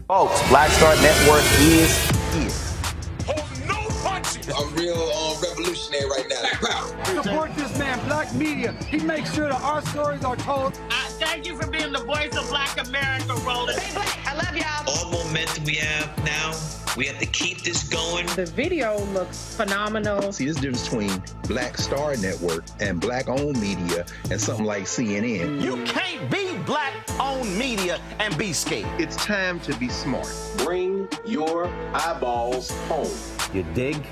Folks, Black Star Network is here. Hold no punches. I'm real revolutionary right now. Support this man, Black Media. He makes sure that our stories are told. Thank you for being the voice of Black America, Roland. Stay black. I love y'all. All momentum we have now, we have to keep this going. The video looks phenomenal. See, this difference between Black Star Network and Black-owned media and something like CNN. You can't be Black-owned media and be scared. It's time to be smart. Bring your eyeballs home. You dig?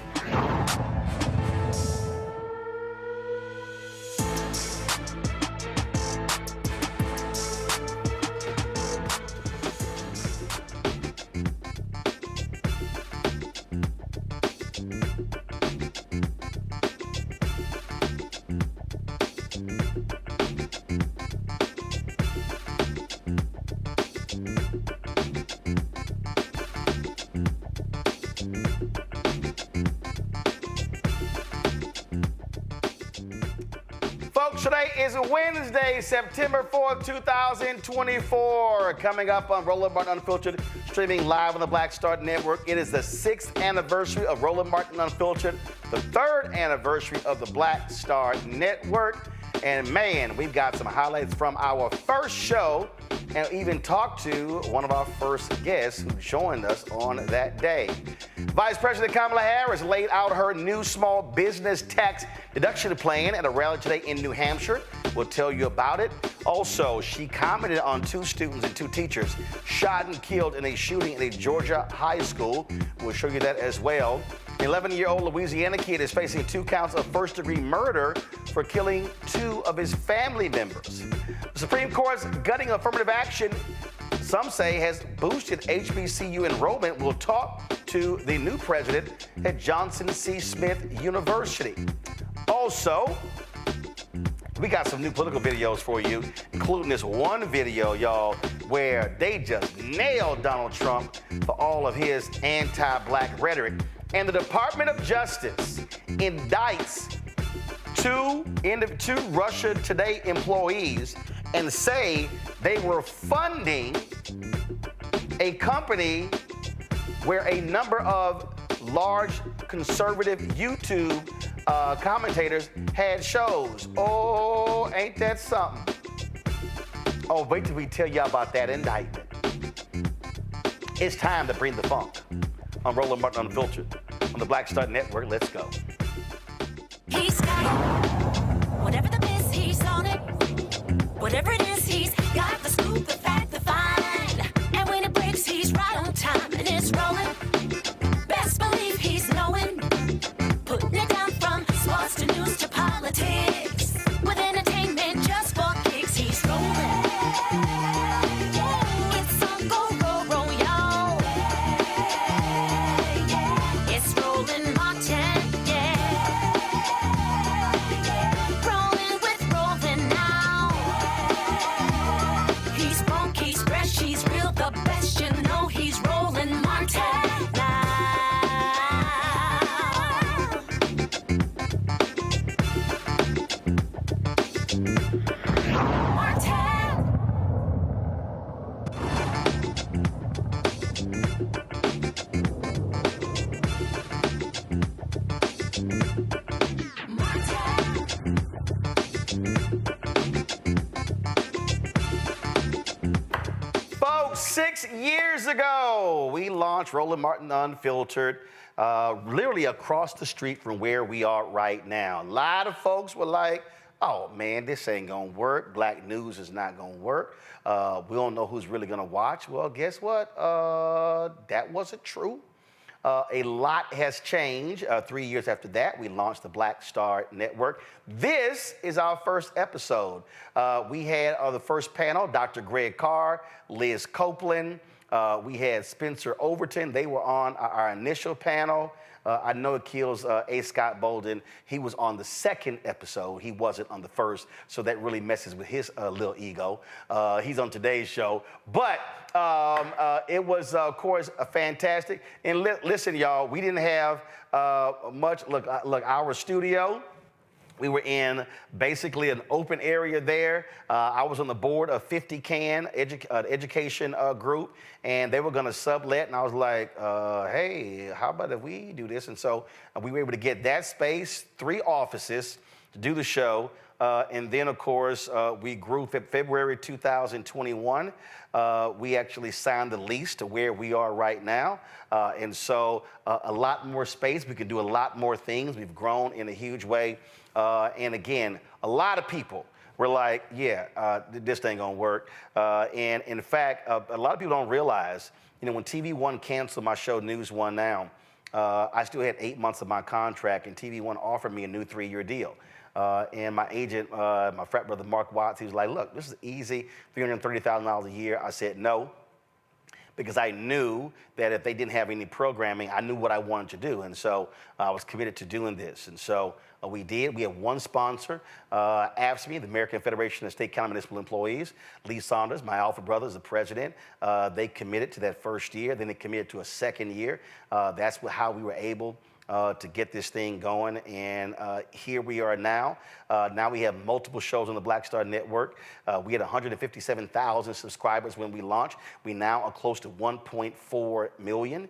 Folks, today is Wednesday, September 4th, 2024. Coming up on Roland Martin Unfiltered, streaming live on the Black Star Network. It is the 6th anniversary of Roland Martin Unfiltered, the 3rd anniversary of the Black Star Network. And man, we've got some highlights from our first show and even talked to one of our first guests who joined us on that day. Vice President Kamala Harris laid out her new small business tax deduction plan at a rally today in New Hampshire. We'll tell you about it. Also, she commented on 2 students and 2 teachers shot and killed in a shooting in a Georgia high school. We'll show you that as well. An 11-year-old Louisiana kid is facing 2 counts of first-degree murder for killing 2 of his family members. The Supreme Court's gutting affirmative action, some say, has boosted HBCU enrollment. We'll talk to the new president at Johnson C. Smith University. Also, we got some new political videos for you, including this one video, y'all, where they just nailed Donald Trump for all of his anti-black rhetoric. And the Department of Justice indicts 2 Russia Today employees and say they were funding a company where a number of large conservative YouTube commentators had shows. Oh, ain't that something? Oh, wait till we tell you about that indictment. It's time to bring the funk on Roland Martin Unfiltered on the Black Star Network. Let's go. He's got it. Whatever the miss, he's on it. Whatever it is, he's got the scoop, the fact, the find. And when it breaks, he's right on time and it's rolling. Best believe he's knowing. Putting it down from sports to news to politics. With entertainment just for kicks, he's rolling. It's on go, roll, roll, y'all. It's Roland Martin, yeah. Rolling with Roland now. He's funk, he's fresh, he's real, the best, you know he's Roland Martin now. Folks, 6 years ago, we launched Roland Martin Unfiltered, literally across the street from where we are right now. A lot of folks were like, oh man, this ain't gonna work. Black news is not gonna work. We don't know who's really gonna watch. Well, guess what? That wasn't true. A lot has changed. 3 years after that, we launched the Black Star Network. This is our first episode. We had the first panel, Dr. Greg Carr, Liz Copeland. We had Spencer Overton. They were on our initial panel. I know it kills A. Scott Bolden. He was on the second episode. He wasn't on the first, so that really messes with his little ego. He's on today's show. But it was, of course, fantastic. And listen, y'all, we didn't have much. Look, our studio We were in basically an open area there. I was on the board of 50 Can education group, and they were going to sublet. And I was like, hey, how about if we do this? And so we were able to get that space, 3 offices to do the show. And then, of course, we grew February 2021. We actually signed the lease to where we are right now. And so a lot more space. We can do a lot more things. We've grown in a huge way. And again, a lot of people were like, yeah, this ain't gonna work. And in fact, a lot of people don't realize, you know, when TV One canceled my show, News One Now, I still had 8 months of my contract, and TV One offered me a new 3-year deal. And my agent, my frat brother, Mark Watts, he was like, look, this is easy, $330,000 a year. I said no, because I knew that if they didn't have any programming, I knew what I wanted to do. And so I was committed to doing this. And so we did. We have one sponsor, AFSCME, the American Federation of State, County, Municipal Employees. Lee Saunders, my alpha brother, is the president. They committed to that first year. Then they committed to a second year. That's how we were able to get this thing going, and here we are now. Now we have multiple shows on the Black Star Network. We had 157,000 subscribers when we launched. We now are close to 1.4 million.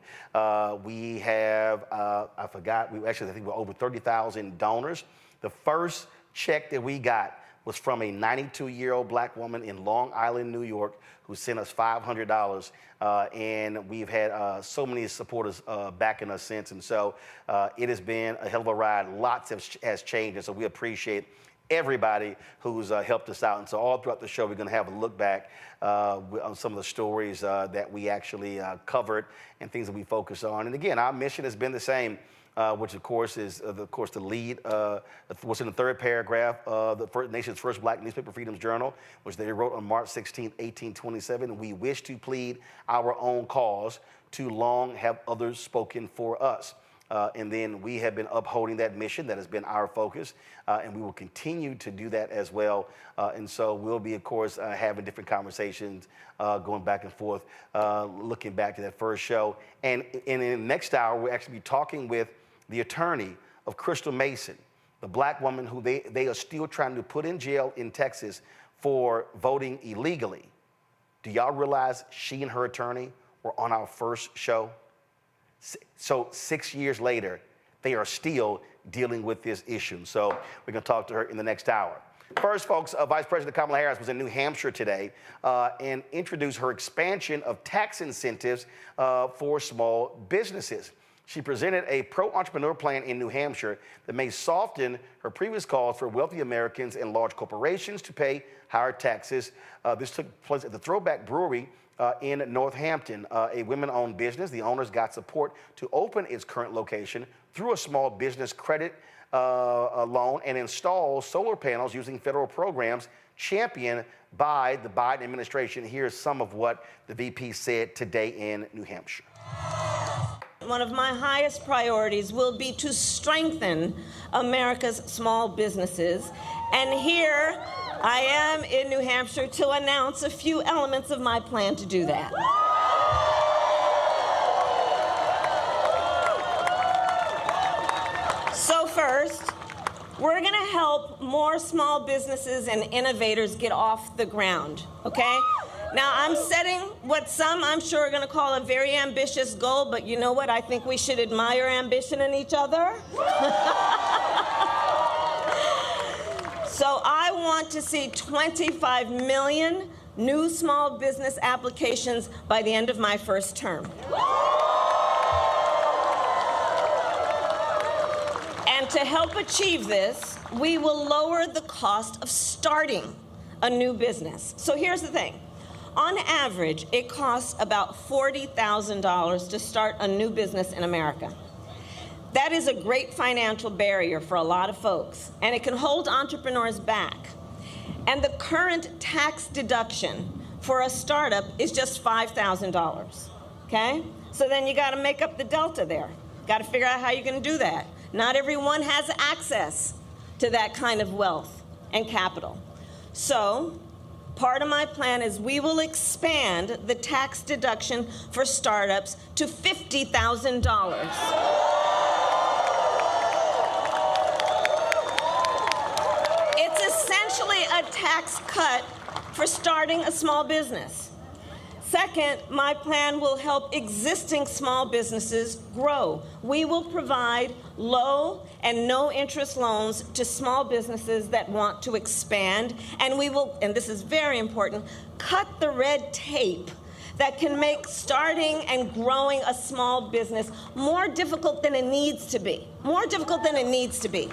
We have, I think we're over 30,000 donors. The first check that we got was from a 92-year-old black woman in Long Island, New York, who sent us $500. And we've had so many supporters backing us since. And so it has been a hell of a ride. Lots has changed. And so we appreciate everybody who's helped us out. And so all throughout the show, we're going to have a look back on some of the stories that we actually covered and things that we focus on. And again, our mission has been the same. Which of course is the lead, what's in the third paragraph of the nation's first black newspaper, Freedom's Journal, which they wrote on March 16, 1827. We wish to plead our own cause. Too long have others spoken for us. And then we have been upholding that mission. That has been our focus. And we will continue to do that as well. And so we'll be, of course, having different conversations, going back and forth, looking back to that first show. And in the next hour, we'll actually be talking with the attorney of Crystal Mason, the black woman who they are still trying to put in jail in Texas for voting illegally. Do y'all realize she and her attorney were on our first show? So 6 years later, they are still dealing with this issue. So we're going to talk to her in the next hour. First, folks, Vice President Kamala Harris was in New Hampshire today and introduced her expansion of tax incentives for small businesses. She presented a pro-entrepreneur plan in New Hampshire that may soften her previous calls for wealthy Americans and large corporations to pay higher taxes. This took place at the Throwback Brewery in Northampton, a women-owned business. The owners got support to open its current location through a small business credit loan and install solar panels using federal programs championed by the Biden administration. Here's some of what the VP said today in New Hampshire. One of my highest priorities will be to strengthen America's small businesses. And here I am in New Hampshire to announce a few elements of my plan to do that. So first, we're going to help more small businesses and innovators get off the ground, okay? Now, I'm setting what some, I'm sure, are going to call a very ambitious goal, but you know what? I think we should admire ambition in each other. So I want to see 25 million new small business applications by the end of my first term. And to help achieve this, we will lower the cost of starting a new business. So here's the thing. On average, it costs about $40,000 to start a new business in America. That is a great financial barrier for a lot of folks, and it can hold entrepreneurs back. And the current tax deduction for a startup is just $5,000, okay? So then you gotta make up the delta there. Gotta figure out how you're gonna do that. Not everyone has access to that kind of wealth and capital. So, part of my plan is we will expand the tax deduction for startups to $50,000. tax cut for starting a small business. Second, my plan will help existing small businesses grow. We will provide low and no interest loans to small businesses that want to expand, and we will, and this is very important, cut the red tape that can make starting and growing a small business more difficult than it needs to be. More difficult than it needs to be.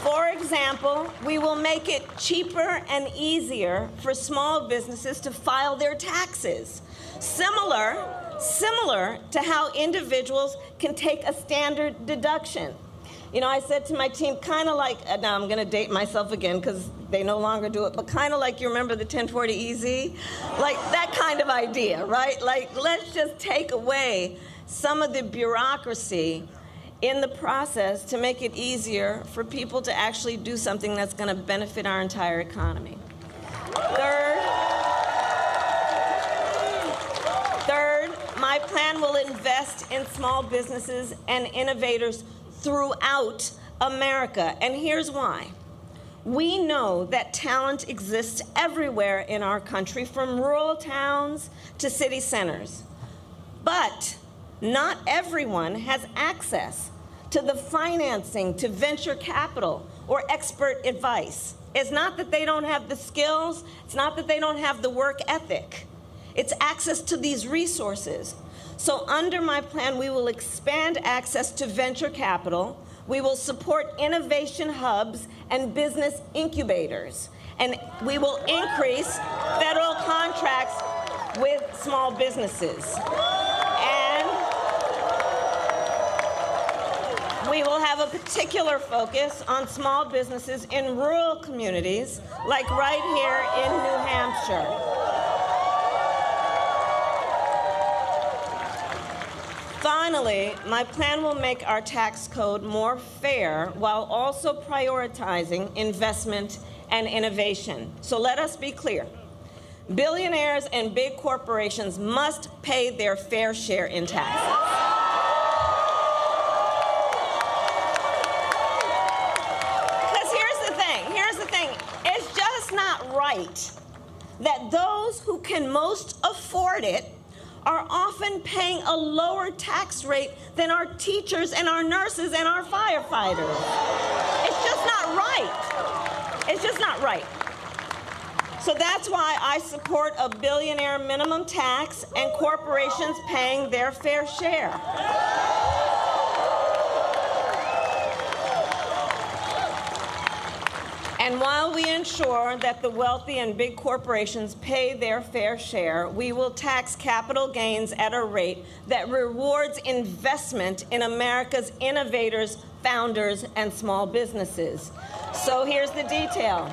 For example, we will make it cheaper and easier for small businesses to file their taxes. Similar to how individuals can take a standard deduction. You know, I said to my team, kind of like, now I'm going to date myself again because they no longer do it, but kind of like, you remember the 1040 EZ? Like that kind of idea, right? Like, let's just take away some of the bureaucracy in the process to make it easier for people to actually do something that's going to benefit our entire economy. Third, my plan will invest in small businesses and innovators throughout America, and here's why. We know that talent exists everywhere in our country, from rural towns to city centers. But not everyone has access to the financing, to venture capital, or expert advice. It's not that they don't have the skills, it's not that they don't have the work ethic. It's access to these resources. So under my plan, we will expand access to venture capital, we will support innovation hubs and business incubators, and we will increase federal contracts with small businesses. And we will have a particular focus on small businesses in rural communities, like right here in New Hampshire. Finally, my plan will make our tax code more fair while also prioritizing investment and innovation. So let us be clear. Billionaires and big corporations must pay their fair share in taxes. Because here's the thing, it's just not right that those who can most afford it are often paying a lower tax rate than our teachers and our nurses and our firefighters. It's just not right. It's just not right. So that's why I support a billionaire minimum tax and corporations paying their fair share. And while we ensure that the wealthy and big corporations pay their fair share, we will tax capital gains at a rate that rewards investment in America's innovators, founders, and small businesses. So here's the detail.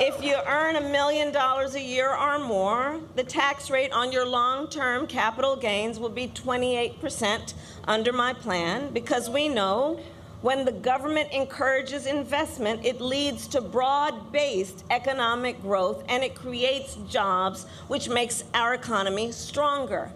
If you earn $1 million a year or more, the tax rate on your long-term capital gains will be 28% under my plan, because we know when the government encourages investment, it leads to broad-based economic growth, and it creates jobs, which makes our economy stronger.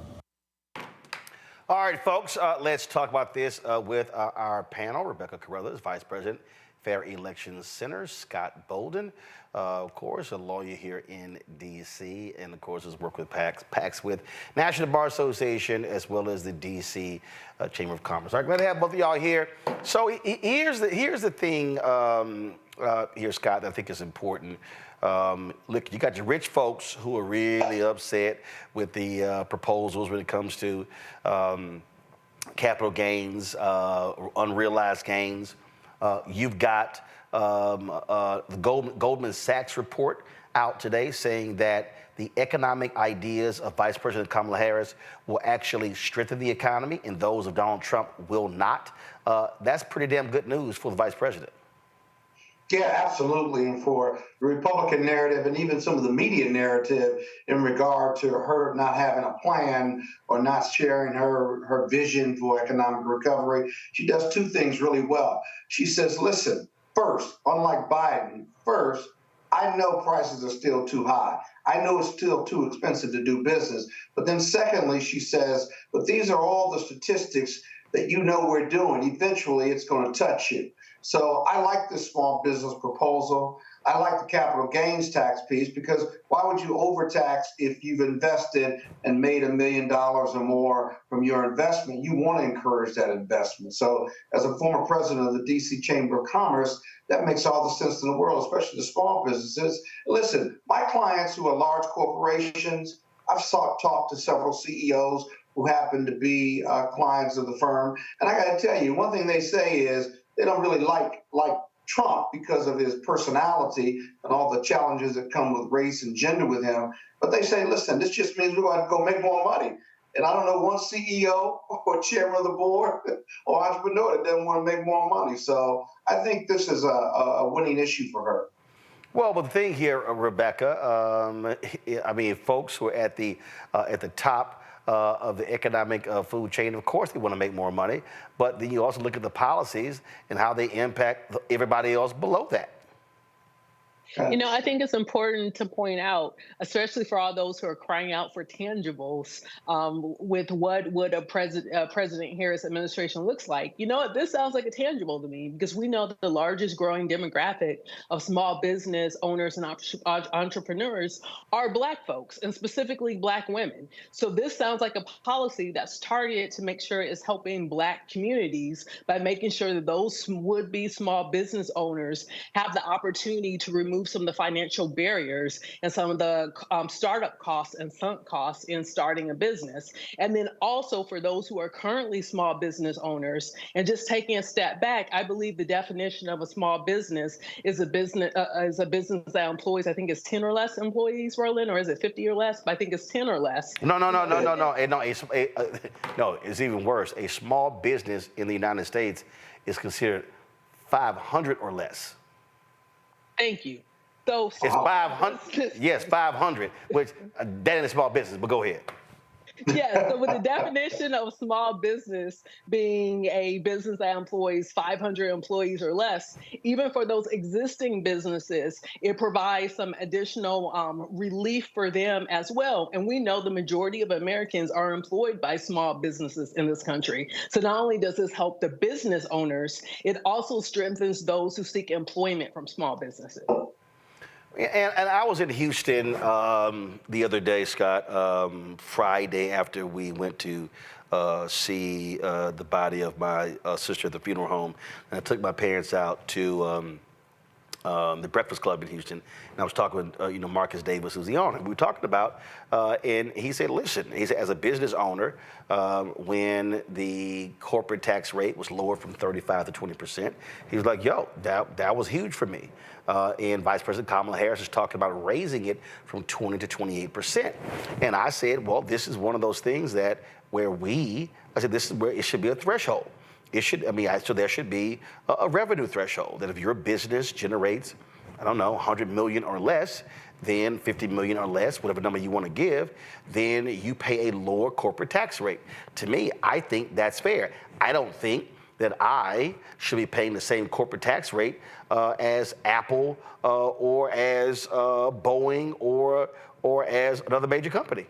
All right, folks, let's talk about this with our panel. Rebecca Carruthers, Vice President, Fair Elections Center. Scott Bolden, of course, a lawyer here in D.C., and of course has worked with PACs with National Bar Association as well as the D.C. Chamber of Commerce. All right, glad to have both of y'all here. So here's the thing here, Scott, that I think is important. Look, you got your rich folks who are really upset with the proposals when it comes to capital gains, unrealized gains. You've got the Goldman Sachs report out today saying that the economic ideas of Vice President Kamala Harris will actually strengthen the economy, and those of Donald Trump will not. That's pretty damn good news for the Vice President. Yeah, absolutely. And for the Republican narrative and even some of the media narrative in regard to her not having a plan or not sharing her vision for economic recovery, she does two things really well. She says, listen, first, unlike Biden, first, I know prices are still too high. I know it's still too expensive to do business. But then secondly, she says, but these are all the statistics that you know we're doing. Eventually, it's going to touch you. So I like this small business proposal. I like the capital gains tax piece, because why would you overtax if you've invested and made $1 million or more from your investment? You want to encourage that investment. So as a former president of the DC Chamber of Commerce, that makes all the sense in the world, especially the small businesses. Listen, my clients who are large corporations, I've talked to several CEOs who happen to be clients of the firm. And I got to tell you, one thing they say is they don't really like Trump because of his personality and all the challenges that come with race and gender with him. But they say, listen, this just means we're going to go make more money. And I don't know one CEO or chairman of the board or entrepreneur that doesn't want to make more money. So I think this is a winning issue for her. Well, but the thing here, Rebecca, I mean, folks who are at the top of the economic food chain, of course they want to make more money, but then you also look at the policies and how they impact everybody else below that. You know, I think it's important to point out, especially for all those who are crying out for tangibles, with what would a President Harris administration looks like. You know what? This sounds like a tangible to me, because we know that the largest growing demographic of small business owners and entrepreneurs are Black folks, and specifically Black women. So this sounds like a policy that's targeted to make sure it's helping Black communities by making sure that those would-be small business owners have the opportunity to remove some of the financial barriers and some of the startup costs and sunk costs in starting a business. And then also for those who are currently small business owners, and just taking a step back, I believe the definition of a small business is a business that employs, I think it's 10 or less employees, Roland, or is it 50 or less? But I think it's 10 or less. No. It's even worse. A small business in the United States is considered 500 or less. Thank you. So it's 500. Yes, 500. Which that ain't a small business. But go ahead. Yeah. So with the definition of small business being a business that employs 500 employees or less, even for those existing businesses, it provides some additional relief for them as well. And we know the majority of Americans are employed by small businesses in this country. So not only does this help the business owners, it also strengthens those who seek employment from small businesses. And I was in Houston the other day, Scott, Friday after we went to see the body of my sister at the funeral home. And I took my parents out to the Breakfast Club in Houston. And I was talking with Marcus Davis, who's the owner. We were talking about, and he said, listen, he said, as a business owner, when the corporate tax rate was lowered from 35 to 20%, he was like, yo, that was huge for me. And Vice President Kamala Harris is talking about raising it from 20 to 28%. And I said, well, this is one of those things that I said, this is where it should be a threshold. So there should be a revenue threshold that if your business generates, I don't know, 100 million or less, then 50 million or less, whatever number you want to give, then you pay a lower corporate tax rate. To me, I think that's fair. I don't think that I should be paying the same corporate tax rate as Apple or as Boeing or as another major company.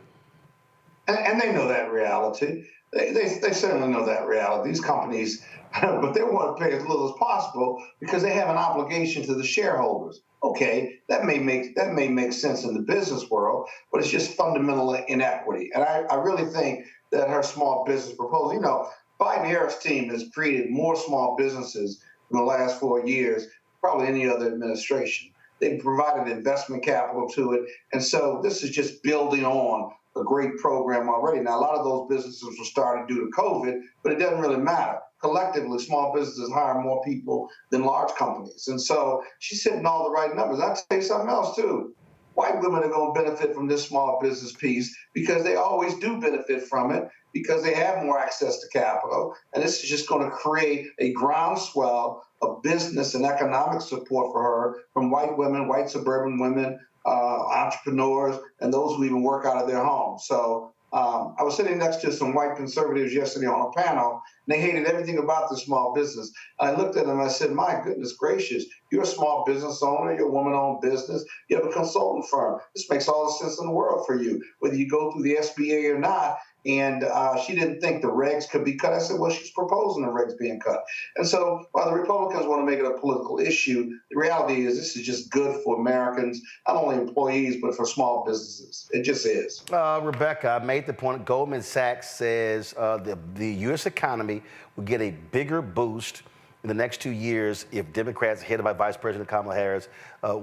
And they know that reality. They certainly know that reality. These companies, but they want to pay as little as possible because they have an obligation to the shareholders. Okay, that may make sense in the business world, but it's just fundamental inequity. And I really think that her small business proposal, Biden-Harris team has created more small businesses in the last 4 years, probably any other administration. They've provided investment capital to it. And so this is just building on a great program already. Now, a lot of those businesses were started due to COVID, but it doesn't really matter. Collectively, small businesses hire more people than large companies. And so she's hitting all the right numbers. I'll tell you something else, too. White women are going to benefit from this small business piece because they always do benefit from it because they have more access to capital. And this is just going to create a groundswell of business and economic support for her from white women, white suburban women, entrepreneurs, and those who even work out of their homes. So I was sitting next to some white conservatives yesterday on a panel, and they hated everything about the small business. And I looked at them and I said, my goodness gracious, you're a small business owner, you're a woman-owned business, you have a consultant firm. This makes all the sense in the world for you. Whether you go through the SBA or not, and she didn't think the regs could be cut. I said, well, she's proposing the regs being cut. And so while the Republicans want to make it a political issue, the reality is this is just good for Americans, not only employees, but for small businesses. It just is. Rebecca, I made the point. Goldman Sachs says the U.S. economy will get a bigger boost in the next 2 years if Democrats, headed by Vice President Kamala Harris,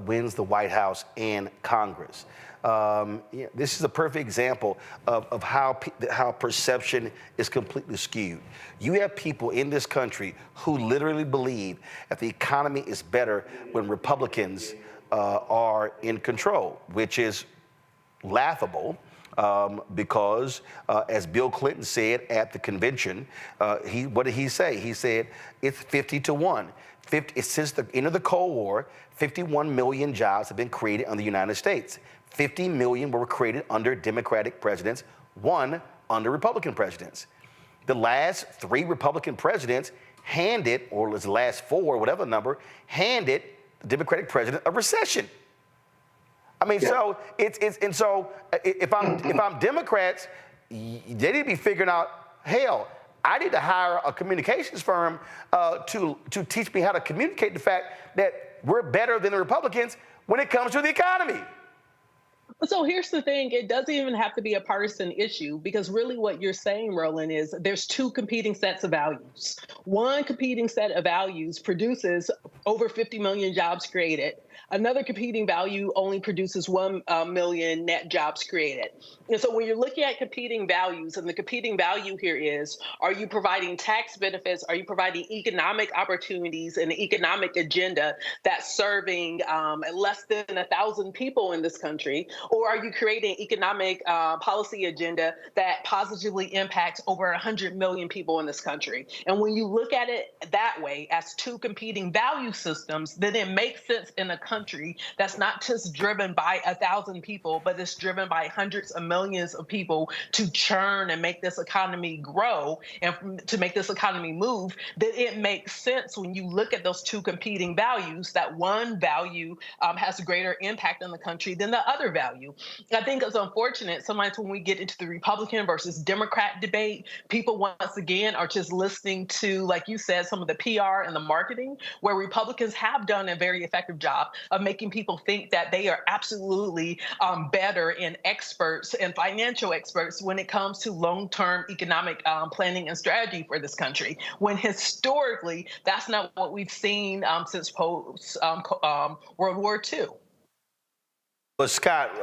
wins the White House and Congress. This is a perfect example of how perception is completely skewed. You have people in this country who literally believe that the economy is better when Republicans are in control, which is laughable. Because, as Bill Clinton said at the convention, what did he say? He said it's 50-1. Since the end of the Cold War, 51 million jobs have been created in the United States. 50 million were created under Democratic presidents, 1 under Republican presidents. The last 3 Republican presidents handed, or the last 4, whatever number, handed the Democratic president a recession. I mean, so if I'm Democrats, they need to be figuring out, hell, I need to hire a communications firm to teach me how to communicate the fact that we're better than the Republicans when it comes to the economy. So here's the thing, it doesn't even have to be a partisan issue, because really what you're saying, Roland, is there's 2 competing sets of values. One competing set of values produces over 50 million jobs created. Another competing value only produces 1 million net jobs created. And so when you're looking at competing values, and the competing value here is, are you providing tax benefits? Are you providing economic opportunities and an economic agenda that's serving less than 1,000 people in this country? Or are you creating an economic policy agenda that positively impacts over 100 million people in this country? And when you look at it that way, as 2 competing value systems, then it makes sense in a country that's not just driven by 1,000 people, but it's driven by hundreds of millions of people to churn and make this economy grow and to make this economy move. Then it makes sense when you look at those 2 competing values that one value has a greater impact on the country than the other value. I think it's unfortunate sometimes when we get into the Republican versus Democrat debate, people once again are just listening to, like you said, some of the PR and the marketing, where Republicans have done a very effective job of making people think that they are absolutely better and experts and financial experts when it comes to long-term economic planning and strategy for this country, when historically that's not what we've seen since post World War II. But Scott,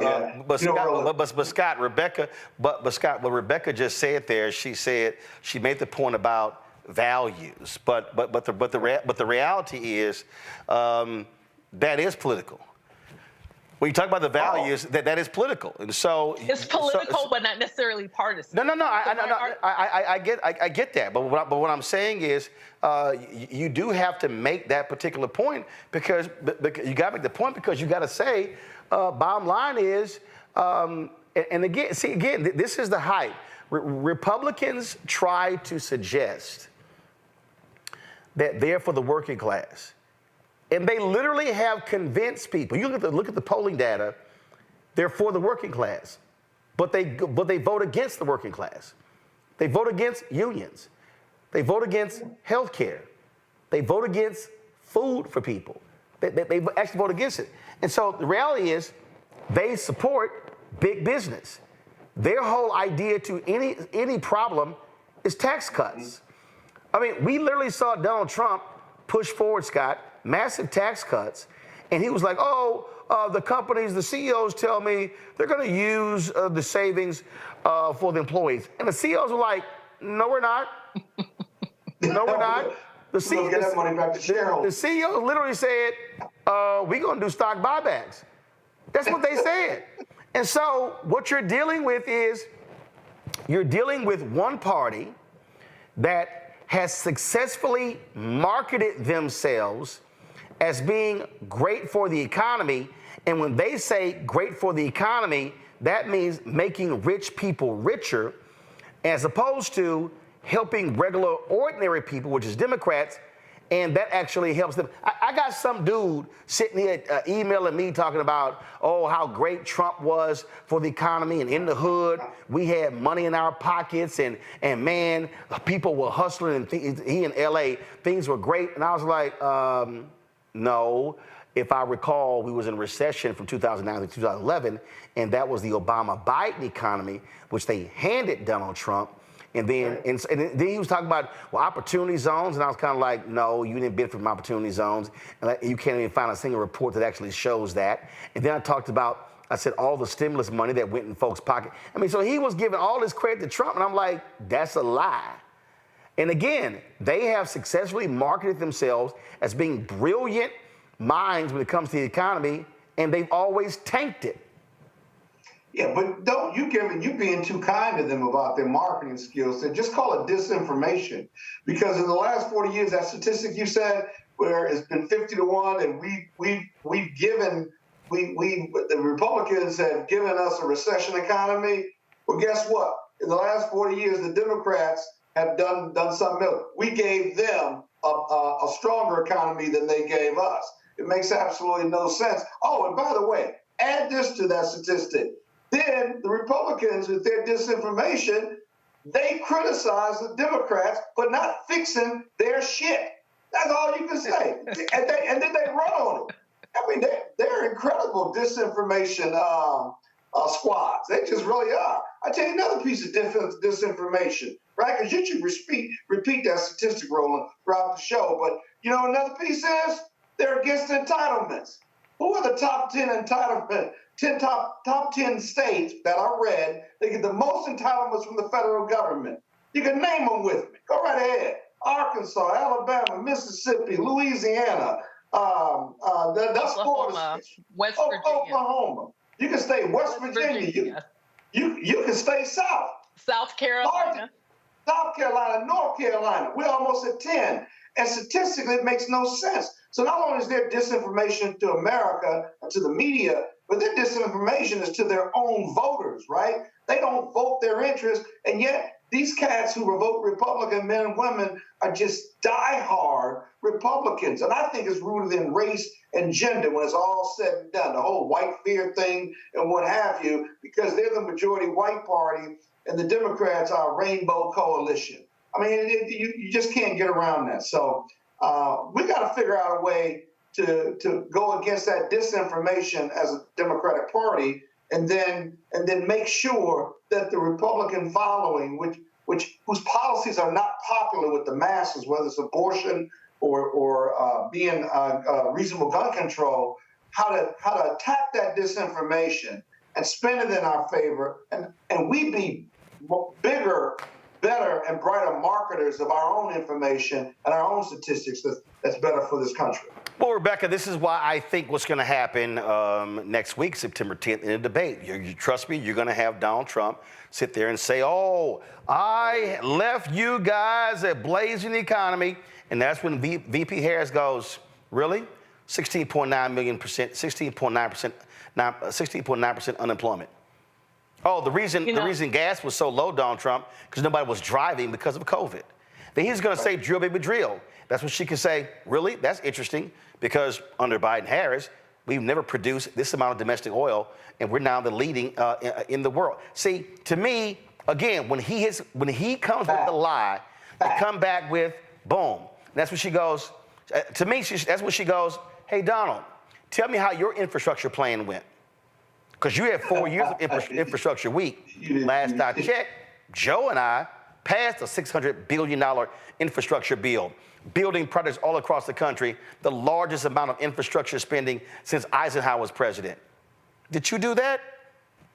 Rebecca, what Rebecca just said there, she made the point about values, but the reality is that is political. When you talk about the values, that is political, and so it's political, but not necessarily partisan. No. I get that, but what I'm saying is, you do have to make that particular point because you got to make the point because you got to say, bottom line is, and again, this is the hype. Republicans try to suggest that they're for the working class. And they literally have convinced people. You look at the polling data, they're for the working class. But they vote against the working class. They vote against unions. They vote against health care. They vote against food for people. They actually vote against it. And so the reality is they support big business. Their whole idea to any problem is tax cuts. I mean, we literally saw Donald Trump push forward, Scott, massive tax cuts. And he was like, the companies, the CEOs tell me they're going to use the savings for the employees. And the CEOs were like, no, we're not. No, we're not. The CEO literally said, we're going to do stock buybacks. That's what they said. And so what you're dealing with is you're dealing with one party that has successfully marketed themselves as being great for the economy. And when they say great for the economy, that means making rich people richer, as opposed to helping regular, ordinary people, which is Democrats, And that actually helps them. I got some dude sitting here emailing me talking about, oh, how great Trump was for the economy, and in the hood, we had money in our pockets, and man, people were hustling, and he in LA, things were great. And I was like, no. If I recall, we was in a recession from 2009 to 2011, and that was the Obama-Biden economy, which they handed Donald Trump. And then, and then he was talking about, well, opportunity zones, and I was kind of like, no, you didn't benefit from opportunity zones, and you can't even find a single report that actually shows that. And then I said all the stimulus money that went in folks' pocket. I mean, so he was giving all this credit to Trump, and I'm like, that's a lie. And again, they have successfully marketed themselves as being brilliant minds when it comes to the economy, and they've always tanked it. Yeah, but you being too kind to them about their marketing skills. So just call it disinformation, because in the last 40 years, that statistic you said, where it's been 50-1, and the Republicans have given us a recession economy. Well, guess what? In the last 40 years, the Democrats have done something else. We gave them a stronger economy than they gave us. It makes absolutely no sense. Oh, and by the way, add this to that statistic. Then the Republicans, with their disinformation, they criticize the Democrats for not fixing their shit. That's all you can say. and then they run on it. I mean, they're incredible disinformation squads. They just really are. I tell you another piece of disinformation, right? Because you should repeat that statistic, Roland, throughout the show. But you know, another piece is they're against entitlements. Who are the top 10 entitlement? Top 10 states that I read, they get the most entitlements from the federal government. You can name them with me. Go right ahead. Arkansas, Alabama, Mississippi, Louisiana, that's Florida, West Virginia. Oklahoma. You can stay West Virginia. You can stay south. South Carolina. South Carolina, North Carolina. We're almost at 10. And statistically, it makes no sense. So not only is there disinformation to America and to the media, but their disinformation is to their own voters, right? They don't vote their interest, and yet these cats who vote Republican, men and women, are just diehard Republicans. And I think it's rooted in race and gender when it's all said and done, the whole white fear thing and what have you, because they're the majority white party and the Democrats are a rainbow coalition. I mean, you just can't get around that. So we got to figure out a way to go against that disinformation as a Democratic Party, and then make sure that the Republican following, whose policies are not popular with the masses, whether it's abortion or being reasonable gun control, how to attack that disinformation and spin it in our favor, and we be bigger, better, and brighter marketers of our own information and our own statistics that's better for this country. Well, Rebecca, this is why I think what's going to happen next week, September 10th, in a debate. You trust me, you're going to have Donald Trump sit there and say, oh, I left you guys a blazing economy. And that's when VP Harris goes, really? 16.9% unemployment. Oh, the reason gas was so low, Donald Trump, because nobody was driving because of COVID. Then he's going to say, drill, baby, drill. That's what she can say, really? That's interesting, because under Biden-Harris, we've never produced this amount of domestic oil, and we're now the leading in the world. See, to me, again, when he comes with the lie, they come back with, boom. And that's what she goes, to me, that's what she goes, hey, Donald, tell me how your infrastructure plan went. Because you had 4 years of infrastructure week. Last I checked, Joe and I passed a $600 billion infrastructure bill, building projects all across the country, the largest amount of infrastructure spending since Eisenhower was president. Did you do that?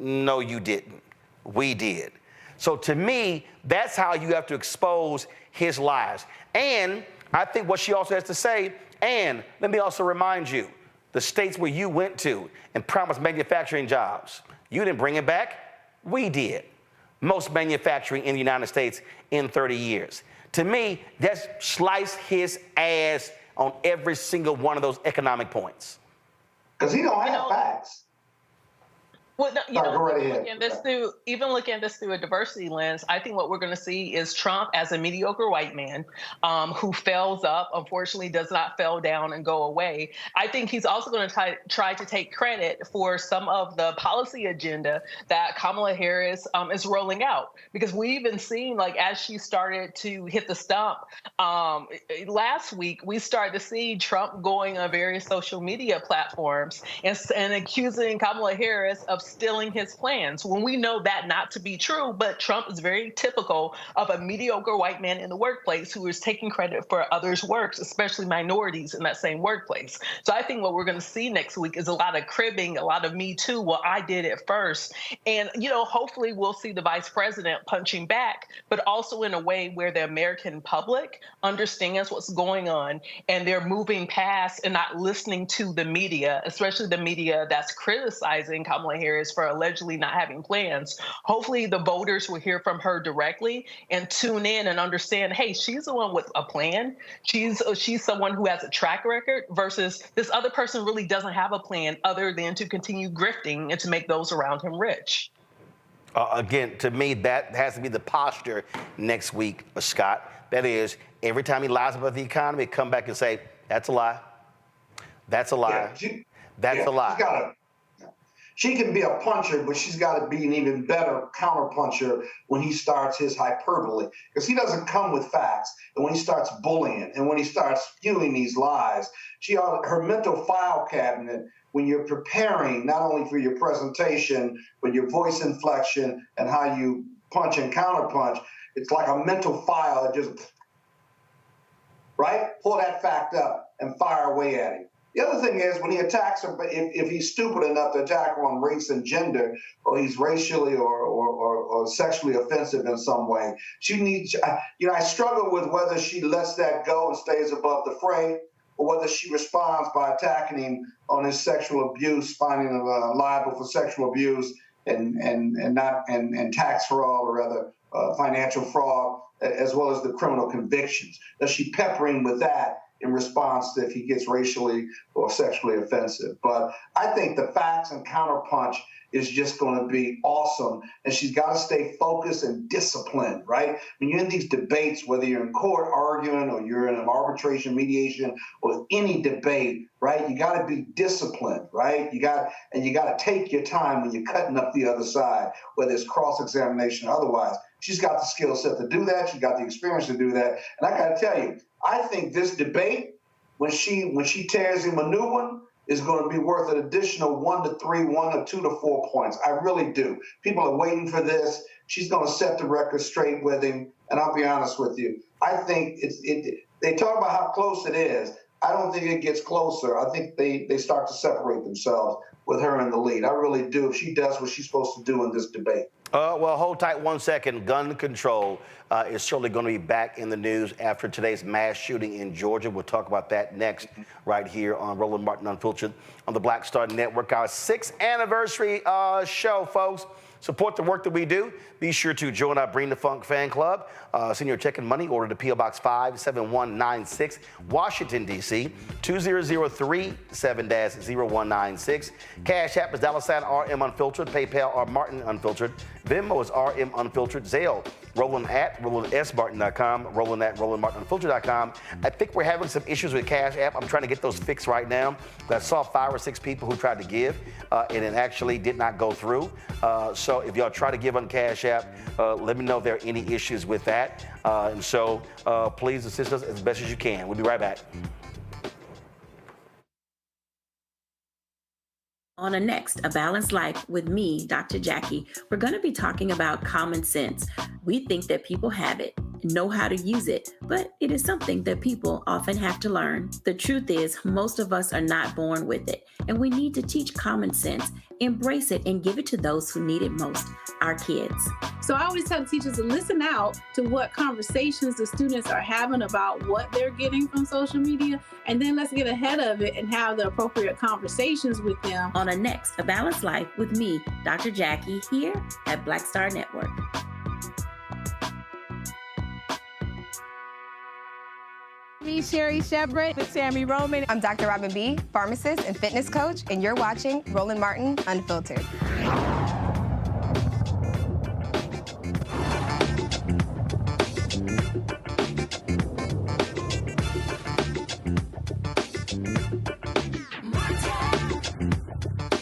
No, you didn't. We did. So to me, that's how you have to expose his lies. And I think what she also has to say, and let me also remind you, the states where you went to and promised manufacturing jobs, you didn't bring it back. We did. Most manufacturing in the United States in 30 years. To me, that's slice his ass on every single one of those economic points. Because he don't have facts. Well, no, Go right ahead. Even looking at this through a diversity lens, I think what we're going to see is Trump as a mediocre white man who fails up, unfortunately does not fail down and go away. I think he's also going to try to take credit for some of the policy agenda that Kamala Harris is rolling out. Because we've been seeing, like, as she started to hit the stump last week, we started to see Trump going on various social media platforms and accusing Kamala Harris of stealing his plans, when we know that not to be true. But Trump is very typical of a mediocre white man in the workplace who is taking credit for others' works, especially minorities in that same workplace. So I think what we're going to see next week is a lot of cribbing, a lot of Me Too. Well, I did it first. And, hopefully we'll see the vice president punching back, but also in a way where the American public understands what's going on and they're moving past and not listening to the media, especially the media that's criticizing Kamala Harris for allegedly not having plans. Hopefully the voters will hear from her directly and tune in and understand, hey, she's the one with a plan. She's someone who has a track record versus this other person really doesn't have a plan other than to continue grifting and to make those around him rich. Again, to me, that has to be the posture next week, Scott. That is, every time he lies about the economy, come back and say, that's a lie. That's a lie. That's a lie. She can be a puncher, but she's got to be an even better counterpuncher when he starts his hyperbole, because he doesn't come with facts. And when he starts bullying and when he starts spewing these lies, her mental file cabinet, when you're preparing not only for your presentation, but your voice inflection and how you punch and counterpunch, it's like a mental file that just, right? Pull that fact up and fire away at him. The other thing is when he attacks her, if he's stupid enough to attack her on race and gender, or he's racially or sexually offensive in some way, she needs, I struggle with whether she lets that go and stays above the fray, or whether she responds by attacking him on his sexual abuse, finding him liable for sexual abuse and tax fraud or other financial fraud, as well as the criminal convictions. Does she pepper him with that in response to if he gets racially or sexually offensive? But I think the facts and counterpunch is just going to be awesome. And she's got to stay focused and disciplined, right? When you're in these debates, whether you're in court arguing or you're in an arbitration, mediation, or any debate, right? You got to be disciplined, right? You got to take your time when you're cutting up the other side, whether it's cross-examination or otherwise. She's got the skill set to do that. She's got the experience to do that. And I got to tell you, I think this debate, when she tears him a new one, is going to be worth an additional 1 to 3, 1 to 2 to 4 points. I really do. People are waiting for this. She's going to set the record straight with him. And I'll be honest with you, I think they talk about how close it is. I don't think it gets closer. I think they start to separate themselves with her in the lead. I really do, if she does what she's supposed to do in this debate. Well, hold tight 1 second. Gun control is surely going to be back in the news after today's mass shooting in Georgia. We'll talk about that next right here on Roland Martin Unfiltered on the Black Star Network. Our 6th anniversary show, folks. Support the work that we do. Be sure to join our Bring the Funk fan club. Send your check and money order to P.O. Box 57196, Washington, D.C. 20037-0196. Cash App is $RM Unfiltered. PayPal are Martin Unfiltered. Venmo is RM Unfiltered. Zelle, Roland at RolandSMartin.com. Roland at RolandMartinUnfiltered.com. I think we're having some issues with Cash App. I'm trying to get those fixed right now. I saw 5 or 6 people who tried to give, and it actually did not go through. So if y'all try to give on Cash App, let me know if there are any issues with that. And so please assist us as best as you can. We'll be right back. On A Balanced Life with me, Dr. Jackie, we're going to be talking about common sense. We think that people have it, know how to use it, but it is something that people often have to learn. The truth is, most of us are not born with it, and we need to teach common sense, embrace it, and give it to those who need it most, our kids. So I always tell the teachers to listen out to what conversations the students are having about what they're getting from social media, and then let's get ahead of it and have the appropriate conversations with them. On A Balanced Life with me, Dr. Jackie, here at Black Star Network. Me, Sherry Shepard with Sammy Roman. I'm Dr. Robin B., pharmacist and fitness coach, and you're watching Roland Martin Unfiltered.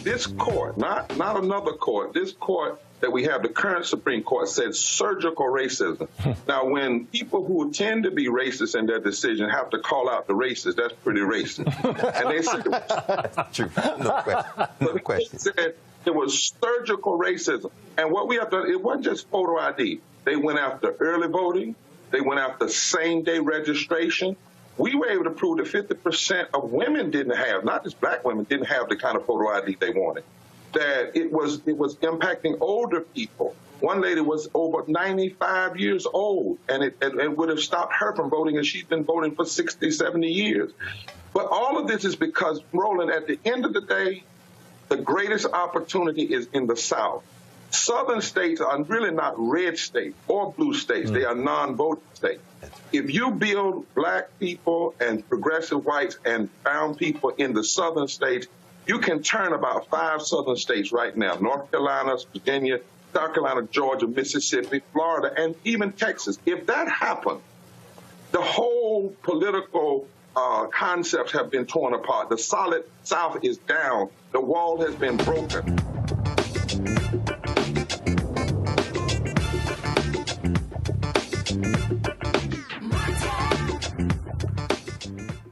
This court, not another court, this court that we have, the current Supreme Court, said surgical racism. Now, when people who tend to be racist in their decision have to call out the racist, that's pretty racist. And they said That's true. No question. No question. They said it was surgical racism. And what we have to, it wasn't just photo ID. They went after early voting. They went after same-day registration. We were able to prove that 50% of women didn't have, not just black women, didn't have the kind of photo ID they wanted. That it was impacting older people. One lady was over 95 years old, and it would have stopped her from voting, and she's been voting for 60, 70 years. But all of this is because, Roland, at the end of the day, the greatest opportunity is in the South. Southern states are really not red states or blue states. They are non-voting states. If you build black people and progressive whites and brown people in the southern states, you can turn about 5 southern states right now: North Carolina, Virginia, South Carolina, Georgia, Mississippi, Florida, and even Texas. If that happened, the whole political concepts have been torn apart. The solid South is down. The wall has been broken.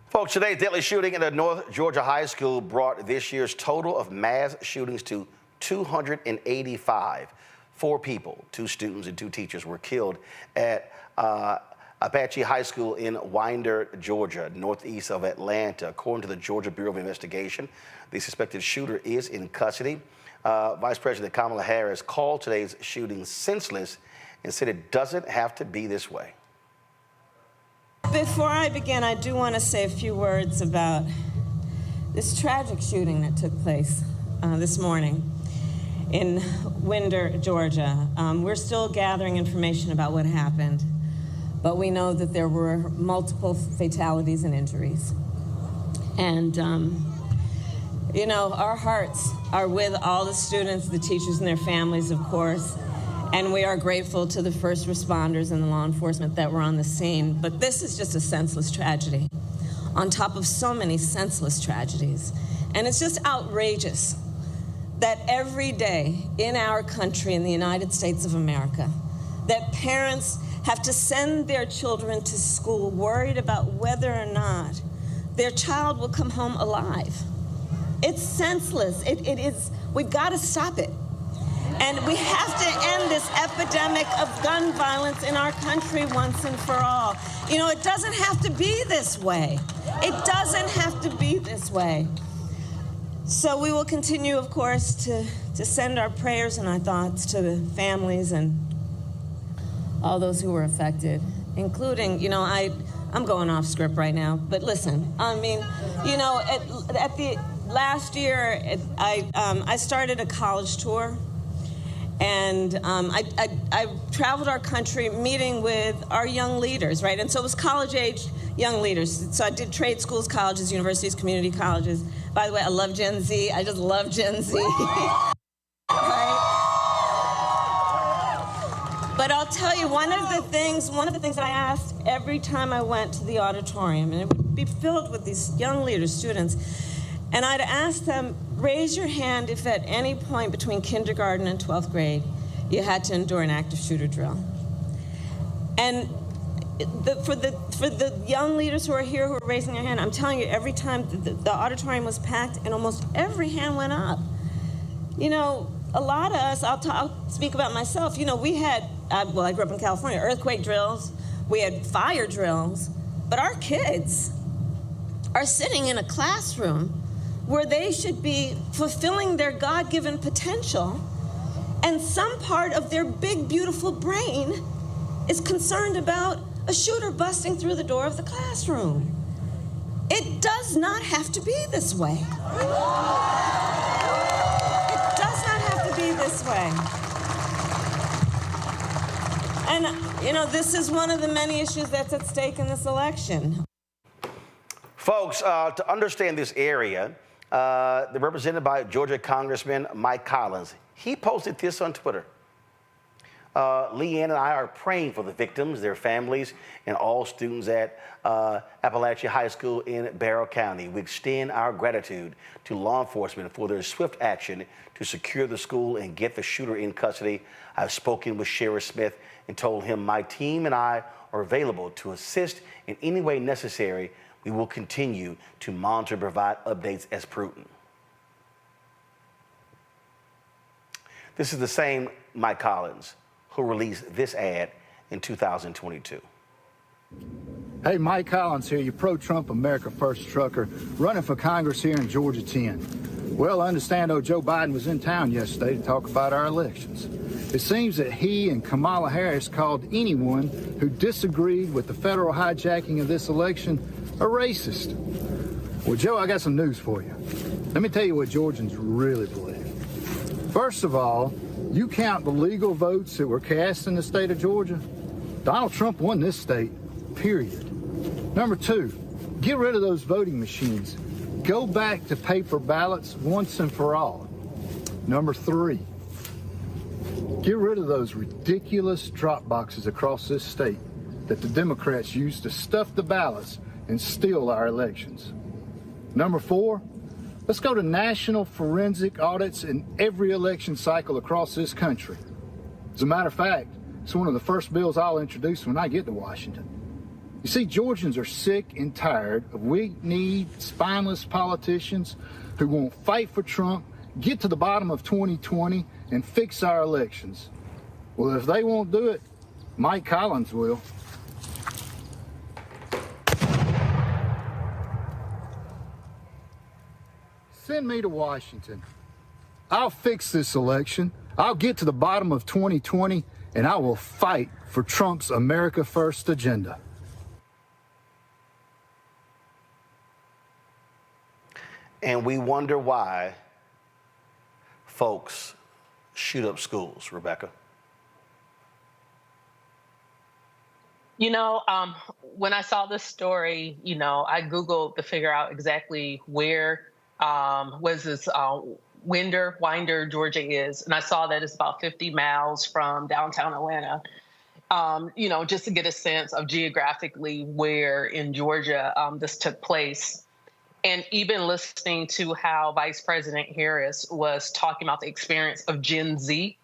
Folks, today's deadly shooting in a North Georgia high school brought this year's total of mass shootings to 285. 4 people, 2 students and 2 teachers, were killed at Apache High School in Winder, Georgia, northeast of Atlanta. According to the Georgia Bureau of Investigation, the suspected shooter is in custody. Vice President Kamala Harris called today's shooting senseless and said it doesn't have to be this way. Before I begin, I do want to say a few words about this tragic shooting that took place this morning in Winder, Georgia. We're still gathering information about what happened, but we know that there were multiple fatalities and injuries. And, you know, our hearts are with all the students, the teachers, and their families, of course. And we are grateful to the first responders and the law enforcement that were on the scene. But this is just a senseless tragedy on top of so many senseless tragedies. And it's just outrageous that every day in our country, in the United States of America, that parents have to send their children to school worried about whether or not their child will come home alive. It's senseless. It is, we've got to stop it. And we have to end this epidemic of gun violence in our country once and for all. You know, it doesn't have to be this way. It doesn't have to be this way. So we will continue, of course, to send our prayers and our thoughts to the families and all those who were affected, including, you know, I'm going off script right now, but listen, I mean, you know, at the last year, I started a college tour. And I traveled our country meeting with our young leaders, right? And so it was college-age young leaders. So I did trade schools, colleges, universities, community colleges. By the way, I love Gen Z. I just love Gen Z. Right? But I'll tell you, one of the things that I asked every time I went to the auditorium, and it would be filled with these young leaders, students, and I'd ask them, raise your hand if at any point between kindergarten and 12th grade you had to endure an active shooter drill. And for the young leaders who are here who are raising their hand, I'm telling you, every time the auditorium was packed and almost every hand went up. You know, a lot of us, I'll speak about myself, you know, we had, well, I grew up in California, earthquake drills, we had fire drills, but our kids are sitting in a classroom where they should be fulfilling their God-given potential, and some part of their big, beautiful brain is concerned about a shooter busting through the door of the classroom. It does not have to be this way. It does not have to be this way. And, you know, this is one of the many issues that's at stake in this election. Folks, to understand this area, they're represented by Georgia Congressman Mike Collins. He posted this on Twitter. Leanne and I are praying for the victims, their families, and all students at Appalachia High School in Barrow County. We extend our gratitude to law enforcement for their swift action to secure the school and get the shooter in custody. I've spoken with Sheriff Smith and told him my team and I are available to assist in any way necessary. We will continue to monitor and provide updates as prudent. This is the same Mike Collins who released this ad in 2022. Hey, Mike Collins here, your pro-Trump America First trucker, running for Congress here in Georgia 10. Well, I understand Joe Biden was in town yesterday to talk about our elections. It seems that he and Kamala Harris called anyone who disagreed with the federal hijacking of this election a racist. Well, Joe, I got some news for you. Let me tell you what Georgians really believe. First of all, you count the legal votes that were cast in the state of Georgia, Donald Trump won this state, period. Number two, get rid of those voting machines. Go back to paper ballots once and for all. Number three, get rid of those ridiculous drop boxes across this state that the Democrats use to stuff the ballots and steal our elections. Number four, let's go to national forensic audits in every election cycle across this country. As a matter of fact, it's one of the first bills I'll introduce when I get to Washington. You see, Georgians are sick and tired of weak-kneed, spineless politicians who won't fight for Trump, get to the bottom of 2020, and fix our elections. Well, if they won't do it, Mike Collins will. Send me to Washington. I'll fix this election. I'll get to the bottom of 2020, and I will fight for Trump's America First agenda. And we wonder why folks shoot up schools, Rebecca. You know, when I saw this story, I Googled to figure out exactly where was this Winder, Georgia is. And I saw that it's about 50 miles from downtown Atlanta. Just to get a sense of geographically where in Georgia this took place. And even listening to how Vice President Harris was talking about the experience of Gen Z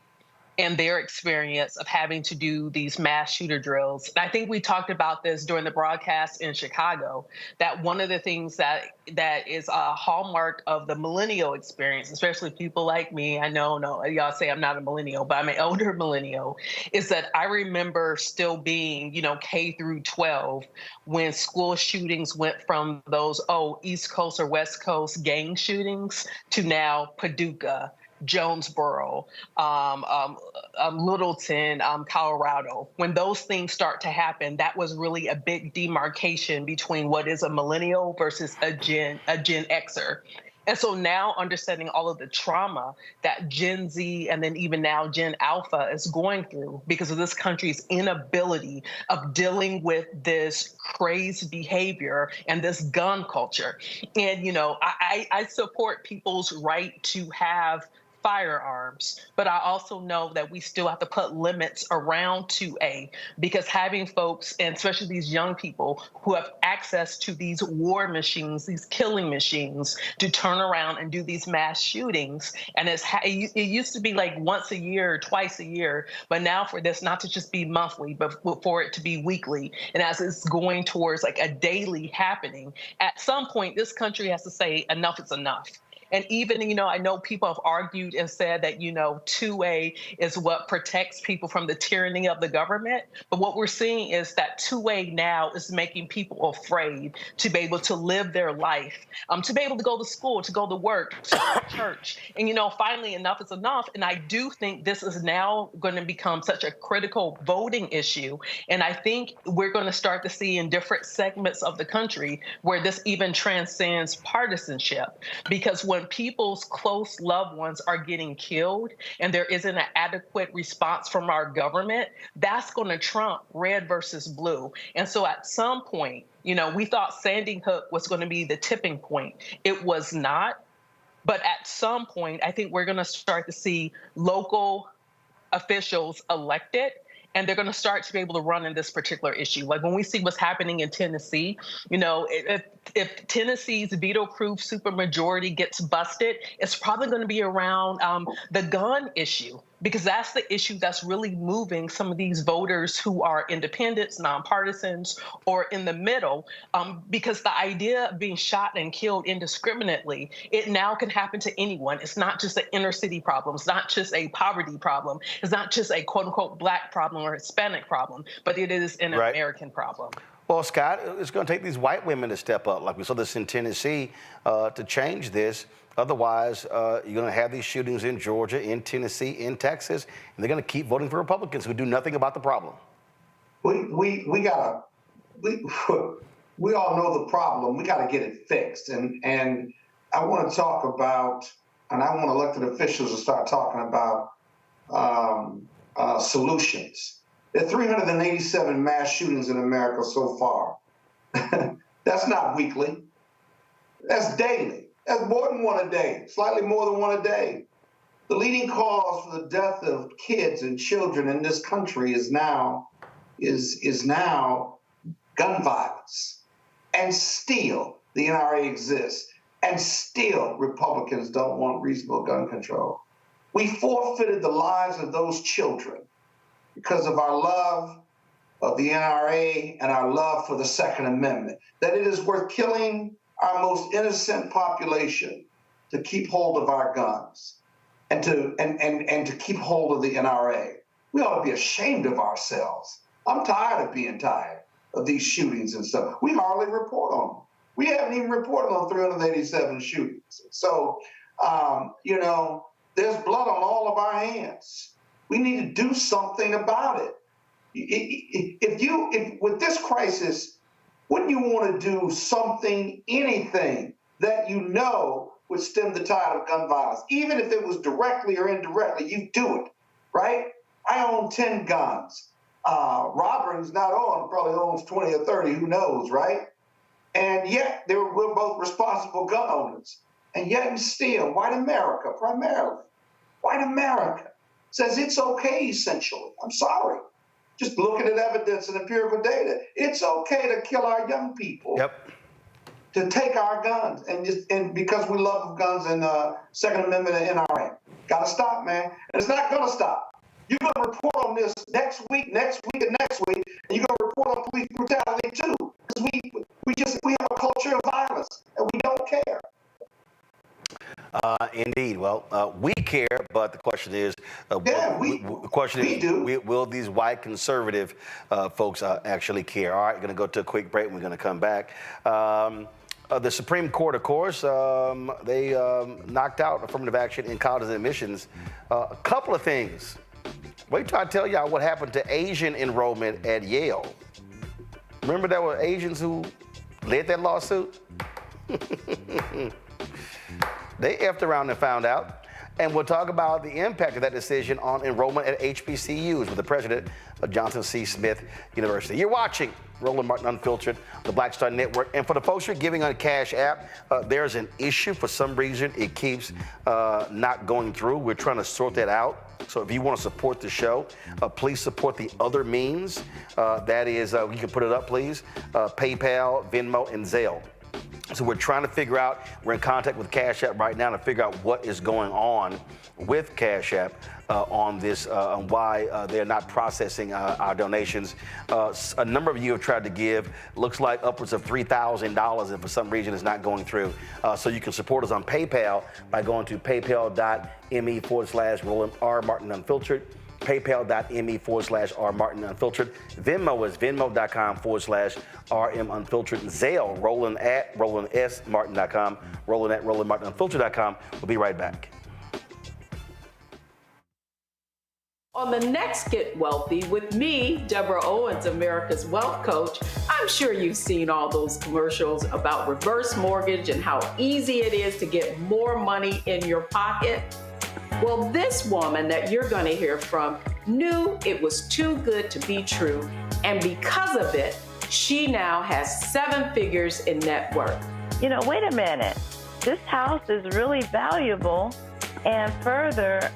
and their experience of having to do these mass shooter drills. And I think we talked about this during the broadcast in Chicago, that one of the things that is a hallmark of the millennial experience, especially people like me, I know y'all say I'm not a millennial, but I'm an elder millennial, is that I remember still being, K through 12 when school shootings went from those, East Coast or West Coast gang shootings to now Paducah, Jonesboro, Littleton, Colorado. When those things start to happen, that was really a big demarcation between what is a millennial versus a Gen Xer. And so now understanding all of the trauma that Gen Z and then even now Gen Alpha is going through because of this country's inability of dealing with this crazed behavior and this gun culture. And, I support people's right to have firearms, but I also know that we still have to put limits around 2A because having folks, and especially these young people who have access to these war machines, these killing machines, to turn around and do these mass shootings. And it used to be like once a year, twice a year, but now for this not to just be monthly, but for it to be weekly. And as it's going towards like a daily happening, at some point, this country has to say enough is enough. And even, I know people have argued and said that, 2A is what protects people from the tyranny of the government. But what we're seeing is that 2A now is making people afraid to be able to live their life, to be able to go to school, to go to work, to go to church. And, finally, enough is enough. And I do think this is now going to become such a critical voting issue. And I think we're going to start to see in different segments of the country where this even transcends partisanship. Because when when people's close loved ones are getting killed and there isn't an adequate response from our government, that's going to trump red versus blue. And so at some point, we thought Sandy Hook was going to be the tipping point. It was not. But at some point, I think we're going to start to see local officials elected, and they're going to start to be able to run in this particular issue. Like when we see what's happening in Tennessee, if Tennessee's veto-proof supermajority gets busted, it's probably going to be around the gun issue, because that's the issue that's really moving some of these voters who are independents, nonpartisans, or in the middle, because the idea of being shot and killed indiscriminately, it now can happen to anyone. It's not just an inner city problem. It's not just a poverty problem. It's not just a quote unquote Black problem or Hispanic problem, but it is an American problem. Well, Scott, it's going to take these white women to step up, like we saw this in Tennessee, to change this. Otherwise, you're going to have these shootings in Georgia, in Tennessee, in Texas, and they're going to keep voting for Republicans who do nothing about the problem. We all know the problem. We got to get it fixed. And I want to talk about, and I want elected officials to start talking about solutions. There are 387 mass shootings in America so far. That's not weekly. That's daily. That's more than one a day, slightly more than one a day. The leading cause for the death of kids and children in this country is now gun violence. And still the NRA exists. And still Republicans don't want reasonable gun control. We forfeited the lives of those children because of our love of the NRA and our love for the Second Amendment, that it is worth killing our most innocent population to keep hold of our guns and to keep hold of the NRA. We ought to be ashamed of ourselves. I'm tired of being tired of these shootings and stuff. We hardly report on them. We haven't even reported on 387 shootings. So, there's blood on all of our hands. We need to do something about it. If with this crisis, wouldn't you want to do something, anything that would stem the tide of gun violence? Even if it was directly or indirectly, you do it, right? I own 10 guns. Robert's not on, probably owns 20 or 30, who knows, right? And yet we're both responsible gun owners. And yet and still, white America, primarily, white America says it's okay, essentially. I'm sorry. Just looking at evidence and empirical data, it's okay to kill our young people. Yep. To take our guns, and because we love guns and Second Amendment and NRA. Gotta stop, man. And it's not gonna stop. You're gonna report on this next week, and next week, and you're gonna report on police brutality too. Because we have a culture of violence, and we don't care. Indeed. Well, we care, but the question is, will these white conservative folks actually care? All right, we're going to go to a quick break. We're going to come back. The Supreme Court, of course, they knocked out affirmative action in college admissions. A couple of things. Wait till I tell y'all what happened to Asian enrollment at Yale. Remember there were Asians who led that lawsuit? They effed around and found out. And we'll talk about the impact of that decision on enrollment at HBCUs with the president of Johnson C. Smith University. You're watching Roland Martin Unfiltered, the Black Star Network. And for the folks who are giving on Cash App, there's an issue. For some reason, it keeps not going through. We're trying to sort that out. So if you want to support the show, please support the other means. That is, you can put it up, please, PayPal, Venmo, and Zelle. So we're trying to figure out, we're in contact with Cash App right now to figure out what is going on with Cash App on this, and why they're not processing our donations. A number of you have tried to give, looks like upwards of $3,000, and for some reason it's not going through. So you can support us on PayPal by going to paypal.me/Roland R. Martin Unfiltered. PayPal.me/R Martin Unfiltered. Venmo is Venmo.com/RM Unfiltered. Zelle, Roland at RolandSMartin.com. Roland at RolandMartinUnfiltered.com. We'll be right back. on the next Get Wealthy with me, Deborah Owens, America's Wealth Coach, I'm sure you've seen all those commercials about reverse mortgage and how easy it is to get more money in your pocket. Well, this woman that you're going to hear from knew it was too good to be true, and because of it, she now has 7 figures in net worth. You know, wait a minute. This house is really valuable, and further,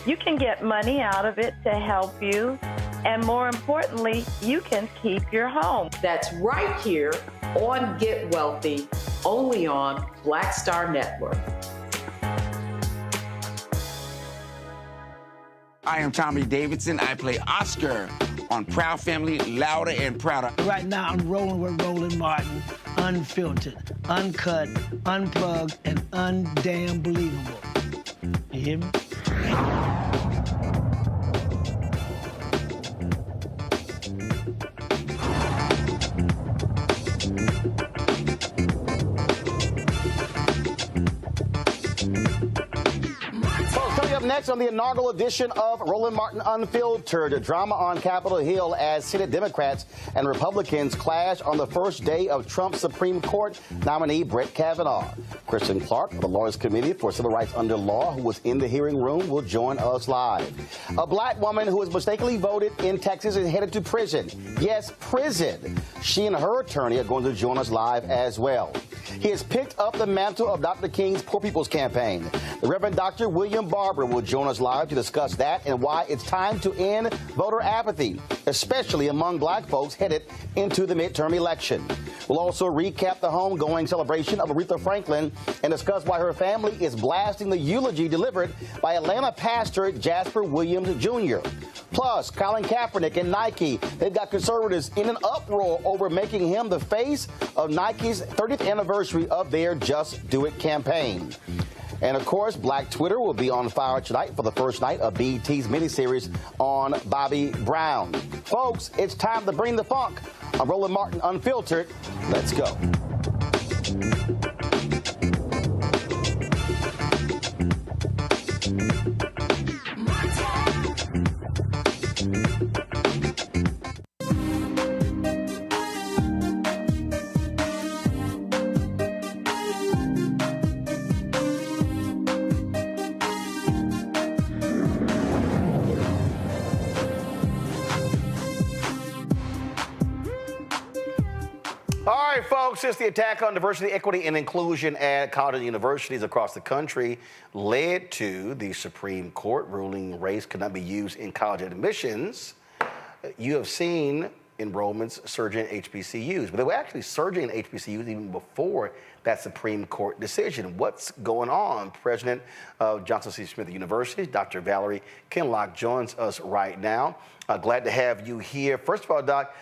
you can get money out of it to help you, and more importantly, you can keep your home. That's right here on Get Wealthy, only on Black Star Network. I am Tommy Davidson. I play Oscar on Proud Family, Louder and Prouder. Right now, I'm rolling with Roland Martin, unfiltered, uncut, unplugged, and undamn believable. You hear me? Up next on the inaugural edition of Roland Martin Unfiltered, drama on Capitol Hill as Senate Democrats and Republicans clash on the first day of Trump's Supreme Court nominee Brett Kavanaugh. Kristen Clark of the Lawyers Committee for Civil Rights Under Law, who was in the hearing room, will join us live. A black woman who was mistakenly voted in Texas is headed to prison. Yes, prison. She and her attorney are going to join us live as well. He has picked up the mantle of Dr. King's Poor People's Campaign. The Reverend Dr. William Barber will join us live to discuss that and why it's time to end voter apathy, especially among black folks headed into the midterm election. We'll also recap the homegoing celebration of Aretha Franklin and discuss why her family is blasting the eulogy delivered by Atlanta pastor Jasper Williams Jr. Plus, Colin Kaepernick and Nike, they've got conservatives in an uproar over making him the face of Nike's 30th anniversary of their Just Do It campaign. And, of course, Black Twitter will be on fire tonight for the first night of BET's miniseries on Bobby Brown. Folks, it's time to bring the funk. I'm Roland Martin Unfiltered. Let's go. Folks, since the attack on diversity, equity, and inclusion at college and universities across the country led to the Supreme Court ruling race could not be used in college admissions, you have seen enrollments surging in HBCUs. But they were actually surging in HBCUs even before that Supreme Court decision. What's going on? President of Johnson C. Smith University, Dr. Valerie Kinlock, joins us right now. Glad to have you here. First of all, Doc,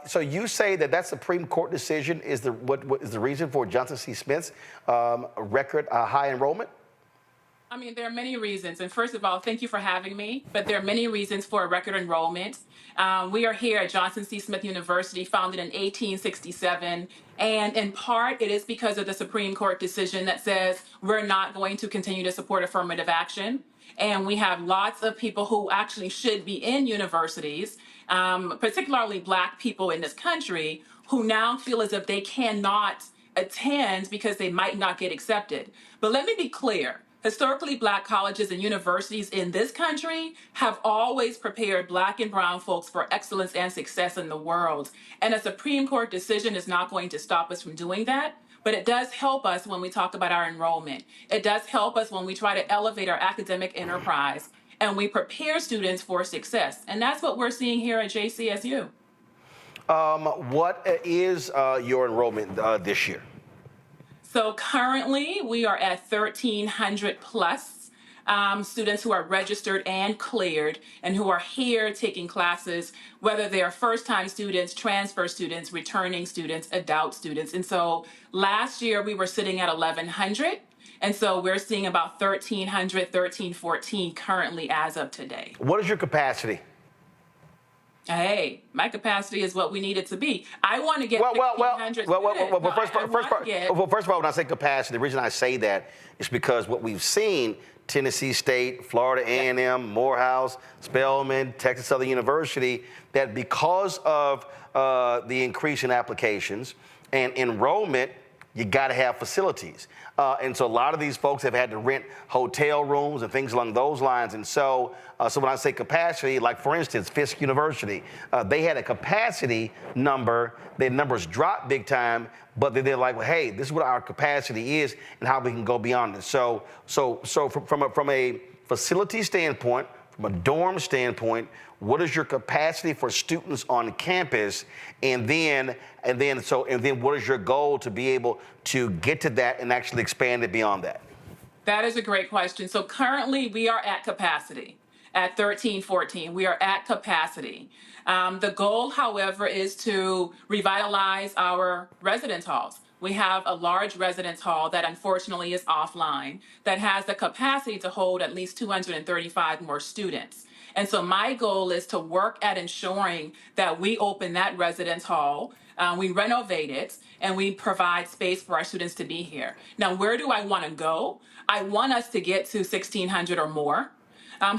so you say that Supreme Court decision is what is the reason for Johnson C. Smith's record high enrollment? I mean, there are many reasons. And first of all, thank you for having me. But there are many reasons for a record enrollment. We are here at Johnson C. Smith University, founded in 1867. And in part, it is because of the Supreme Court decision that says we're not going to continue to support affirmative action. And we have lots of people who actually should be in universities, particularly Black people in this country, who now feel as if they cannot attend because they might not get accepted. But let me be clear. Historically, Black colleges and universities in this country have always prepared Black and brown folks for excellence and success in the world. And a Supreme Court decision is not going to stop us from doing that. But it does help us when we talk about our enrollment. It does help us when we try to elevate our academic enterprise and we prepare students for success. And that's what we're seeing here at JCSU. What is your enrollment this year? So currently we are at 1,300 plus students who are registered and cleared and who are here taking classes, whether they are first-time students, transfer students, returning students, adult students. And so last year we were sitting at 1,100. And so we're seeing about 1,300, 1,314 currently as of today. What is your capacity? Hey, my capacity is what we need it to be. I want to get 1,600 students. First of all, when I say capacity, the reason I say that is because what we've seen, Tennessee State, Florida A&M, Morehouse, Spelman, Texas Southern University, that because of the increase in applications and enrollment, you got to have facilities. And so a lot of these folks have had to rent hotel rooms and things along those lines. And so when I say capacity, like for instance, Fisk University, they had a capacity number. Their numbers dropped big time, but they're like, well, hey, this is what our capacity is and how we can go beyond it. So from a facility standpoint, from a dorm standpoint, what is your capacity for students on campus? And then what is your goal to be able to get to that and actually expand it beyond that? That is a great question. So currently we are at capacity at 1314. We are at capacity. The goal, however, is to revitalize our residence halls. We have a large residence hall that unfortunately is offline that has the capacity to hold at least 235 more students. And so my goal is to work at ensuring that we open that residence hall, we renovate it, and we provide space for our students to be here. Now, where do I want to go? I want us to get to 1,600 or more.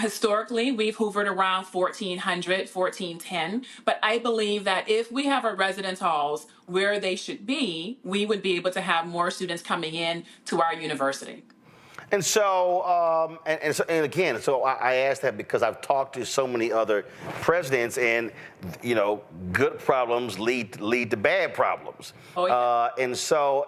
Historically, we've hovered around 1,400, 1,410, but I believe that if we have our residence halls where they should be, we would be able to have more students coming in to our university. And so, I asked that because I've talked to so many other presidents, and good problems lead to bad problems. Oh, yeah.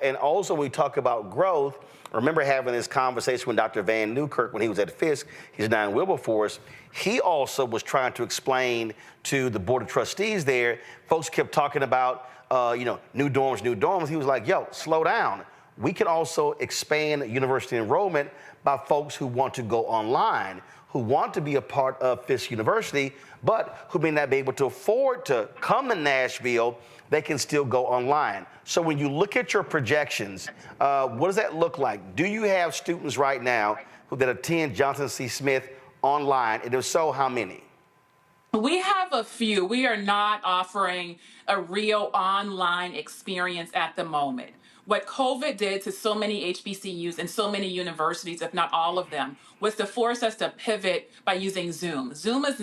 And also we talk about growth. I remember having this conversation with Dr. Van Newkirk when he was at Fisk. He's now in Wilberforce. He also was trying to explain to the Board of Trustees there. Folks kept talking about, new dorms. He was like, yo, slow down. We can also expand university enrollment by folks who want to go online, who want to be a part of Fisk University, but who may not be able to afford to come to Nashville. They can still go online. So when you look at your projections, what does that look like? Do you have students right now that attend Johnson C. Smith online? And if so, how many? We have a few. We are not offering a real online experience at the moment. What COVID did to so many HBCUs and so many universities, if not all of them, was to force us to pivot by using Zoom. Zoom is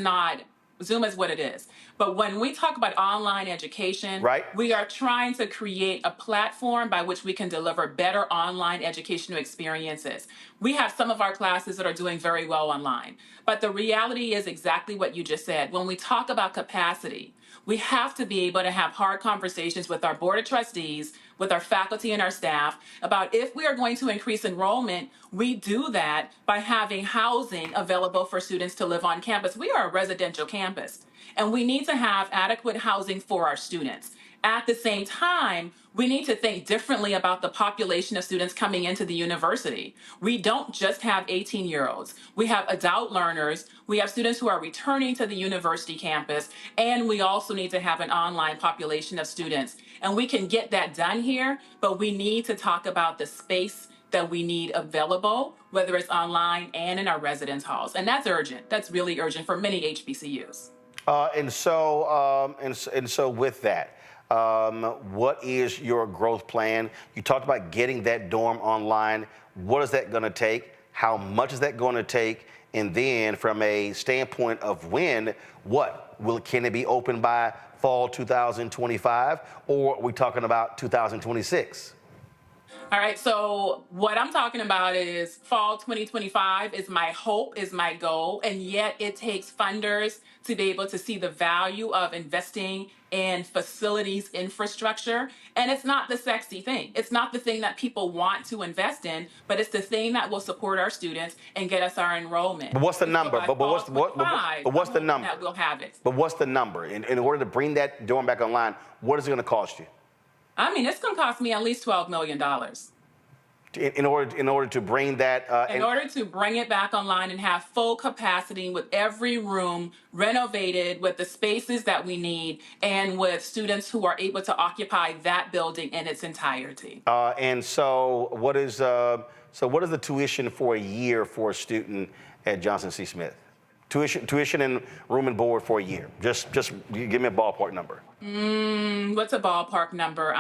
what it is. But when we talk about online education, we are trying to create a platform by which we can deliver better online educational experiences. We have some of our classes that are doing very well online. But the reality is exactly what you just said. When we talk about capacity, we have to be able to have hard conversations with our Board of Trustees, with our faculty and our staff about if we are going to increase enrollment, we do that by having housing available for students to live on campus. We are a residential campus, and we need to have adequate housing for our students. At the same time, we need to think differently about the population of students coming into the university. We don't just have 18-year-olds. We have adult learners. We have students who are returning to the university campus, and we also need to have an online population of students. And we can get that done here, but we need to talk about the space that we need available, whether it's online and in our residence halls. And that's urgent. That's really urgent for many HBCUs. And so with that, what is your growth plan? You talked about getting that dorm online. What is that going to take? How much is that going to take? And then from a standpoint of when, can it be open by fall 2025, or are we talking about 2026? All right, so what I'm talking about is fall 2025 is my hope, is my goal, and yet it takes funders to be able to see the value of investing in facilities infrastructure. And it's not the sexy thing. It's not the thing that people want to invest in, but it's the thing that will support our students and get us our enrollment. But what's the number? But what's the number? That we'll have it. But what's the number? In order to bring that dorm back online, what is it going to cost you? I mean, it's going to cost me at least $12 million. In order to bring that... in order to bring it back online and have full capacity with every room renovated with the spaces that we need and with students who are able to occupy that building in its entirety. And so what is the tuition for a year for a student at Johnson C. Smith? Tuition and room and board for a year. Just give me a ballpark number. What's a ballpark number?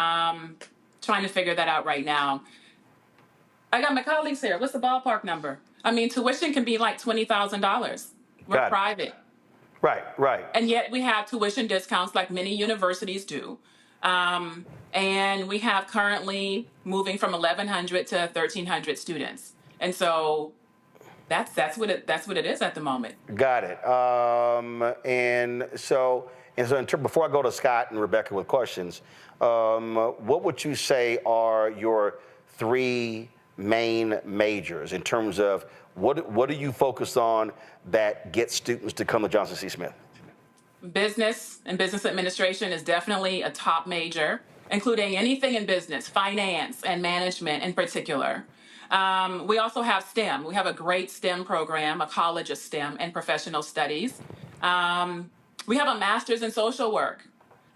Trying to figure that out right now. I got my colleagues here. What's the ballpark number? I mean, tuition can be like $20,000. We're private. Right. And yet we have tuition discounts like many universities do. And we have currently moving from 1,100 to 1,300 students. And so that's what it is at the moment. Got it. Before I go to Scott and Rebecca with questions, what would you say are your 3 main majors in terms of what are you focused on that gets students to come to Johnson C. Smith? Business and business administration is definitely a top major, including anything in business, finance and management in particular. We also have STEM. We have a great STEM program, a college of STEM and professional studies. We have a master's in social work.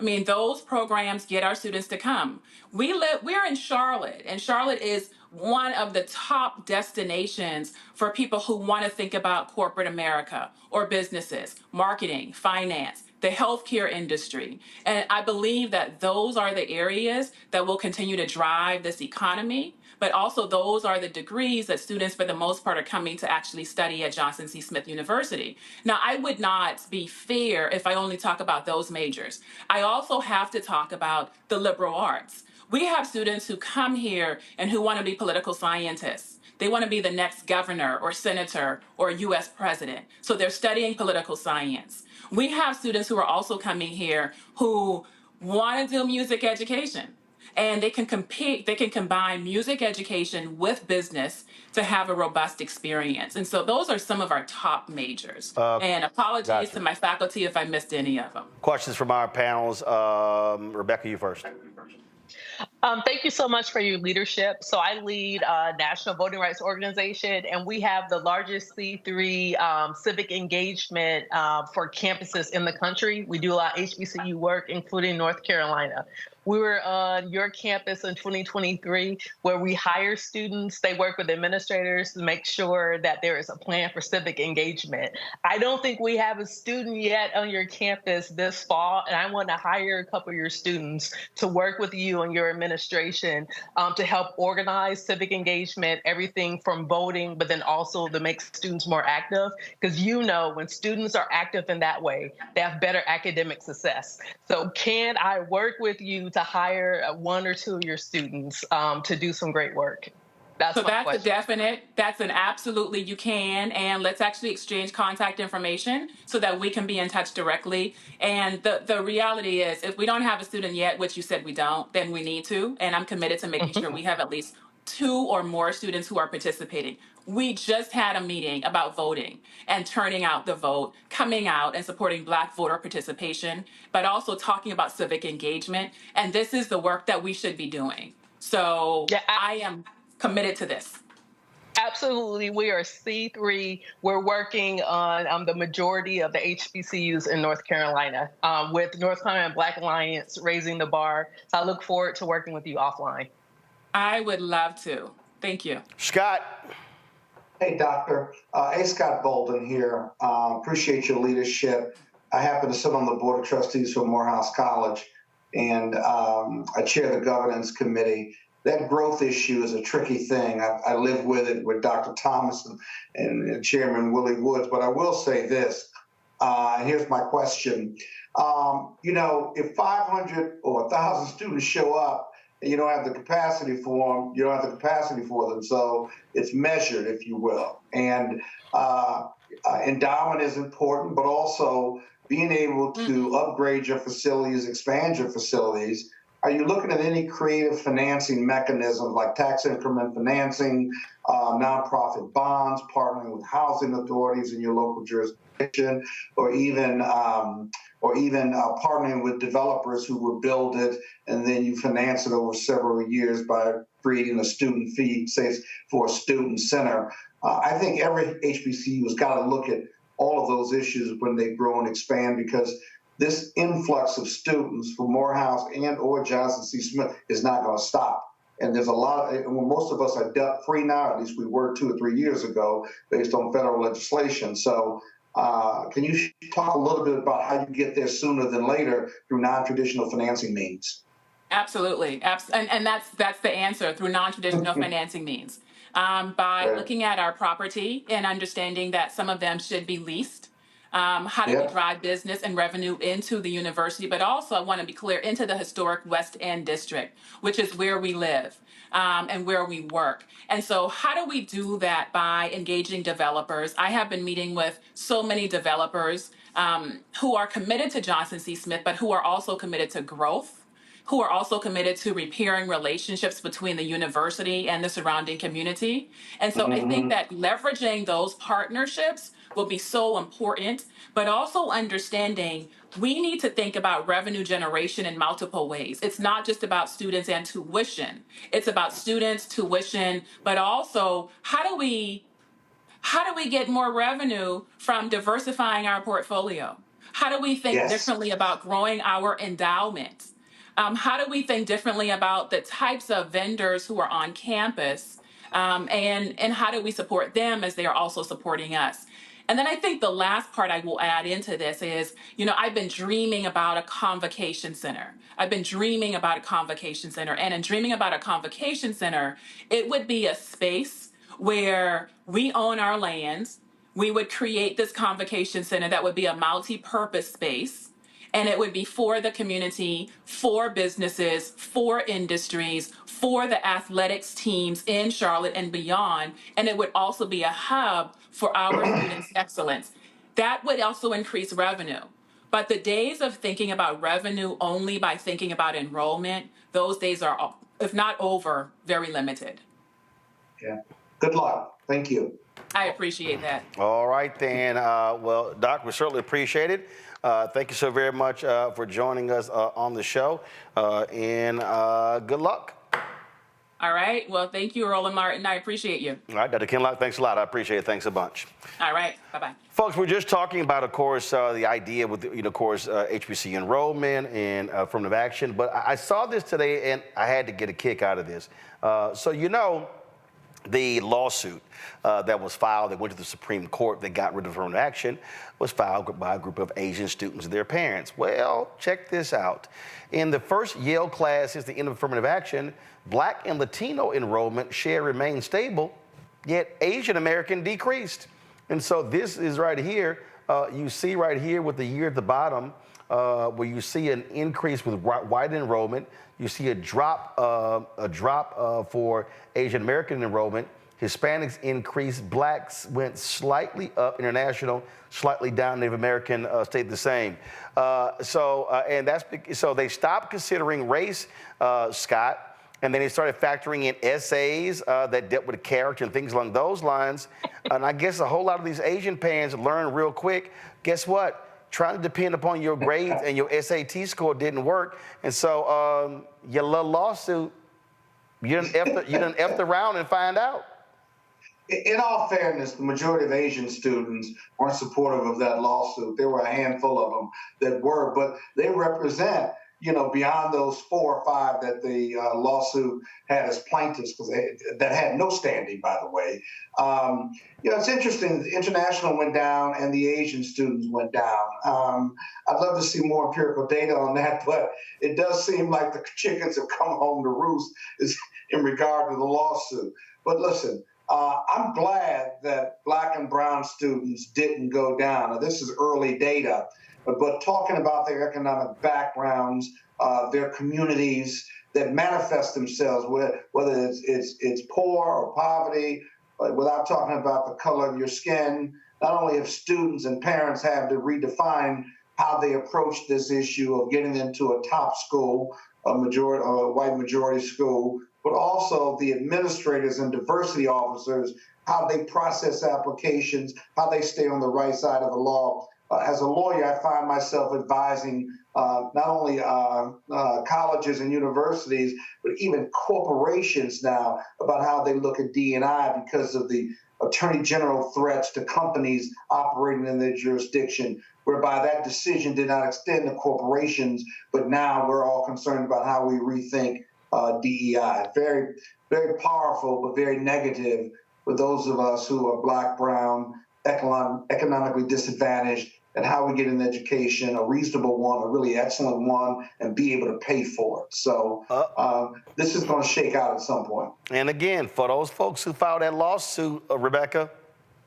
I mean, those programs get our students to come. We're in Charlotte, and Charlotte is one of the top destinations for people who want to think about corporate America or businesses, marketing, finance, the healthcare industry. And I believe that those are the areas that will continue to drive this economy, but also those are the degrees that students, for the most part, are coming to actually study at Johnson C. Smith University. Now, I would not be fair if I only talk about those majors. I also have to talk about the liberal arts. We have students who come here and who want to be political scientists. They want to be the next governor or senator or U.S. president. So they're studying political science. We have students who are also coming here who want to do music education. And they can combine music education with business to have a robust experience. And so those are some of our top majors. And apologies to my faculty if I missed any of them. Questions from our panels. Rebecca, you first. Thank you so much for your leadership. So I lead a national voting rights organization, and we have the largest C3 civic engagement for campuses in the country. We do a lot of HBCU work, including North Carolina. We were on your campus in 2023 where we hire students. They work with administrators to make sure that there is a plan for civic engagement. I don't think we have a student yet on your campus this fall, and I want to hire a couple of your students to work with you and your administration to help organize civic engagement, everything from voting, but then also to make students more active. Because when students are active in that way, they have better academic success. So can I work with you to hire 1 or 2 of your students to do some great work? That's a definite. That's an absolutely you can. And let's actually exchange contact information so that we can be in touch directly. And the reality is, if we don't have a student yet, which you said we don't, then we need to. And I'm committed to making sure we have at least 2 or more students who are participating. We just had a meeting about voting and turning out the vote, coming out and supporting Black voter participation, but also talking about civic engagement. And this is the work that we should be doing. So I am committed to this. Absolutely. We are C3. We're working on the majority of the HBCUs in North Carolina with North Carolina Black Alliance raising the bar. So I look forward to working with you offline. I would love to. Thank you. Scott. Hey, Doctor. Scott Bolden here. Appreciate your leadership. I happen to sit on the Board of Trustees for Morehouse College, and I chair the governance committee. That growth issue is a tricky thing. I live with it with Dr. Thomas and Chairman Willie Woods, but I will say this. Here's my question. If 500 or 1,000 students show up, and you don't have the capacity for them, you don't have the capacity for them. So it's measured, if you will. And endowment is important, but also being able to upgrade your facilities, expand your facilities. Are you looking at any creative financing mechanisms like tax increment financing, nonprofit bonds, partnering with housing authorities in your local jurisdiction, or even partnering with developers who will build it and then you finance it over several years by creating a student fee, say, for a student center? I think every HBCU has got to look at all of those issues when they grow and expand, because this influx of students from Morehouse and or Johnson C. Smith is not going to stop. And there's a lot of, most of us are debt free now, at least we were 2 or 3 years ago, based on federal legislation. So Can you talk a little bit about how you get there sooner than later through non-traditional financing means? Absolutely. And that's the answer, through non-traditional financing means. By looking at our property and understanding that some of them should be leased. How do we drive business and revenue into the university? But also, I want to be clear, into the historic West End district, which is where we live and where we work. And so how do we do that? By engaging developers. I have been meeting with so many developers who are committed to Johnson C. Smith, but who are also committed to growth, who are also committed to repairing relationships between the university and the surrounding community. And so I think that leveraging those partnerships will be so important, but also understanding we need to think about revenue generation in multiple ways. It's not just about students and tuition. It's about students, tuition, but also how do we get more revenue from diversifying our portfolio? How do we think differently about growing our endowment? How do we think differently about the types of vendors who are on campus, and how do we support them as they are also supporting us? And then I think the last part I will add into this is, I've been dreaming about a convocation center. And in dreaming about a convocation center, it would be a space where we own our lands. We would create this convocation center that would be a multi-purpose space. And it would be for the community, for businesses, for industries, for the athletics teams in Charlotte and beyond. And it would also be a hub for our students' excellence. That would also increase revenue. But the days of thinking about revenue only by thinking about enrollment, those days are, if not over, very limited. Yeah. Good luck. Thank you. I appreciate that. All right, then. Well, Doc, we certainly appreciate it. Thank you so very much for joining us on the show, and good luck. All right. Well, thank you, Roland Martin. I appreciate you. All right, Dr. Kinlock, thanks a lot. I appreciate it. Thanks a bunch. All right. Bye-bye. Folks, we're just talking about, of course, the idea with, of course, HBCU enrollment and affirmative action. But I saw this today, and I had to get a kick out of this. The lawsuit that was filed that went to the Supreme Court that got rid of affirmative action was filed by a group of Asian students and their parents. Well, check this out. In the first Yale class since the end of affirmative action, Black and Latino enrollment share remained stable, yet Asian American decreased. And so this is right here. You see right here with the year at the bottom, where you see an increase with white enrollment. You see a drop for Asian American enrollment. Hispanics increased. Blacks went slightly up. International slightly down. Native American stayed the same. So they stopped considering race, Scott. And then they started factoring in essays that dealt with character and things along those lines. And I guess a whole lot of these Asian parents learned real quick. Guess what? Trying to depend upon your grades and your SAT score didn't work. And so your little lawsuit, you done effed around and find out. In all fairness, the majority of Asian students weren't supportive of that lawsuit. There were a handful of them that were, but they represent, beyond those 4 or 5 that the lawsuit had as plaintiffs, because that had no standing, by the way. It's interesting. The international went down and the Asian students went down. I'd love to see more empirical data on that, but it does seem like the chickens have come home to roost in regard to the lawsuit. But listen, I'm glad that Black and brown students didn't go down. Now, this is early data. But talking about their economic backgrounds, their communities that manifest themselves, whether it's poor or poverty, without talking about the color of your skin, not only have students and parents have to redefine how they approach this issue of getting into a top school, a white majority school, but also the administrators and diversity officers, how they process applications, how they stay on the right side of the law. As a lawyer, I find myself advising not only colleges and universities, but even corporations now about how they look at D&I because of the attorney general threats to companies operating in their jurisdiction, whereby that decision did not extend to corporations, but now we're all concerned about how we rethink DEI. Very, very powerful, but very negative for those of us who are Black, brown, economically disadvantaged, and how we get an education, a reasonable one, a really excellent one, and be able to pay for it. So this is going to shake out at some point. And again, for those folks who filed that lawsuit, Rebecca,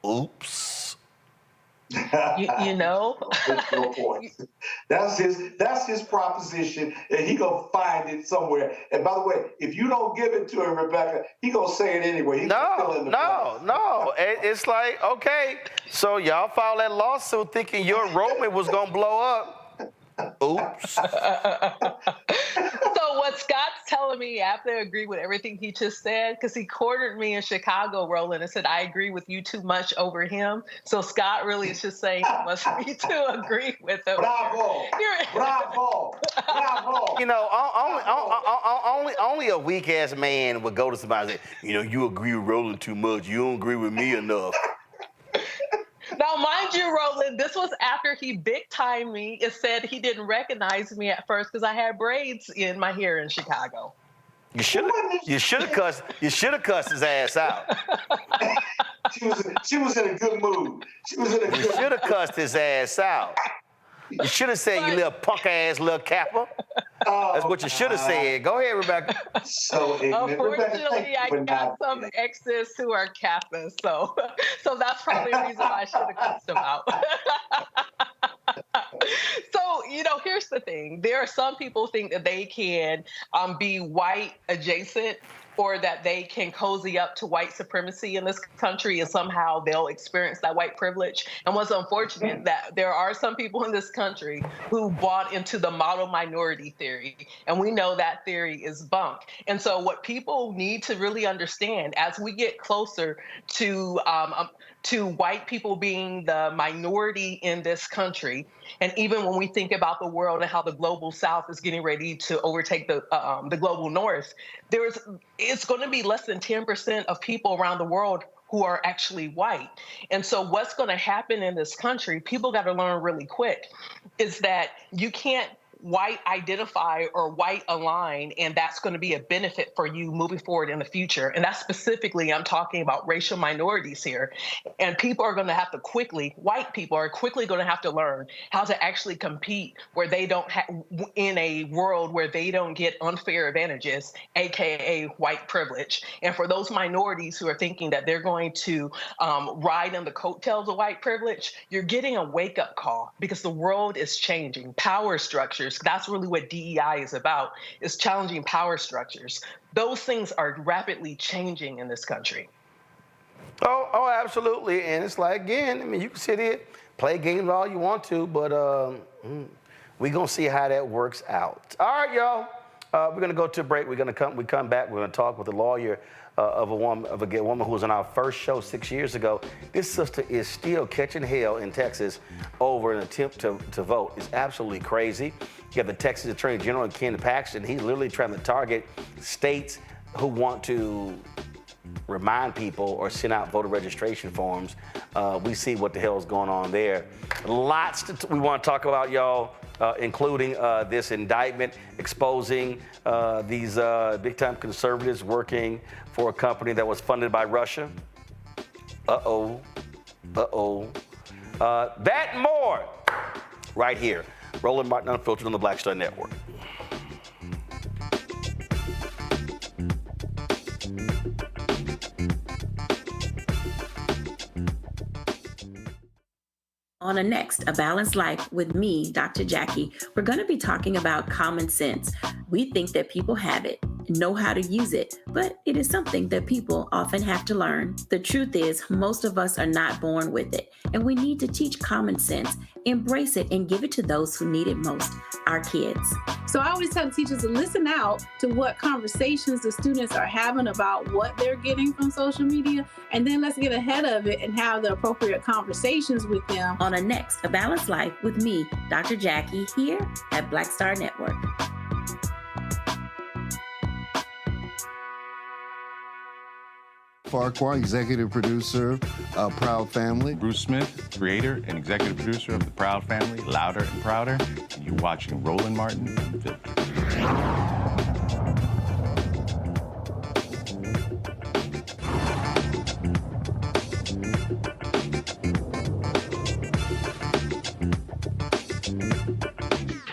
oops. You know, that's his proposition, and he gonna find it somewhere. And by the way, if you don't give it to him, Rebecca, he gonna say it anyway. No. It's like, okay, so y'all filed that lawsuit thinking your enrollment was gonna blow up. Oops. So what Scott's telling me, I have to agree with everything he just said, because he cornered me in Chicago, Roland, and said I agree with you too much over him. So Scott really is just saying he wants me to agree with him. Bravo! You know, only a weak ass man would go to somebody and say, you know, you agree with Roland too much. You don't agree with me enough. Now, mind you, Roland, this was after he big-timed me. It said he didn't recognize me at first because I had braids in my hair in Chicago. You should have cussed his ass out. She was in a good mood. You should have cussed his ass out. You should have said, you little punk ass little capper. That's what you should have said. Go ahead, Rebecca. So unfortunately, I got some exes who are Kappas, so that's probably the reason why I should have cussed them out. So, you know, here's the thing. There are some people who think that they can be white adjacent, or that they can cozy up to white supremacy in this country and somehow they'll experience that white privilege. And what's unfortunate that there are some people in this country who bought into the model minority theory. And we know that theory is bunk. And so what people need to really understand as we get closer to white people being the minority in this country, and even when we think about the world and how the global South is getting ready to overtake the global North, it's going to be less than 10% of people around the world who are actually white. And so what's going to happen in this country, people got to learn really quick, is that you can't white identify or white align, and that's going to be a benefit for you moving forward in the future. And that's specifically, I'm talking about racial minorities here. And people are going to have to white people are quickly going to have to learn how to actually compete where they don't in a world where they don't get unfair advantages, AKA white privilege. And for those minorities who are thinking that they're going to ride on the coattails of white privilege, you're getting a wake-up call, because the world is changing. Power structures, that's really what DEI is about, is challenging power structures. Those things are rapidly changing in this country. Oh, absolutely. And it's like, again, I mean, you can sit here, play games all you want to, but we're going to see how that works out. All right, y'all. We're going to go to a break. We come back. We're going to talk with a lawyer of a woman who was on our first show 6 years ago. This sister is still catching hell in Texas over an attempt to vote. It's absolutely crazy. You have the Texas Attorney General, Ken Paxton. He's literally trying to target states who want to remind people or send out voter registration forms. We see what the hell is going on there. Lots we want to talk about, y'all, including this indictment exposing these big-time conservatives working for a company that was funded by Russia. That and more right here. Roland Martin Unfiltered on the Black Star Network. On the next, A Balanced Life with me, Dr. Jackie, we're going to be talking about common sense. We think that people have it, know how to use it, but it is something that people often have to learn. The truth is, most of us are not born with it, and we need to teach common sense, embrace it, and give it to those who need it most, our kids. So I always tell teachers to listen out to what conversations the students are having about what they're getting from social media, and then let's get ahead of it and have the appropriate conversations with them. On the next, A Balanced Life with me, Dr. Jackie, here at Black Star Network. Farquhar, executive producer of Proud Family. Bruce Smith, creator and executive producer of The Proud Family, Louder and Prouder. And you're watching Roland Martin Unfiltered.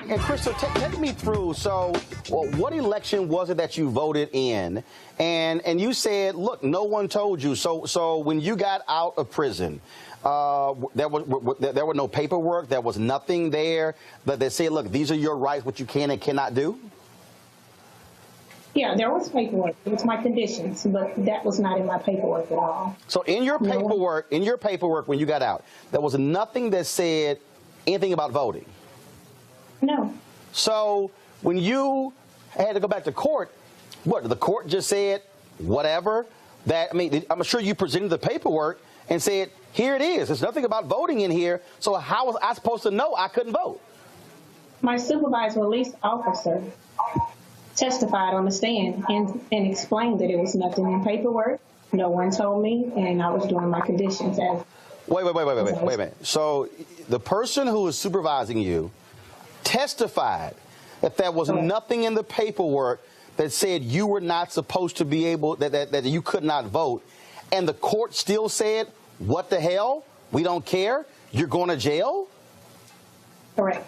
And Crystal, take me through. So, what election was it that you voted in? And you said, look, no one told you. So when you got out of prison, there were no paperwork. There was nothing there that they said, look, these are your rights, what you can and cannot do. Yeah, there was paperwork. It was my conditions, but that was not in my paperwork at all. So in your paperwork, when you got out, there was nothing that said anything about voting. No. So when you had to go back to court, what, the court just said whatever? I'm sure you presented the paperwork and said, here it is. There's nothing about voting in here. So how was I supposed to know I couldn't vote? My supervisor release officer testified on the stand and explained that it was nothing in paperwork. No one told me, and I was doing my conditions as. Wait a minute. So the person who was supervising you testified that there was nothing in the paperwork that said you were not supposed to be able, that you could not vote. And the court still said, what the hell? We don't care. You're going to jail? Correct.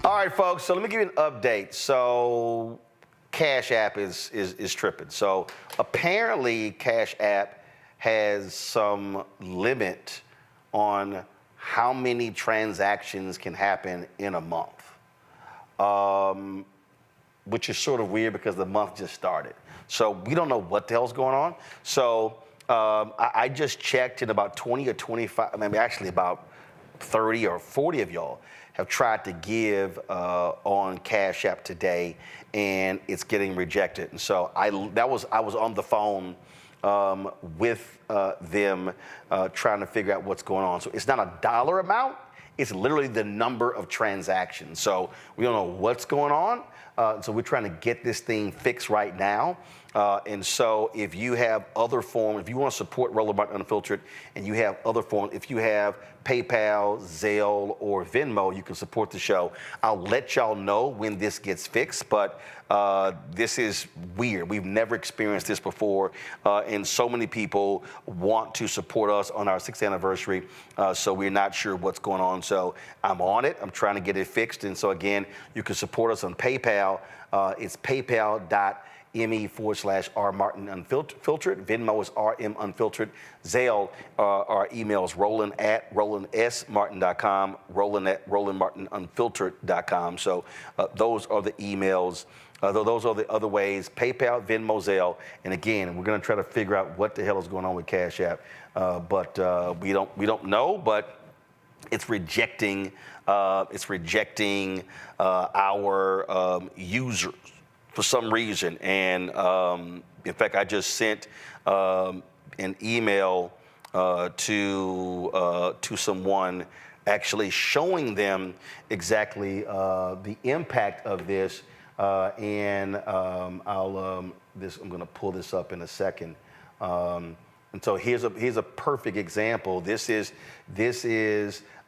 All right, folks, so let me give you an update. So Cash App is tripping. So apparently Cash App has some limit on how many transactions can happen in a month, which is sort of weird because the month just started. So we don't know what the hell's going on. So I just checked, and about 20 or 25, actually about 30 or 40 of y'all have tried to give on Cash App today, and it's getting rejected. And so I was on the phone with them trying to figure out what's going on. So it's not a dollar amount, it's literally the number of transactions. So we don't know what's going on. So we're trying to get this thing fixed right now. And so if you have other forms, if you want to support Roland Martin Unfiltered and you have other forms, if you have PayPal, Zelle, or Venmo, you can support the show. I'll let y'all know when this gets fixed, but this is weird. We've never experienced this before, and so many people want to support us on our 6th anniversary, so we're not sure what's going on. So I'm on it. I'm trying to get it fixed, and so again, you can support us on PayPal. It's paypal.me/R Martin Unfiltered. Venmo is RM Unfiltered. Zelle, our emails, roland@rolandsmartin.com, roland@rolandmartinunfiltered.com. So those are the emails. Those are the other ways: PayPal, Venmo, Zelle. And again, we're going to try to figure out what the hell is going on with Cash App. But we don't know. But it's rejecting our users for some reason. And in fact, I just sent an email to someone actually showing them exactly the impact of this. And I'm going to pull this up in a second. And so here's a perfect example. This is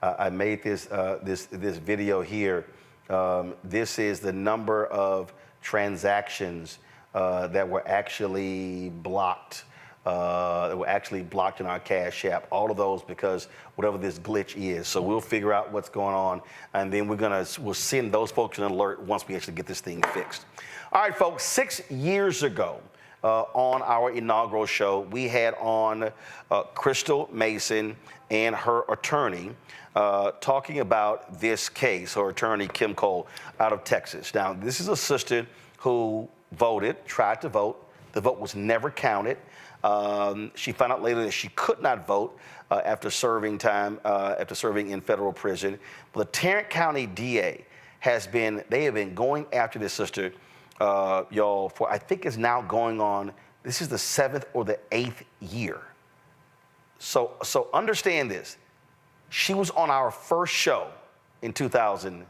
I made this video here. This is the number of transactions that were actually blocked. That were actually blocked in our Cash App. All of those because whatever this glitch is. So we'll figure out what's going on, and then we'll send those folks an alert once we actually get this thing fixed. All right, folks. 6 years ago, on our inaugural show, we had on Crystal Mason and her attorney talking about this case. Her attorney, Kim Cole, out of Texas. Now, this is a sister who tried to vote. The vote was never counted. She found out later that she could not vote after serving in federal prison. But the Tarrant County DA have been going after this sister, y'all, for I think it's now going on, this is the 7th or the 8th year. So understand this. She was on our first show in 2000,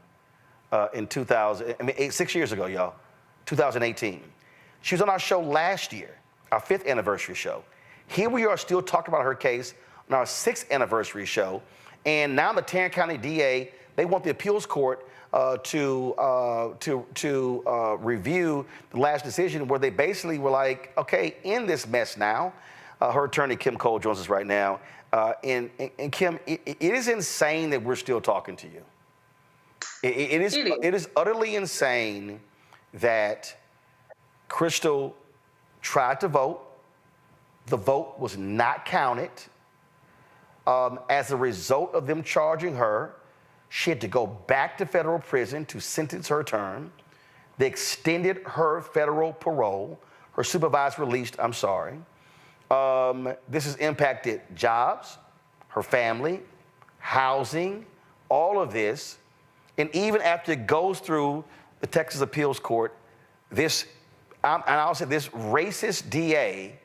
6 years ago, y'all, 2018. She was on our show last year, our 5th anniversary show. Here we are still talking about her case on our 6th anniversary show. And now the Tarrant County DA, they want the appeals court to review the last decision where they basically were like, okay, end this mess now. Her attorney, Kim Cole, joins us right now. And Kim, it is insane that we're still talking to you. It is utterly insane that Crystal tried to vote. The vote was not counted. As a result of them charging her, she had to go back to federal prison to sentence her term. They extended her federal parole, her supervised release, I'm sorry. This has impacted jobs, her family, housing, all of this. And even after it goes through the Texas Appeals Court, this racist DA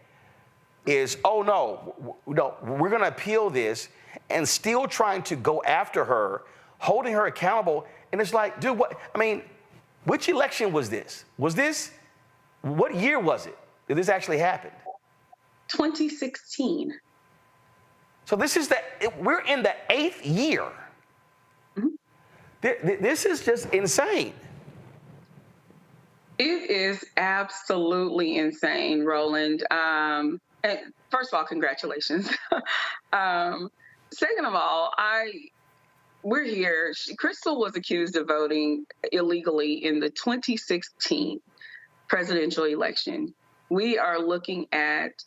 is, oh no, we're going to appeal this, and still trying to go after her, holding her accountable. And it's like, dude, which election was this? What year was it that this actually happened? 2016. So we're in the 8th year. Mm-hmm. This is just insane. It is absolutely insane, Roland. And first of all, congratulations. Second of all, we're here. Crystal was accused of voting illegally in the 2016 presidential election. We are looking at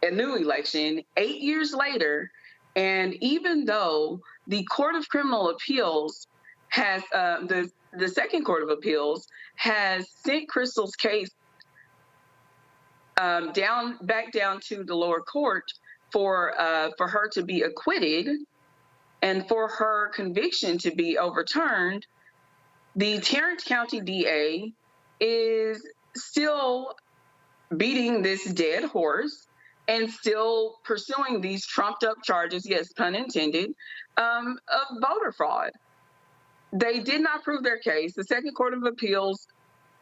a new election 8 years later, and even though the Court of Criminal Appeals has the Second Court of Appeals has sent Crystal's case back down to the lower court for her to be acquitted and for her conviction to be overturned, the Tarrant County DA is still beating this dead horse and still pursuing these trumped up charges, yes, pun intended, of voter fraud. They did not prove their case. The Second Court of Appeals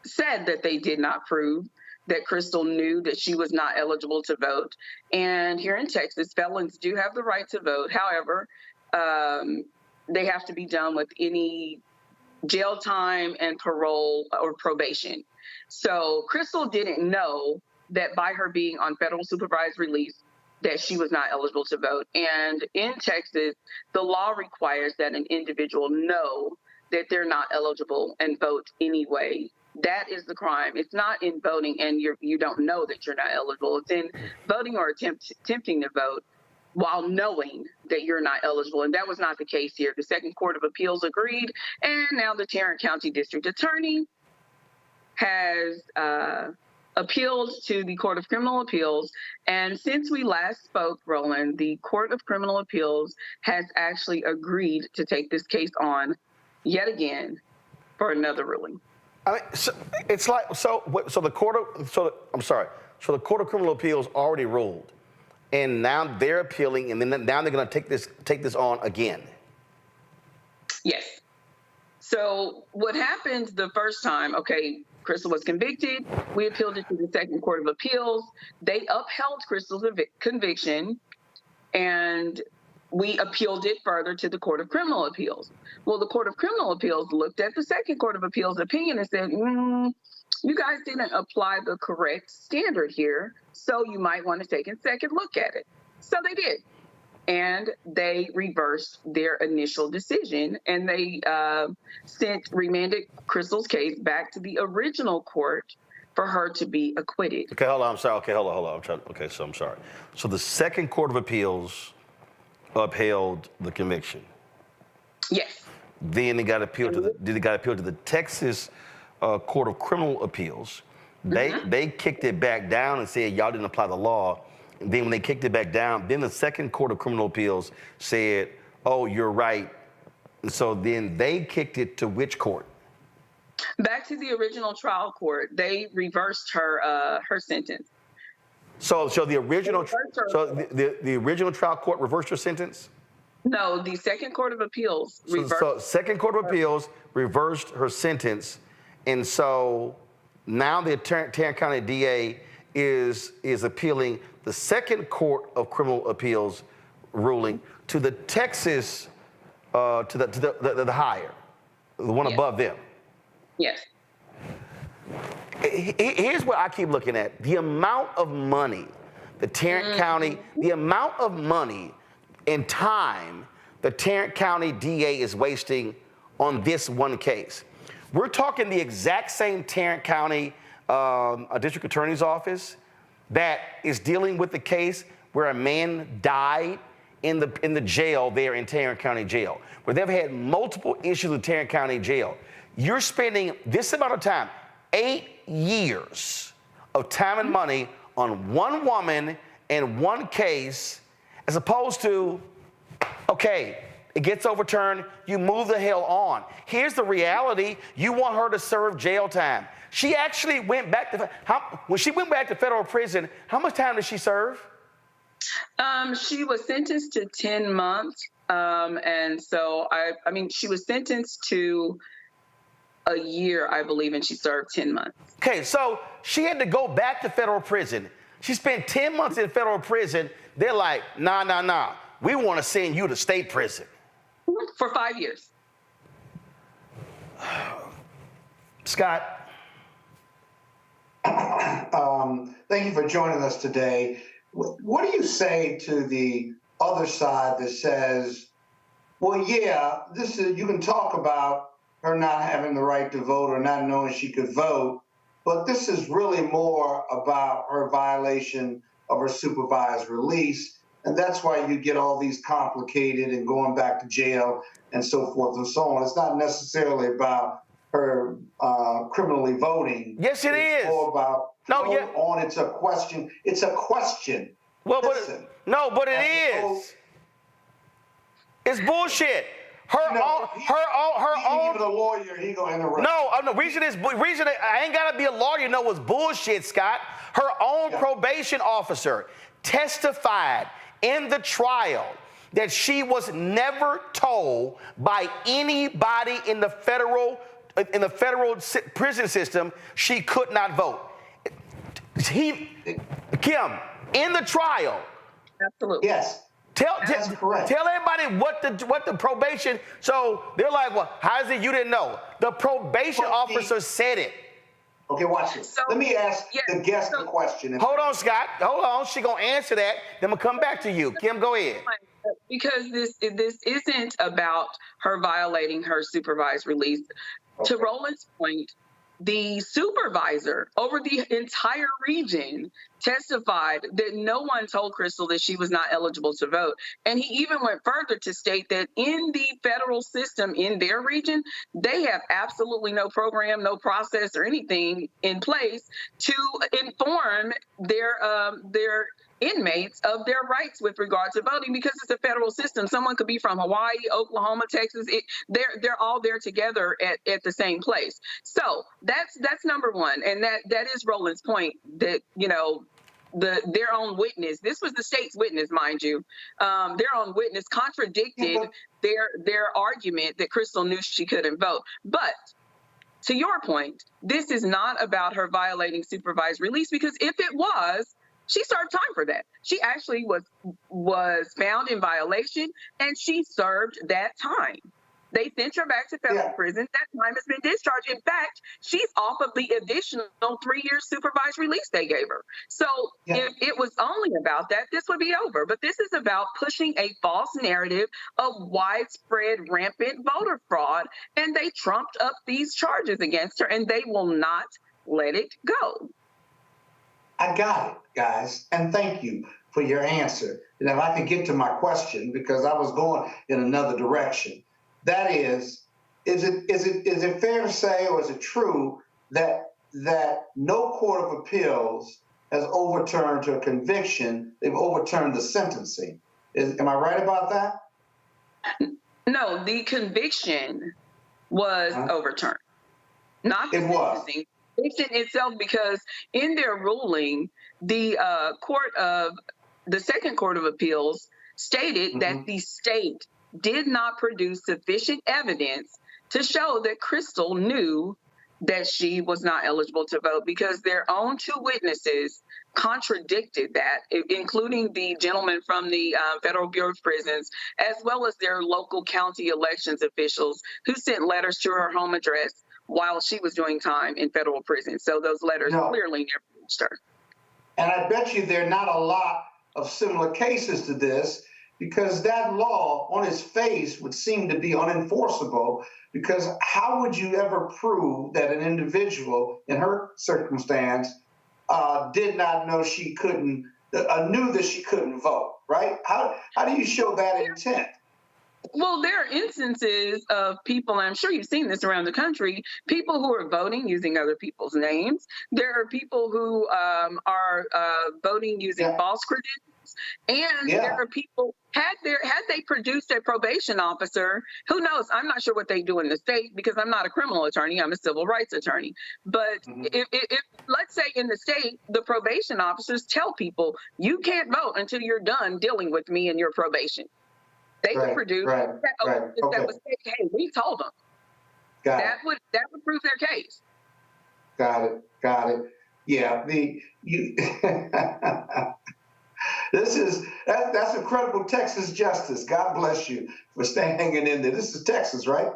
said that they did not prove that Crystal knew that she was not eligible to vote. And here in Texas, felons do have the right to vote. However, they have to be done with any jail time and parole or probation. So Crystal didn't know that by her being on federal supervised release, that she was not eligible to vote. And in Texas, the law requires that an individual know that they're not eligible and vote anyway. That is the crime. It's not in voting and you don't know that you're not eligible. It's in voting or attempting to vote while knowing that you're not eligible. And that was not the case here. The Second Court of Appeals agreed, and now the Tarrant County District Attorney has appealed to the Court of Criminal Appeals. And since we last spoke, Roland, the Court of Criminal Appeals has actually agreed to take this case on yet again for another ruling. I mean, so it's like so the Court of Criminal Appeals already ruled, and now they're appealing, and then now they're going to take this on again. Yes. So what happened the first time? Okay, Crystal was convicted. We appealed it to the Second Court of Appeals. They upheld Crystal's conviction, and we appealed it further to the Court of Criminal Appeals. Well, the Court of Criminal Appeals looked at the Second Court of Appeals opinion and said, you guys didn't apply the correct standard here, so you might want to take a second look at it. So they did. And they reversed their initial decision, and they remanded Crystal's case back to the original court for her to be acquitted. Okay, hold on. I'm sorry. Okay, hold on. I'm sorry. So the Second Court of Appeals upheld the conviction. Yes. Then it got appealed to the Texas Court of Criminal Appeals. They kicked it back down and said y'all didn't apply the law. And then when they kicked it back down, then the Second Court of Criminal Appeals said, oh, you're right. And so then they kicked it to which court? Back to the original trial court. They reversed her sentence. So the original the original trial court reversed her sentence? No, the Second Court of Appeals reversed. So Second Court of Appeals reversed her sentence, and so now the Tarrant County DA is appealing the Second Court of Criminal Appeals ruling to the Texas to the higher, the one above them. Yes. Here's what I keep looking at: the amount of money the Tarrant County, the amount of money and time the Tarrant County DA is wasting on this one case. We're talking the exact same Tarrant County District Attorney's Office that is dealing with the case where a man died in the jail there in Tarrant County Jail, where they've had multiple issues with Tarrant County Jail. You're spending this amount of time, 8 years of time and money on one woman and one case, as opposed to, okay, it gets overturned, you move the hell on. Here's the reality: you want her to serve jail time. She actually went back to, when she went back to federal prison, how much time did she serve? She was sentenced to 10 months. And so, I mean, she was sentenced to a year, I believe, and she served 10 months. Okay, so she had to go back to federal prison. She spent 10 months in federal prison. They're like, nah. We want to send you to state prison. For 5 years. Scott. Thank you for joining us today. What do you say to the other side that says, well, yeah, you can talk about her not having the right to vote or not knowing she could vote, but this is really more about her violation of her supervised release, and that's why you get all these complicated and going back to jail and so forth and so on. It's not necessarily about her criminally voting. Yes, it is. It's more about it's a question. It's a question. Well, but it is. It's bullshit. Her own. Even a lawyer, he gonna interrupt. No. Reason I ain't gotta be a lawyer. You know what's bullshit, Scott? Her own probation officer testified in the trial that she was never told by anybody in the federal prison system she could not vote. Kim, in the trial. Absolutely. Yes. Tell everybody what the probation. So they're like, well, how is it you didn't know? The probation officer said it. Okay, watch this. Let me ask the guest a question. Hold on, Scott. Hold on. She gonna answer that. Then we'll come back to you. Kim, go ahead. Because this isn't about her violating her supervised release. To Roland's point, the supervisor over the entire region testified that no one told Crystal that she was not eligible to vote. And he even went further to state that in the federal system in their region, they have absolutely no program, no process or anything in place to inform their inmates of their rights with regard to voting, because it's a federal system. Someone could be from Hawaii, Oklahoma, Texas. They're all there together at the same place. So that's number one. And that is Roland's point, that, you know, their own witness, this was the state's witness, mind you, their own witness contradicted their argument that Crystal knew she couldn't vote. But to your point, this is not about her violating supervised release, because if it was, she served time for that. She actually was found in violation, and she served that time. They sent her back to federal prison. That time has been discharged. In fact, she's off of the additional 3-year supervised release they gave her. So if it was only about that, this would be over. But this is about pushing a false narrative of widespread, rampant voter fraud, and they trumped up these charges against her, and they will not let it go. I got it, guys, and thank you for your answer. And if I could get to my question, because I was going in another direction. That is it fair to say, or is it true that no court of appeals has overturned her conviction? They've overturned the sentencing. Am I right about that? No, the conviction was overturned, not the sentencing. Conviction itself, because in their ruling, the Second Court of Appeals stated that the state did not produce sufficient evidence to show that Crystal knew that she was not eligible to vote, because their own 2 witnesses contradicted that, including the gentleman from the Federal Bureau of Prisons, as well as their local county elections officials, who sent letters to her home address while she was doing time in federal prison. So those letters clearly never reached her. And I bet you there are not a lot of similar cases to this, because that law on its face would seem to be unenforceable, because how would you ever prove that an individual in her circumstance did not know she couldn't, knew that she couldn't vote, right? How do you show that intent? Well, there are instances of people, and I'm sure you've seen this around the country, people who are voting using other people's names. There are people who are voting using false credentials. And there are people, had they produced a probation officer, who knows, I'm not sure what they do in the state, because I'm not a criminal attorney, I'm a civil rights attorney. But if let's say in the state, the probation officers tell people, you can't vote until you're done dealing with me and your probation. They can produce that was, hey, we told them. That would prove their case. Got it. Yeah, that's incredible Texas justice. God bless you for hanging in there. This is Texas, right?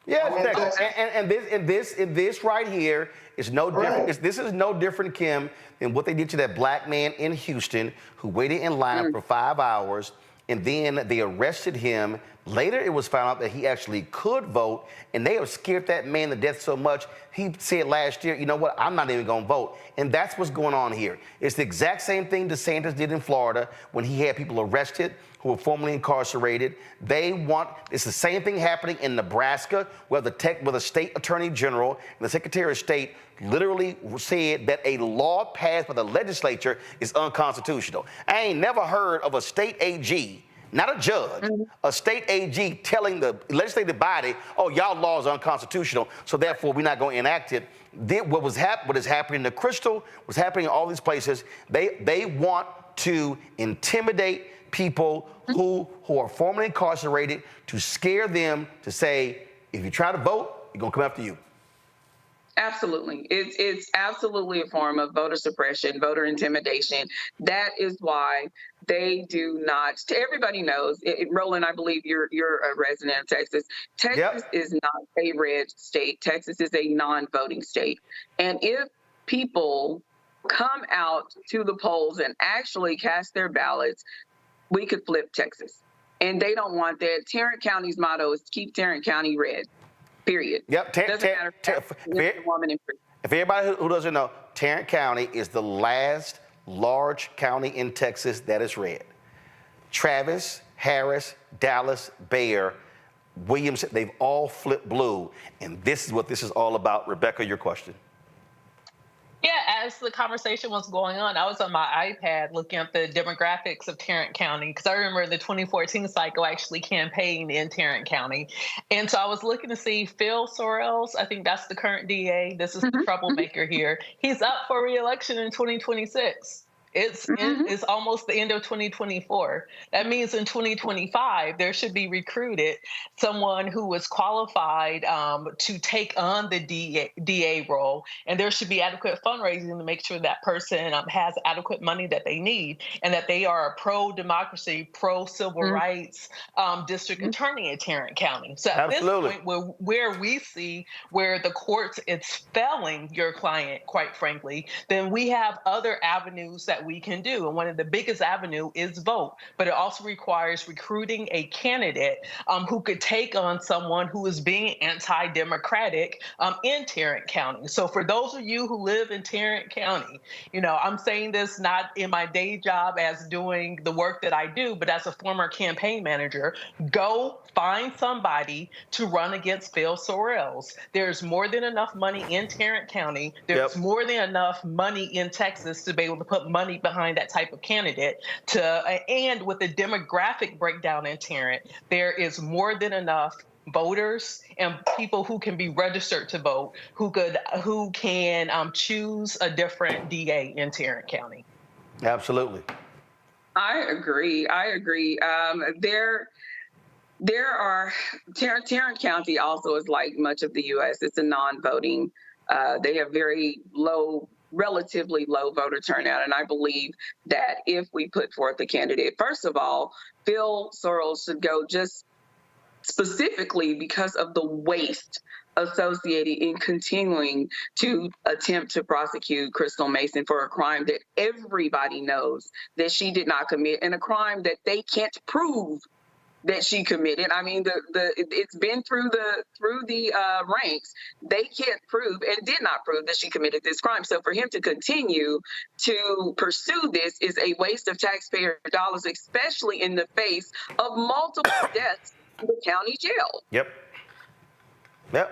Yeah, it's Texas. And this right here is no different. This is no different, Kim, than what they did to that black man in Houston who waited in line for 5 hours, and then they arrested him. Later, it was found out that he actually could vote, and they have scared that man to death so much, he said last year, you know what, I'm not even going to vote. And that's what's going on here. It's the exact same thing DeSantis did in Florida when he had people arrested who were formerly incarcerated. It's the same thing happening in Nebraska, where the state attorney general and the secretary of state literally said that a law passed by the legislature is unconstitutional. I ain't never heard of a state AG, not a judge, a state AG telling the legislative body, oh, y'all law is unconstitutional, so therefore we're not going to enact it. What is happening to Crystal, what's happening in all these places, they want to intimidate people who are formerly incarcerated, to scare them, to say, if you try to vote, we're going to come after you. Absolutely. It's absolutely a form of voter suppression, voter intimidation. That is why they do not, everybody knows, Roland, I believe you're a resident of Texas. Texas is not a red state. Texas is a non-voting state. And if people come out to the polls and actually cast their ballots, we could flip Texas. And they don't want that. Tarrant County's motto is keep Tarrant County red. period. Yep. Doesn't matter if it's a woman in prison. If everybody who doesn't know, Tarrant County is the last large county in Texas that is red. Travis, Harris, Dallas, Bayer, Williams, they've all flipped blue. And this is what this is all about. Rebecca, your question. Yeah, as the conversation was going on, I was on my iPad looking at the demographics of Tarrant County, because I remember the 2014 cycle actually campaigned in Tarrant County. And so I was looking to see Phil Sorrells, I think that's the current DA. This is the troublemaker here. He's up for re-election in 2026. It's almost the end of 2024. That means in 2025, there should be recruited someone who is qualified to take on the DA role. And there should be adequate fundraising to make sure that person has adequate money that they need, and that they are a pro-democracy, pro-civil rights district attorney in Tarrant County. So at this point, where we see where the courts is failing your client, quite frankly, then we have other avenues that we can do. And one of the biggest avenue is vote, but it also requires recruiting a candidate who could take on someone who is being anti-democratic in Tarrant County. So for those of you who live in Tarrant County, you know, I'm saying this not in my day job as doing the work that I do, but as a former campaign manager, go find somebody to run against Phil Sorrells. There's more than enough money in Tarrant County. There's more than enough money in Texas to be able to put money behind that type of candidate. And with the demographic breakdown in Tarrant, there is more than enough voters and people who can be registered to vote who can choose a different DA in Tarrant County. Absolutely. I agree. There are Tarrant County also is like much of the U.S. It's a non-voting. They have very relatively low voter turnout, and I believe that if we put forth a candidate, first of all, Phil Sorrells should go just specifically because of the waste associated in continuing to attempt to prosecute Crystal Mason for a crime that everybody knows that she did not commit, and a crime that they can't prove that she committed. I mean, it's been through the ranks. They can't prove and did not prove that she committed this crime. So for him to continue to pursue this is a waste of taxpayer dollars, especially in the face of multiple deaths in the county jail. Yep.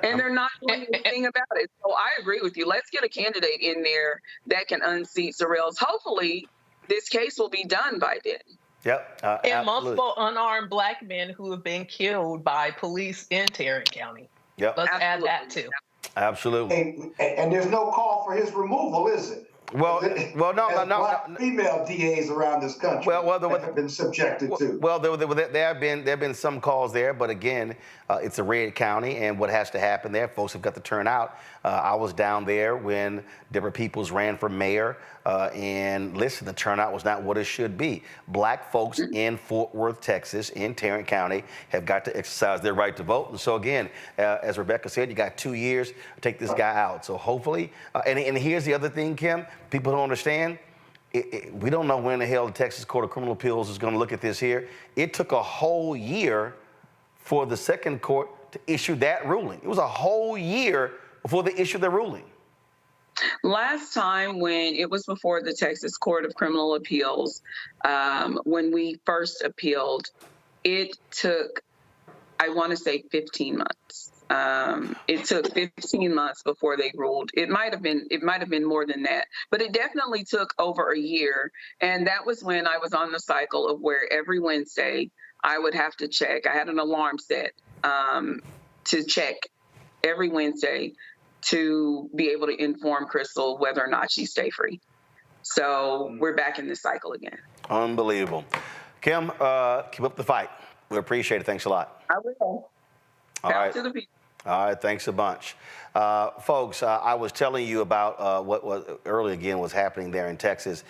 And they're not doing anything about it. So I agree with you. Let's get a candidate in there that can unseat Sorrells. Hopefully, this case will be done by then. Yep. And multiple unarmed Black men who have been killed by police in Tarrant County. Yep. Let's add that too. Absolutely. And there's no call for his removal, is it? No. Female DAs around this country that have been subjected to. Well, there have been some calls there, but again, it's a red county, and what has to happen there, folks have got to turn out. I was down there when Deborah Peoples ran for mayor, and listen, the turnout was not what it should be. Black folks in Fort Worth, Texas, in Tarrant County, have got to exercise their right to vote. And so again, as Rebecca said, you got 2 years to take this guy out. So hopefully, and here's the other thing, Kim, people don't understand. We don't know when the hell the Texas Court of Criminal Appeals is going to look at this here. It took a whole year for the second court to issue that ruling. It was a whole year before they issued their ruling. Last time when it was before the Texas Court of Criminal Appeals, when we first appealed, it took, I want to say 15 months. It took 15 months before they ruled. It might have been more than that, but it definitely took over a year. And that was when I was on the cycle of where every Wednesday I would have to check. I had an alarm set to check every Wednesday to be able to inform Crystal whether or not she stay free. So we're back in this cycle again. Unbelievable. Kim, keep up the fight. We appreciate it. Thanks a lot. I will. All right. To the people. All right, thanks a bunch. Folks, I was telling you about what was earlier again was happening there in Texas.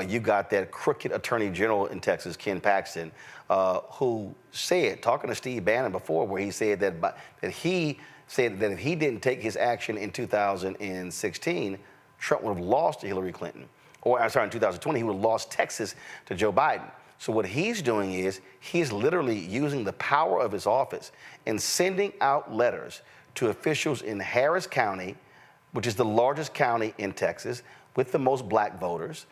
You got that crooked attorney general in Texas, Ken Paxton, who said, talking to Steve Bannon before, where he said that if he didn't take his action in 2016, Trump would have lost to Hillary Clinton. Or, I'm sorry, in 2020, he would have lost Texas to Joe Biden. So what he's doing is he's literally using the power of his office and sending out letters to officials in Harris County, which is the largest county in Texas with the most black voters,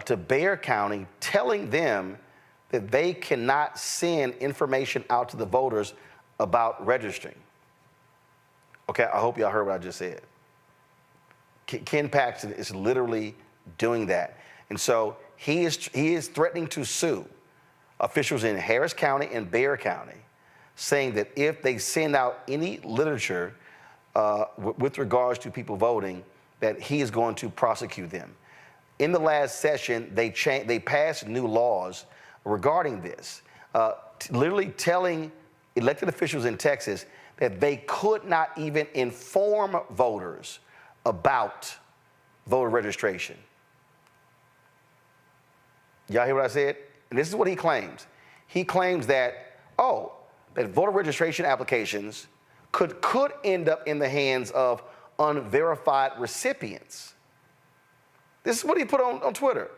to Bexar County, telling them that they cannot send information out to the voters about registering. Okay, I hope y'all heard what I just said. Ken Paxton is literally doing that. And so he is threatening to sue officials in Harris County and Bexar County, saying that if they send out any literature with regards to people voting, that he is going to prosecute them. In the last session, they passed new laws regarding this, literally telling elected officials in Texas that they could not even inform voters about voter registration. Y'all hear what I said? And this is what he claims. He claims that, that voter registration applications could end up in the hands of unverified recipients. This is what he put on Twitter.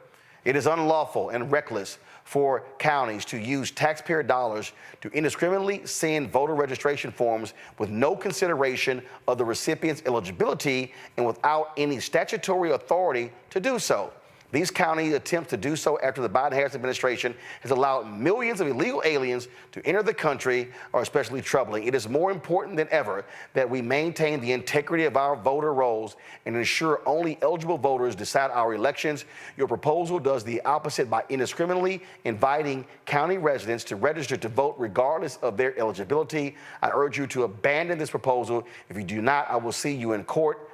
It is unlawful and reckless for counties to use taxpayer dollars to indiscriminately send voter registration forms with no consideration of the recipient's eligibility and without any statutory authority to do so. These county attempts to do so after the Biden-Harris administration has allowed millions of illegal aliens to enter the country are especially troubling. It is more important than ever that we maintain the integrity of our voter rolls and ensure only eligible voters decide our elections. Your proposal does the opposite by indiscriminately inviting county residents to register to vote regardless of their eligibility. I urge you to abandon this proposal. If you do not, I will see you in court.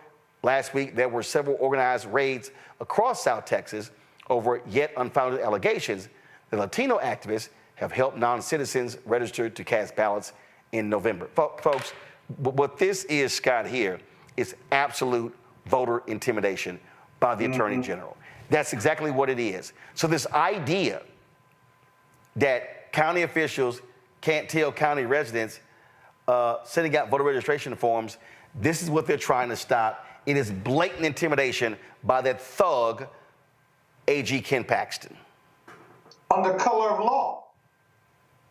Last week, there were several organized raids across South Texas over yet unfounded allegations that Latino activists have helped non-citizens register to cast ballots in November. Folks, what this is, Scott, here, is absolute voter intimidation by the Attorney General. That's exactly what it is. So this idea that county officials can't tell county residents sending out voter registration forms, this is what they're trying to stop. It is blatant intimidation by that thug, AG Ken Paxton. Under color of law.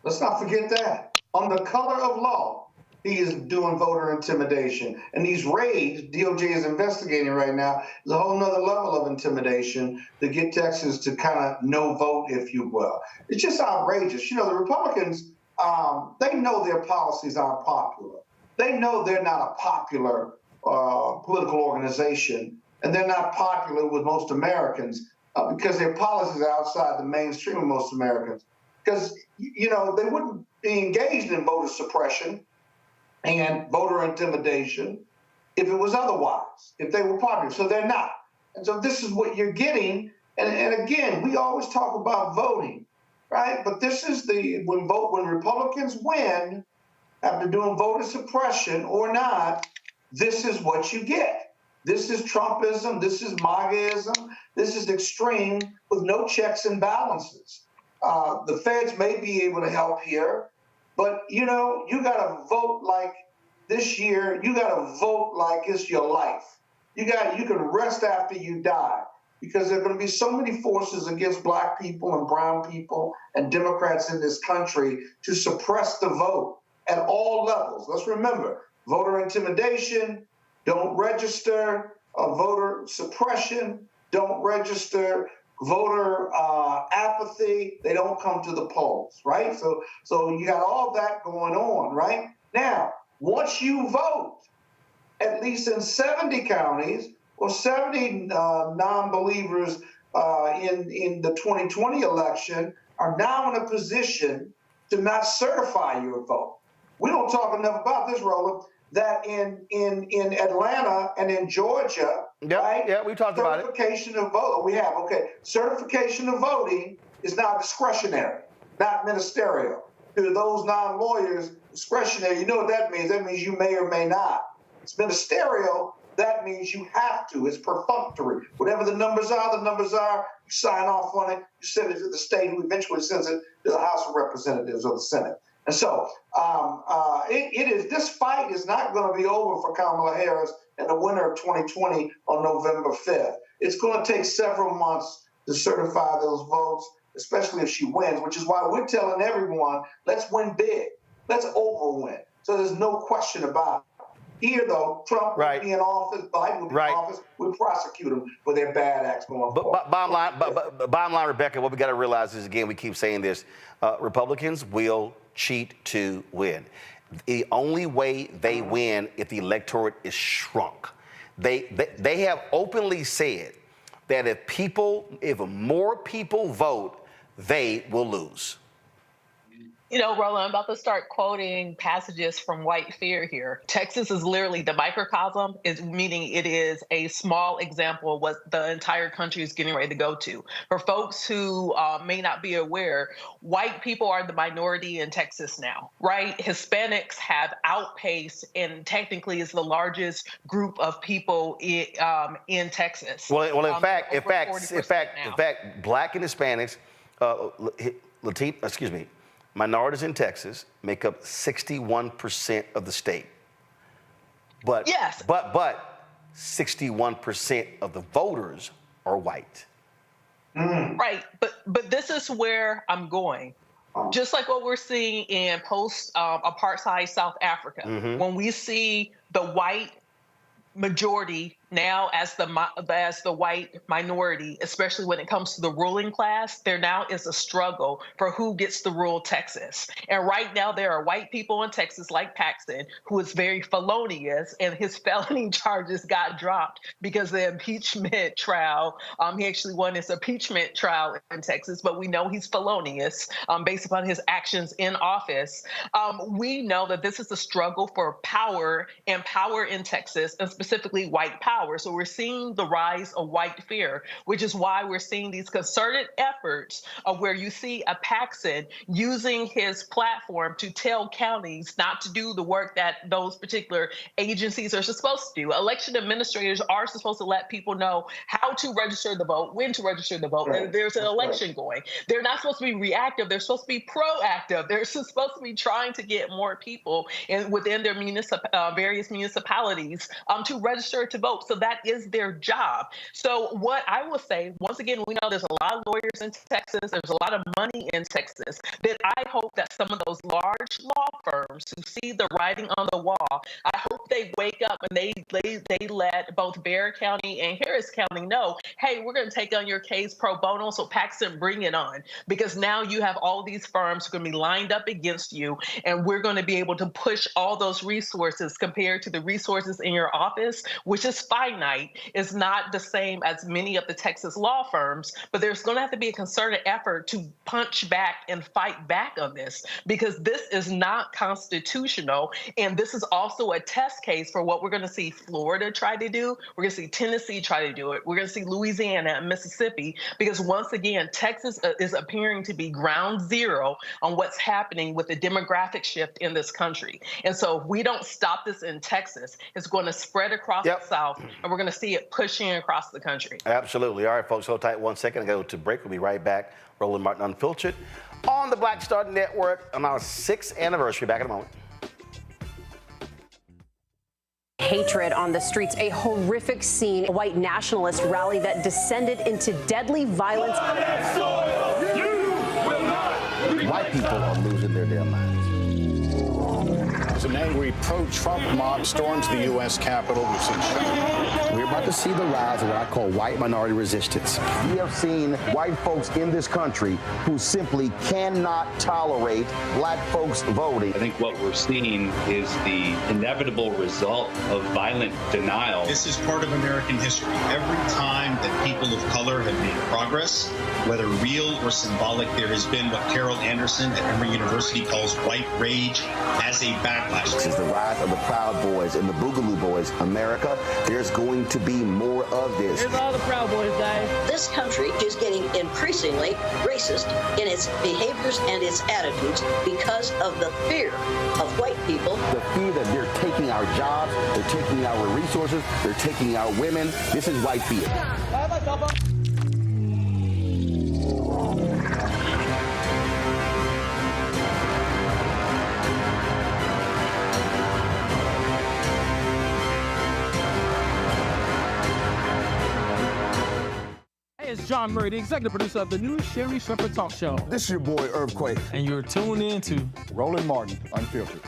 Let's not forget that. Under color of law, he is doing voter intimidation. And these raids DOJ is investigating right now is a whole nother level of intimidation to get Texas to kind of no vote, if you will. It's just outrageous. You know, the Republicans, they know their policies aren't popular. They know they're not a popular political organization, and they're not popular with most Americans because their policies are outside the mainstream of most Americans. Because, you know, they wouldn't be engaged in voter suppression and voter intimidation if it was otherwise, if they were popular. So they're not. And so this is what you're getting. And again, we always talk about voting, right? But this is when Republicans win after doing voter suppression or not, this is what you get. This is Trumpism. This is MAGAism. This is extreme with no checks and balances. The feds may be able to help here, but, you know, you got to vote like this year. You got to vote like it's your life. You can rest after you die because there are going to be so many forces against black people and brown people and Democrats in this country to suppress the vote at all levels. Let's remember, voter intimidation, don't register, voter suppression, don't register, voter apathy, they don't come to the polls, right? So you got all that going on, right? Now, once you vote, at least in 70 counties or 70 non-believers in the 2020 election are now in a position to not certify your vote. We don't talk enough about this, Roland, that in Atlanta and in Georgia, right? Yeah, we talked about it. Certification of vote, we have, okay. Certification of voting is now discretionary, not ministerial. To those non-lawyers, discretionary, you know what that means? That means you may or may not. It's ministerial, that means you have to. It's perfunctory. Whatever the numbers are, you sign off on it, you send it to the state, who eventually sends it to the House of Representatives or the Senate. And so this fight is not going to be over for Kamala Harris and the winner of 2020 on November 5th. It's going to take several months to certify those votes, especially if she wins, which is why we're telling everyone, let's win big. Let's overwin. So there's no question about it. Here, though, Trump would be in office, Biden would be in office, would prosecute them for their bad acts going forward. Bottom line, Rebecca, what we got to realize is, again, we keep saying this, Republicans will cheat to win. The only way they win if the electorate is shrunk. They have openly said that if more people vote, they will lose. You know, Roland, I'm about to start quoting passages from White Fear here. Texas is literally the microcosm, meaning it is a small example of what the entire country is getting ready to go to. For folks who may not be aware, white people are the minority in Texas now, right? Hispanics have outpaced and technically is the largest group of people in Texas. Well, in fact, Black and Hispanics, minorities in Texas make up 61% of the state. But 61% of the voters are white. Right, but this is where I'm going. Just like what we're seeing in post-apartheid South Africa, when we see the white majority now as the white minority, especially when it comes to the ruling class, there now is a struggle for who gets to rule Texas. And right now there are white people in Texas like Paxton, who is very felonious, and his felony charges got dropped because the impeachment trial, he actually won his impeachment trial in Texas, but we know he's felonious based upon his actions in office. We know that this is a struggle for power in Texas, and specifically white power. So we're seeing the rise of white fear, which is why we're seeing these concerted efforts of where you see a Paxton using his platform to tell counties not to do the work that those particular agencies are supposed to do. Election administrators are supposed to let people know how to register the vote, when to register the vote, and there's an election going. They're not supposed to be reactive. They're supposed to be proactive. They're supposed to be trying to get more people within their various municipalities to register to vote. So that is their job. So what I will say, once again, we know there's a lot of lawyers in Texas. There's a lot of money in Texas, that I hope that some of those large law firms who see the writing on the wall, I hope they wake up and they let both Bexar County and Harris County know, hey, we're going to take on your case pro bono. So Paxton, bring it on, because now you have all these firms who are going to be lined up against you, and we're going to be able to push all those resources compared to the resources in your office, which is finite, is not the same as many of the Texas law firms, but there's going to have to be a concerted effort to punch back and fight back on this, because this is not constitutional. And this is also a test case for what we're going to see Florida try to do. We're going to see Tennessee try to do it. We're going to see Louisiana and Mississippi, because once again, Texas is appearing to be ground zero on what's happening with the demographic shift in this country. And so if we don't stop this in Texas, it's going to spread across the South, and we're going to see it pushing across the country. Absolutely. All right, folks, hold tight 1 second. I go to break. We'll be right back. Roland Martin Unfiltered on the Black Star Network on our 6th anniversary. Back in a moment. Hatred on the streets, a horrific scene, a white nationalist rally that descended into deadly violence. White people are losing their damn minds. An angry pro-Trump mob storms the U.S. Capitol. We're about to see the rise of what I call white minority resistance. We have seen white folks in this country who simply cannot tolerate black folks voting. I think what we're seeing is the inevitable result of violent denial. This is part of American history. Every time that people of color have made progress, whether real or symbolic, there has been what Carol Anderson at Emory University calls white rage as a backlash. This is the rise of the Proud Boys and the Boogaloo Boys. America, there's going to be more of this. Here's all the Proud Boys, Dave. This country is getting increasingly racist in its behaviors and its attitudes because of the fear of white people. The fear that they're taking our jobs, they're taking our resources, they're taking our women. This is white fear. It's John Murray, the executive producer of the new Sherry Shepherd Talk Show. This is your boy, Earthquake. And you're tuned in to Roland Martin Unfiltered.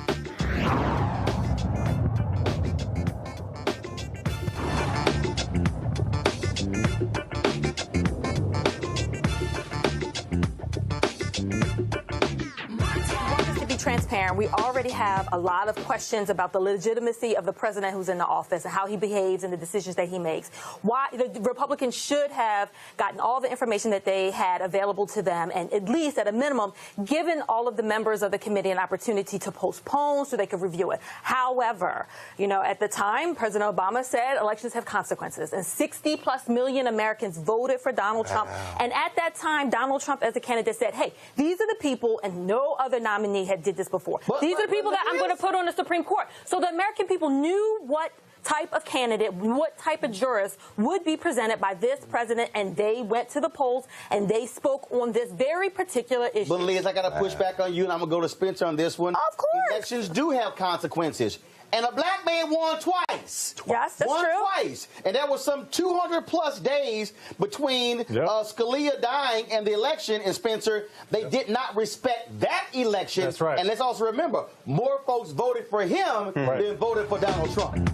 Karen, we already have a lot of questions about the legitimacy of the president who's in the office and how he behaves and the decisions that he makes. Why the Republicans should have gotten all the information that they had available to them, and at least at a minimum, given all of the members of the committee an opportunity to postpone so they could review it. However, at the time, President Obama said elections have consequences, and 60+ million Americans voted for Donald Trump. And at that time, Donald Trump, as a candidate, said, hey, these are the people, and no other nominee had did this before. These are the people that I'm going to put on the Supreme Court. So the American people knew what type of candidate, what type of jurist would be presented by this president, and they went to the polls and they spoke on this very particular issue. But Liz, I got to push back on you, and I'm going to go to Spencer on this one. Of course. Elections do have consequences. And a black man won twice. Yes, that's won true. Twice. And there was some 200+ days between Scalia dying and the election. And Spencer, they did not respect that election. That's right. And let's also remember, more folks voted for him than voted for Donald Trump.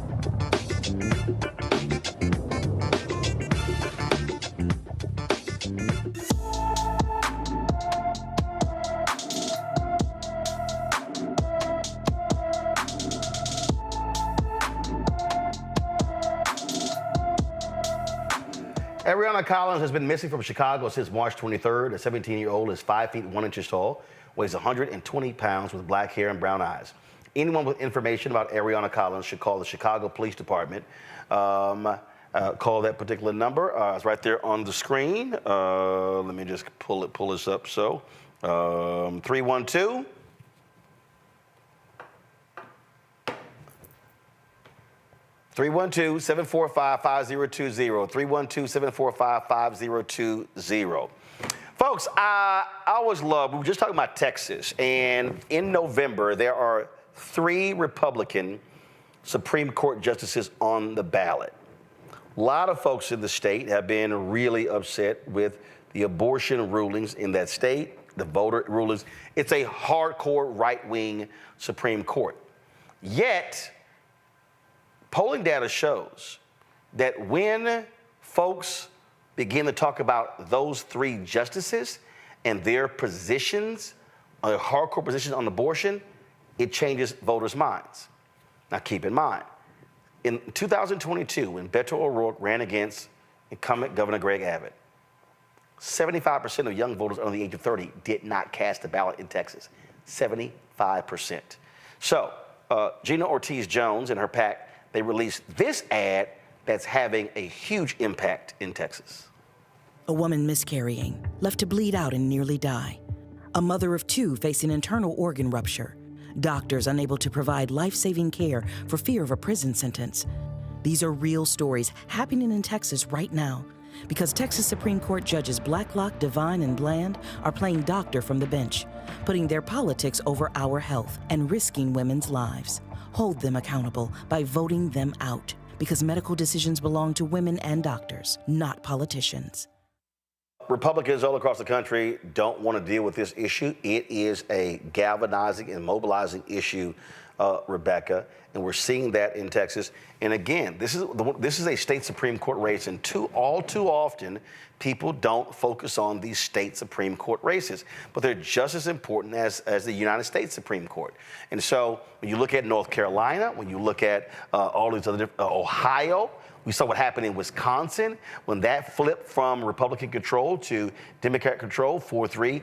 Ariana Collins has been missing from Chicago since March 23rd. The 17-year-old is 5 feet 1 inches tall, weighs 120 pounds with black hair and brown eyes. Anyone with information about Ariana Collins should call the Chicago Police Department. Call that particular number. It's right there on the screen. Let me just pull this up. So 312. 312-745-5020. 312-745-5020. Folks, I always love, we were just talking about Texas, and in November, there are 3 Republican Supreme Court justices on the ballot. A lot of folks in the state have been really upset with the abortion rulings in that state, the voter rulings. It's a hardcore right-wing Supreme Court. Yet, polling data shows that when folks begin to talk about those 3 justices and their positions, hardcore positions on abortion, it changes voters' minds. Now, keep in mind, in 2022, when Beto O'Rourke ran against incumbent Governor Greg Abbott, 75% of young voters under the age of 30 did not cast a ballot in Texas. 75%. So, Gina Ortiz-Jones and her PAC, they released this ad that's having a huge impact in Texas. A woman miscarrying, left to bleed out and nearly die. A mother of 2 facing internal organ rupture. Doctors unable to provide life-saving care for fear of a prison sentence. These are real stories happening in Texas right now because Texas Supreme Court judges Blacklock, Devine, and Bland are playing doctor from the bench, putting their politics over our health and risking women's lives. Hold them accountable by voting them out, because medical decisions belong to women and doctors, not politicians. Republicans all across the country don't want to deal with this issue. It is a galvanizing and mobilizing issue, Rebecca, and we're seeing that in Texas. And again, this is a state Supreme Court race, and all too often, people don't focus on these state Supreme Court races, but they're just as important as the United States Supreme Court. And so when you look at North Carolina, when you look at all these other, Ohio, we saw what happened in Wisconsin when that flipped from Republican control to Democrat control, 4-3.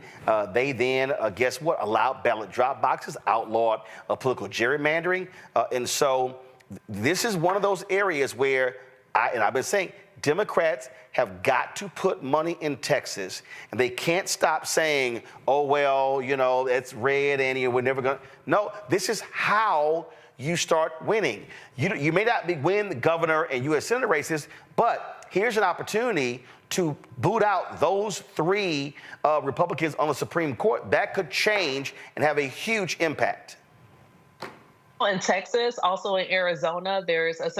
They then, guess what, allowed ballot drop boxes, outlawed political gerrymandering. And so this is one of those areas where, I've been saying, Democrats have got to put money in Texas, and they can't stop saying, oh, well, it's red and we're never going to. No, this is how you start winning. You may not win the governor and U.S. Senator races, but here's an opportunity to boot out those 3 Republicans on the Supreme Court. That could change and have a huge impact. In Texas, also in Arizona, there's a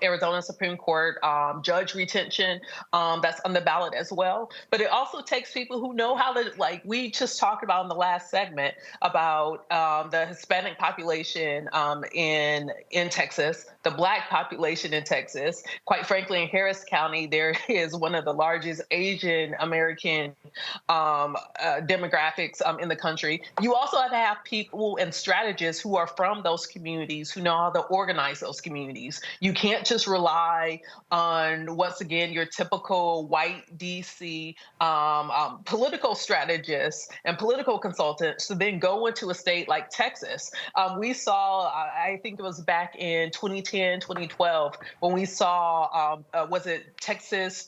Arizona Supreme Court judge retention that's on the ballot as well. But it also takes people who know how to, like we just talked about in the last segment about the Hispanic population in Texas. the Black population in Texas. Quite frankly, in Harris County, there is one of the largest Asian American demographics in the country. You also have to have people and strategists who are from those communities, who know how to organize those communities. You can't just rely on, once again, your typical white DC political strategists and political consultants to then go into a state like Texas. We saw, I think it was back in 2010, 2012, when we saw, was it Texas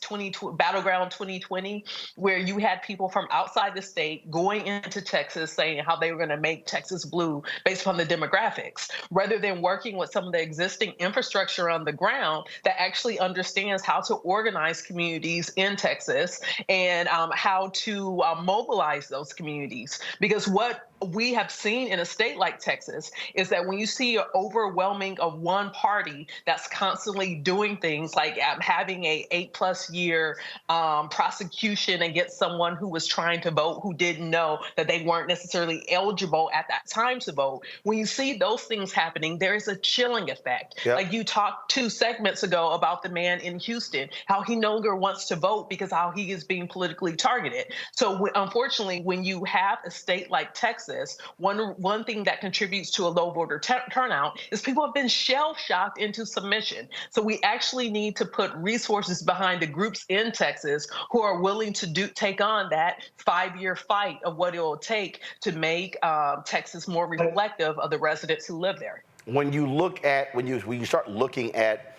Battleground 2020, where you had people from outside the state going into Texas saying how they were going to make Texas blue based upon the demographics, rather than working with some of the existing infrastructure on the ground that actually understands how to organize communities in Texas and how to mobilize those communities. Because what we have seen in a state like Texas is that when you see an overwhelming of one party that's constantly doing things like having a 8+ year prosecution against someone who was trying to vote who didn't know that they weren't necessarily eligible at that time to vote, when you see those things happening, there is a chilling effect. Yep. Like you talked 2 segments ago about the man in Houston, how he no longer wants to vote because how he is being politically targeted. So unfortunately, when you have a state like Texas, one thing that contributes to a low voter turnout is people have been shell-shocked into submission. So we actually need to put resources behind the groups in Texas who are willing to take on that 5-year fight of what it will take to make Texas more reflective of the residents who live there. When you look at, when you start looking at,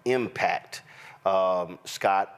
impact, Scott,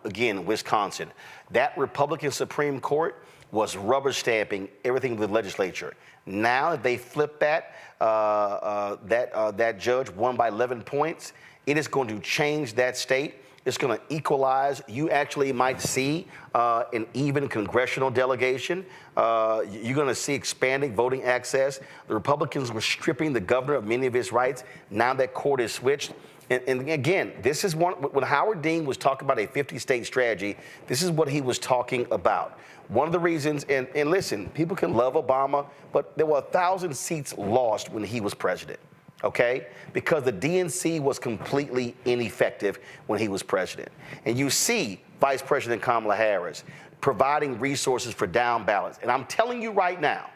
again, Wisconsin, that Republican Supreme Court was rubber stamping everything with the legislature. Now that they flip that, that judge won by 11 points, it is going to change that state. It's going to equalize. You actually might see an even congressional delegation. You're going to see expanding voting access. The Republicans were stripping the governor of many of his rights. Now that court is switched. And again, this is when Howard Dean was talking about a 50-state strategy, this is what he was talking about. One of the reasons, and listen, people can love Obama, but there were 1,000 seats lost when he was president, okay? Because the DNC was completely ineffective when he was president. And you see Vice President Kamala Harris providing resources for down ballots. And I'm telling you right now,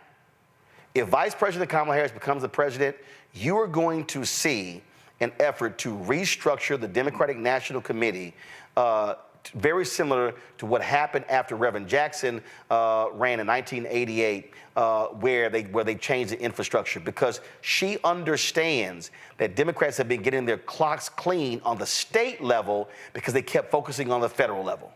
if Vice President Kamala Harris becomes the president, you are going to see an effort to restructure the Democratic National Committee, very similar to what happened after Reverend Jackson ran in 1988, where they changed the infrastructure, because she understands that Democrats have been getting their clocks clean on the state level because they kept focusing on the federal level.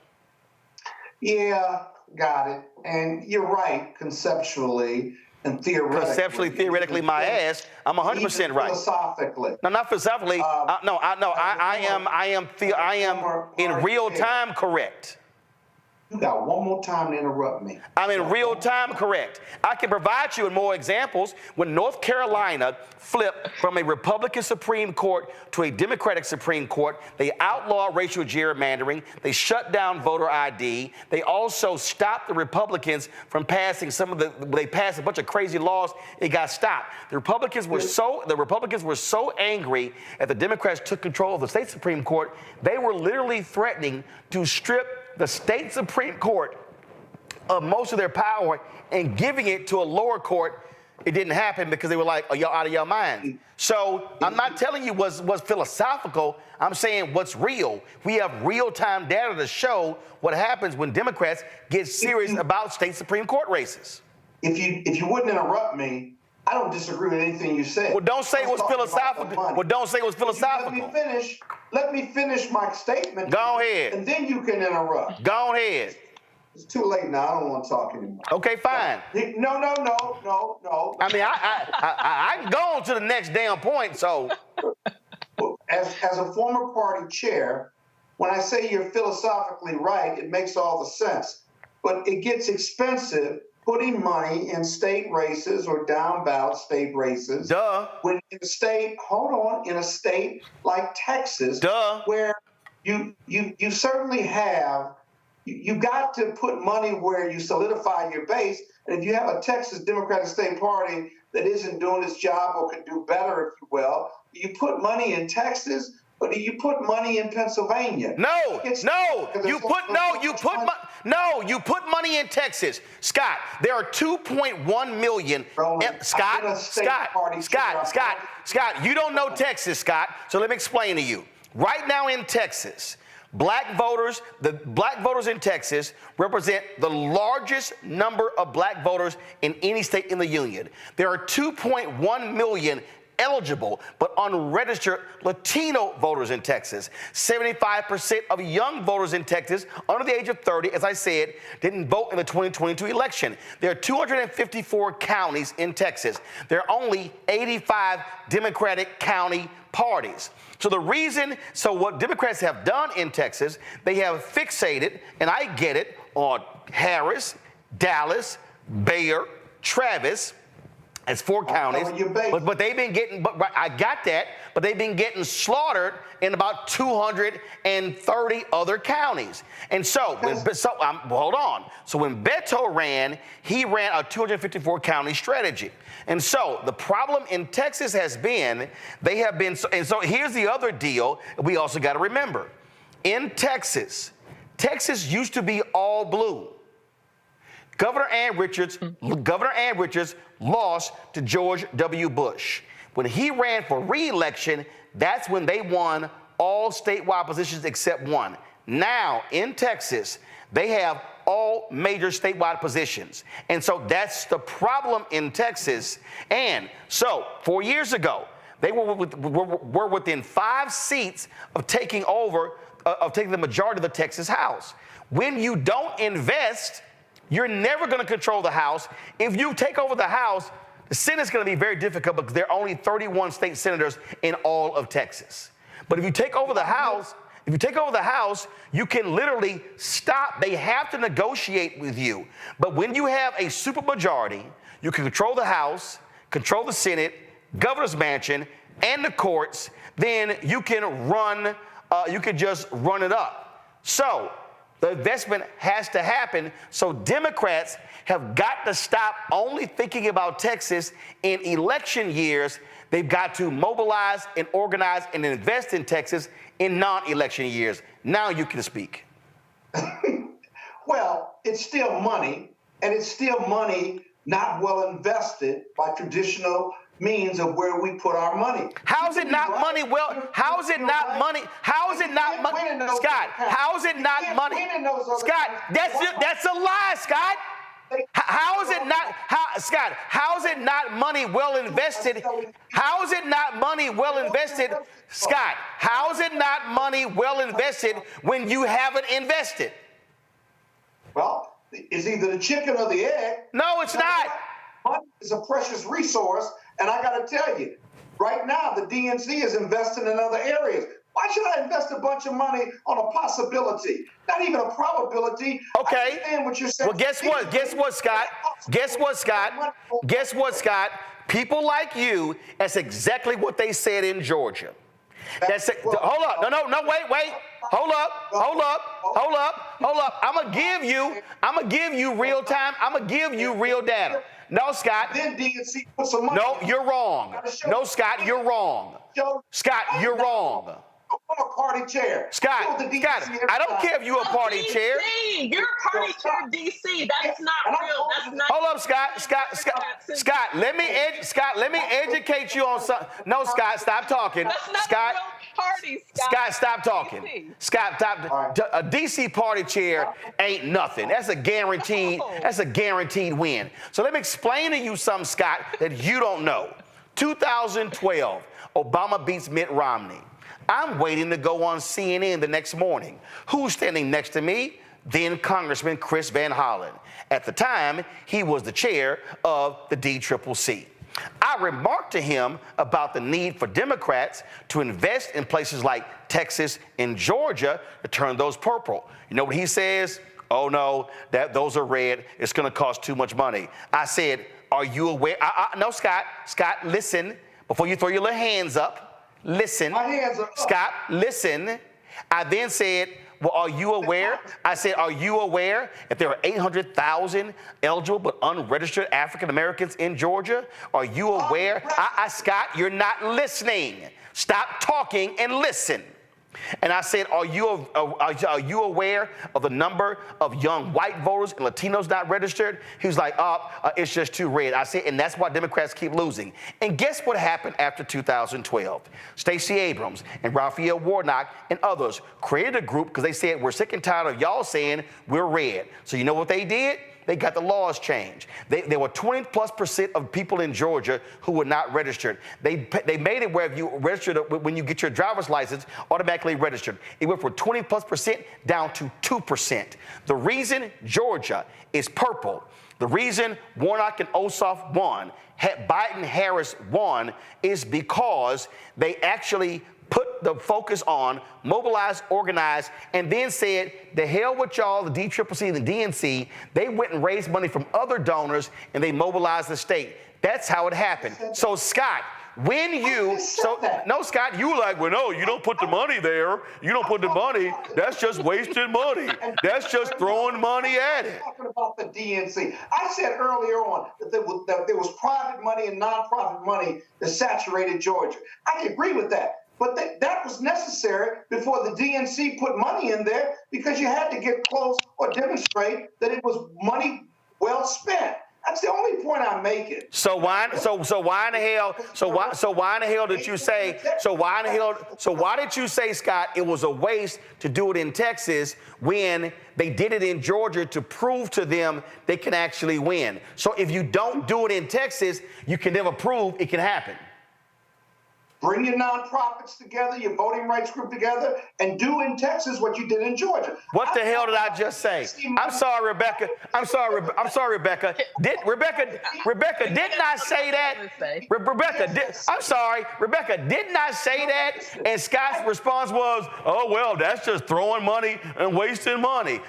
Yeah, got it. And you're right, conceptually. And theoretically, my ass, I'm 100% right. Philosophically. No, not philosophically. I am in real time correct. You got one more time to interrupt me. I'm in real time correct. I can provide you with more examples. When North Carolina flipped from a Republican Supreme Court to a Democratic Supreme Court, they outlawed racial gerrymandering. They shut down voter ID. They also stopped the Republicans from passing they passed a bunch of crazy laws. It got stopped. The Republicans were so angry that the Democrats took control of the state Supreme Court, they were literally threatening to strip the state Supreme Court of most of their power and giving it to a lower court. It didn't happen because they were like, are y'all out of your mind? So I'm not telling you what's philosophical. I'm saying what's real. We have real-time data to show what happens when Democrats get serious about state Supreme Court races. If you wouldn't interrupt me, I don't disagree with anything you said. Well, don't say it was philosophical. Well, don't say it was philosophical. Let me finish my statement. Go ahead. And then you can interrupt. Go ahead. It's too late now. I don't want to talk anymore. Okay, fine. No. I mean, I can go on to the next damn point, so. As a former party chair, when I say you're philosophically right, it makes all the sense. But it gets expensive putting money in state races or down ballot state races. Duh. When in a state, in a state like Texas, where you certainly have, you got to put money where you solidify your base. And if you have a Texas Democratic State Party that isn't doing its job or could do better, if you will. Do you put money in Texas or do you put money in Pennsylvania? You put money in Texas. Scott, there are 2.1 million. Scott, you don't know Texas, Scott. So let me explain to you. Right now in Texas, the black voters in Texas represent the largest number of black voters in any state in the union. There are 2.1 million eligible but unregistered Latino voters in Texas. 75% of young voters in Texas under the age of 30, as I said, didn't vote in the 2022 election. There are 254 counties in Texas. There are only 85 Democratic county parties. So what Democrats have done in Texas, they have fixated, and I get it, on Harris, Dallas, Bayer, Travis, as 4 counties, but they've been getting, I got that, but they've been getting slaughtered in about 230 other counties. And so, hold on. So when Beto ran, he ran a 254 county strategy. And so the problem in Texas has been, and so here's the other deal we also got to remember. In Texas used to be all blue. Governor Ann Richards lost to George W. Bush. When he ran for re-election, that's when they won all statewide positions except one. Now, in Texas, they have all major statewide positions. And so that's the problem in Texas. And so 4 years ago, they were within 5 seats of taking the majority of the Texas House. When you don't invest, you're never going to control the House. If you take over the House, the Senate's going to be very difficult because there are only 31 state senators in all of Texas. But if you take over the House, you can literally stop. They have to negotiate with you. But when you have a supermajority, you can control the House, control the Senate, governor's mansion, and the courts. Then you can just run it up. So the investment has to happen. So Democrats have got to stop only thinking about Texas in election years. They've got to mobilize and organize and invest in Texas in non-election years. Now you can speak. Well, it's still money, and it's still money not well invested by traditional means of where we put our money. How is it not money? Well, how is it not money? How is it not money? Scott, how is it not money? Scott, that's a lie, Scott. How is it not, Scott, how is it not money well invested? How is it not money well invested? Scott, how is it not money well invested when you haven't invested? Well, it's either the chicken or the egg. No, it's not. Money is a precious resource, and I got to tell you, right now the DNC is investing in other areas. Why should I invest a bunch of money on a possibility? Not even a probability. Okay. I understand what you're saying. Well, guess what, Scott? People like you, that's exactly what they said in Georgia. Hold up. No, wait. Hold up. I'm going to give you real time. I'm going to give you real data. No, Scott. Then DNC put some money. No, you're wrong. No, Scott, you're wrong. Scott, you're wrong. I'm a party chair. Scott, I don't care if you're a party chair. You're a party chair, DC. That's not real. That's not. Hold up, Scott. Let me educate you on something. No, Scott, stop talking. That's not Scott. a real party, Scott, stop talking. DC. Scott, stop. Right. A DC party chair ain't nothing. That's a guaranteed. That's a guaranteed win. So let me explain to you something, Scott, that you don't know. 2012, Obama beats Mitt Romney. I'm waiting to go on CNN the next morning. Who's standing next to me? Then Congressman Chris Van Hollen. At the time, he was the chair of the DCCC. I remarked to him about the need for Democrats to invest in places like Texas and Georgia to turn those purple. You know what he says? Oh, no, those are red. It's going to cost too much money. I said, are you aware? No, Scott, listen, before you throw your little hands up. Listen, my hands are up. Scott, listen. I then said, well, are you aware? I said, are you aware if there are 800,000 eligible but unregistered African Americans in Georgia? Are you aware? Scott, you're not listening. Stop talking and listen. And I said, are you aware of the number of young white voters and Latinos not registered? He was like, it's just too red. I said, and that's why Democrats keep losing. And guess what happened after 2012? Stacey Abrams and Raphael Warnock and others created a group because they said, we're sick and tired of y'all saying we're red. So you know what they did? They got the laws changed. There were 20+% of people in Georgia who were not registered. They made it where if you registered, when you get your driver's license, automatically registered. It went from 20+% down to 2%. The reason Georgia is purple, the reason Warnock and Ossoff won, Biden-Harris won, is because they actually put the focus on mobilize, organize, and then said, the hell with y'all, the DCCC and the DNC. They went and raised money from other donors, and they mobilized the state. That's how it happened. So, Scott, when you, no, Scott, you were like, well, no, you don't put the money there. You don't put the money. That's just wasting money. That's just throwing money at it. Talking about the DNC. I said earlier on that there was private money and nonprofit money that saturated Georgia. I agree with that. But that was necessary before the DNC put money in there because you had to get close or demonstrate that it was money well spent. That's the only point I'm making. So why in the hell did you say, why did you say, Scott, it was a waste to do it in Texas when they did it in Georgia to prove to them they can actually win? So if you don't do it in Texas, you can never prove it can happen. Bring your nonprofits together, your voting rights group together, and do in Texas what you did in Georgia. What the hell did I just say? I'm sorry, Rebecca. Rebecca, didn't I say that? Rebecca, didn't I say that? And Scott's response was, oh, well, that's just throwing money and wasting money.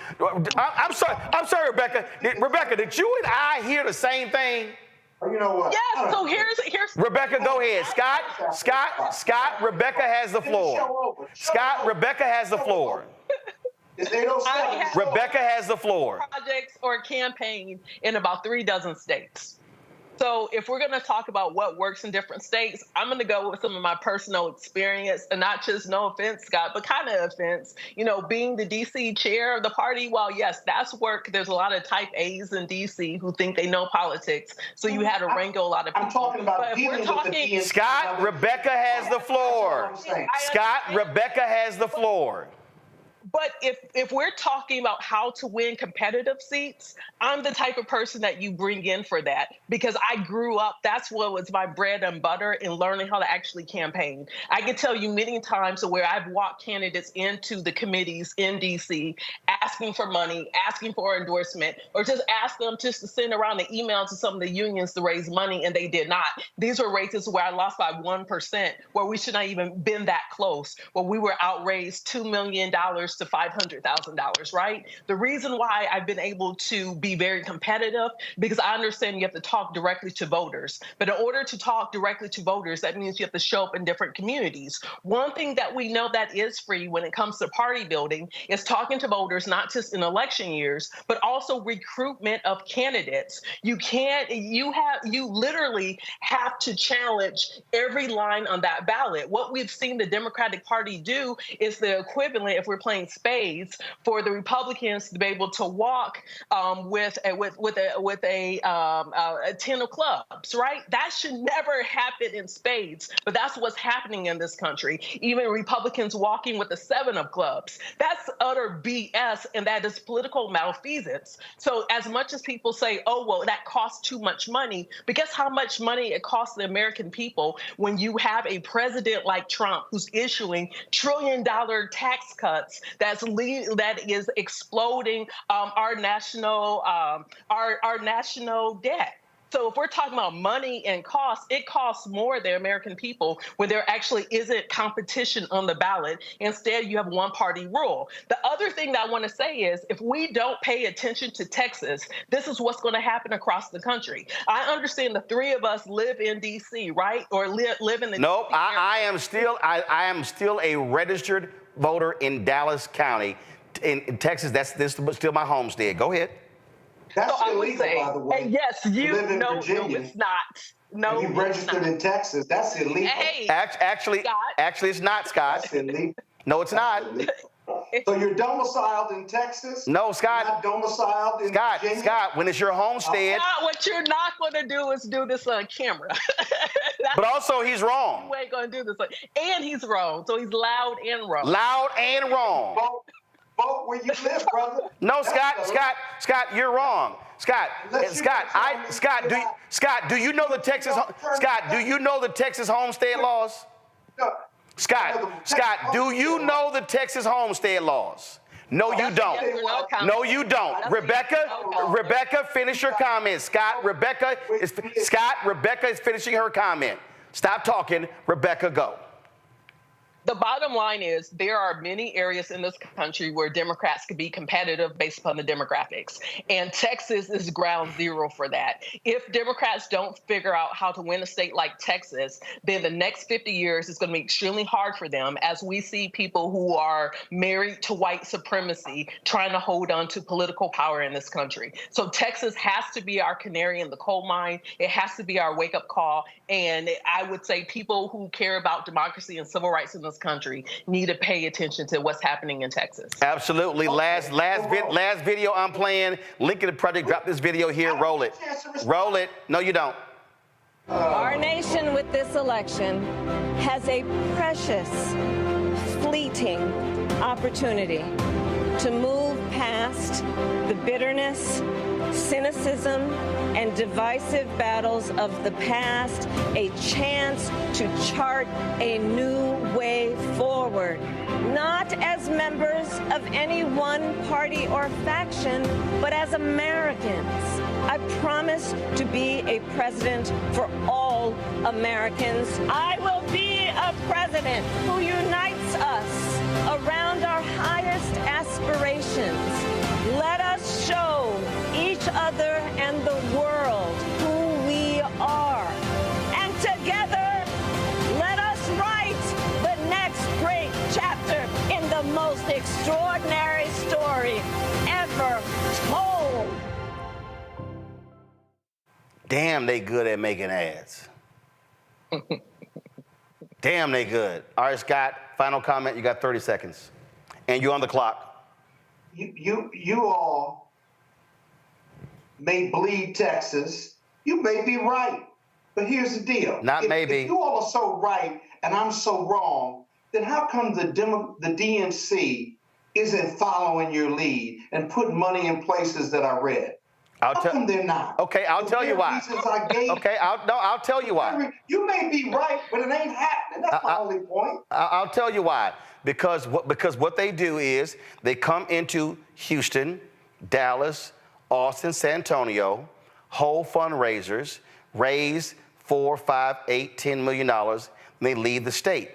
I'm sorry, Rebecca. Rebecca, did you and I hear the same thing? You know what? Yes, so here's Rebecca, go ahead. Scott, Rebecca has the floor. Scott, Rebecca has the floor. Rebecca has the floor. Projects or campaign in about 36 states. So if we're going to talk about what works in different states, I'm going to go with some of my personal experience, and not just, no offense, Scott, but kind of offense, being the D.C. chair of the party. While, yes, that's work. There's a lot of type A's in D.C. who think they know politics. So you had to wrangle a lot of people. I'm talking about dealing with the DNC. Scott, Rebecca has the floor. Scott, Rebecca has the floor. But if we're talking about how to win competitive seats, I'm the type of person that you bring in for that, because I grew up, that's what was my bread and butter in learning how to actually campaign. I can tell you many times where I've walked candidates into the committees in D.C. asking for money, asking for endorsement, or just ask them just to send around the email to some of the unions to raise money, and they did not. These were races where I lost by 1%, where we should not even been that close, where we were outraised $2 million to $500,000, right? The reason why I've been able to be very competitive, because I understand you have to talk directly to voters. But in order to talk directly to voters, that means you have to show up in different communities. One thing that we know that is free when it comes to party building is talking to voters, not just in election years, but also recruitment of candidates. You literally have to challenge every line on that ballot. What we've seen the Democratic Party do is the equivalent, if we're playing spades, for the Republicans to be able to walk with a 10 of clubs, right? That should never happen in spades, but that's what's happening in this country. Even Republicans walking with a 7 of clubs. That's utter BS, and that is political malfeasance. So as much as people say, oh, well, that costs too much money, but guess how much money it costs the American people when you have a president like Trump who's issuing trillion-dollar tax cuts that is exploding our national debt. So if we're talking about money and cost, it costs more the American people when there actually isn't competition on the ballot. Instead, you have one-party rule. The other thing that I want to say is, if we don't pay attention to Texas, this is what's going to happen across the country. I understand the three of us live in D.C., right? Or live in the Nope, I am still a registered voter in Dallas County. In Texas, this is still my homestead. Go ahead. That's So I would illegal, say, by the way. and yes, you live in no, Virginia. no, it's not. No, You registered in Texas. That's illegal. Hey, Actually, it's not, Scott. That's illegal. No, it's not. So you're domiciled in Texas? No, Scott. You're not domiciled in Virginia? Scott, when it's your homestead. Scott, what you're not going to do is do this on camera. But also, he's wrong. You ain't going to do this. And he's wrong. So he's loud and wrong. Loud and wrong. Vote where you live, brother. No, Scott, you're wrong. Scott, do you know the Texas homestead laws? Scott, do you know the Texas homestead laws? No, you don't. No, you don't. Rebecca, finish your comment. Rebecca is finishing her comment. Stop talking. Rebecca, go. The bottom line is there are many areas in this country where Democrats could be competitive based upon the demographics. And Texas is ground zero for that. If Democrats don't figure out how to win a state like Texas, then the next 50 years is going to be extremely hard for them as we see people who are married to white supremacy trying to hold on to political power in this country. So Texas has to be our canary in the coal mine. It has to be our wake-up call. And I would say people who care about democracy and civil rights in this country need to pay attention to what's happening in Texas. Absolutely. Last video I'm playing. Link in the project. Drop this video here. Roll it. Roll it. No, you don't. Our nation with this election has a precious, fleeting opportunity to move past the bitterness, cynicism, and divisive battles of the past, a chance to chart a new way forward, not as members of any one party or faction, but as Americans. I promise to be a president for all Americans. I will be a president who unites us around our highest aspirations. Let us show each other and the world who we are. And together, let us write the next great chapter in the most extraordinary story ever told. Damn, they good at making ads. Damn, they good. All right, Scott, final comment. You got 30 seconds. And you're on the clock. You all may bleed Texas. You may be right. But here's the deal. If you all are so right and I'm so wrong, then how come the DNC isn't following your lead and putting money in places that I read? How come they're not? Okay, I'll tell you why. I'll tell you why. You may be right, but it ain't happening. That's my only point. I'll tell you why. Because what they do is they come into Houston, Dallas, Austin, San Antonio, hold fundraisers, raise $4, $5, $8, $10 million, and they leave the state.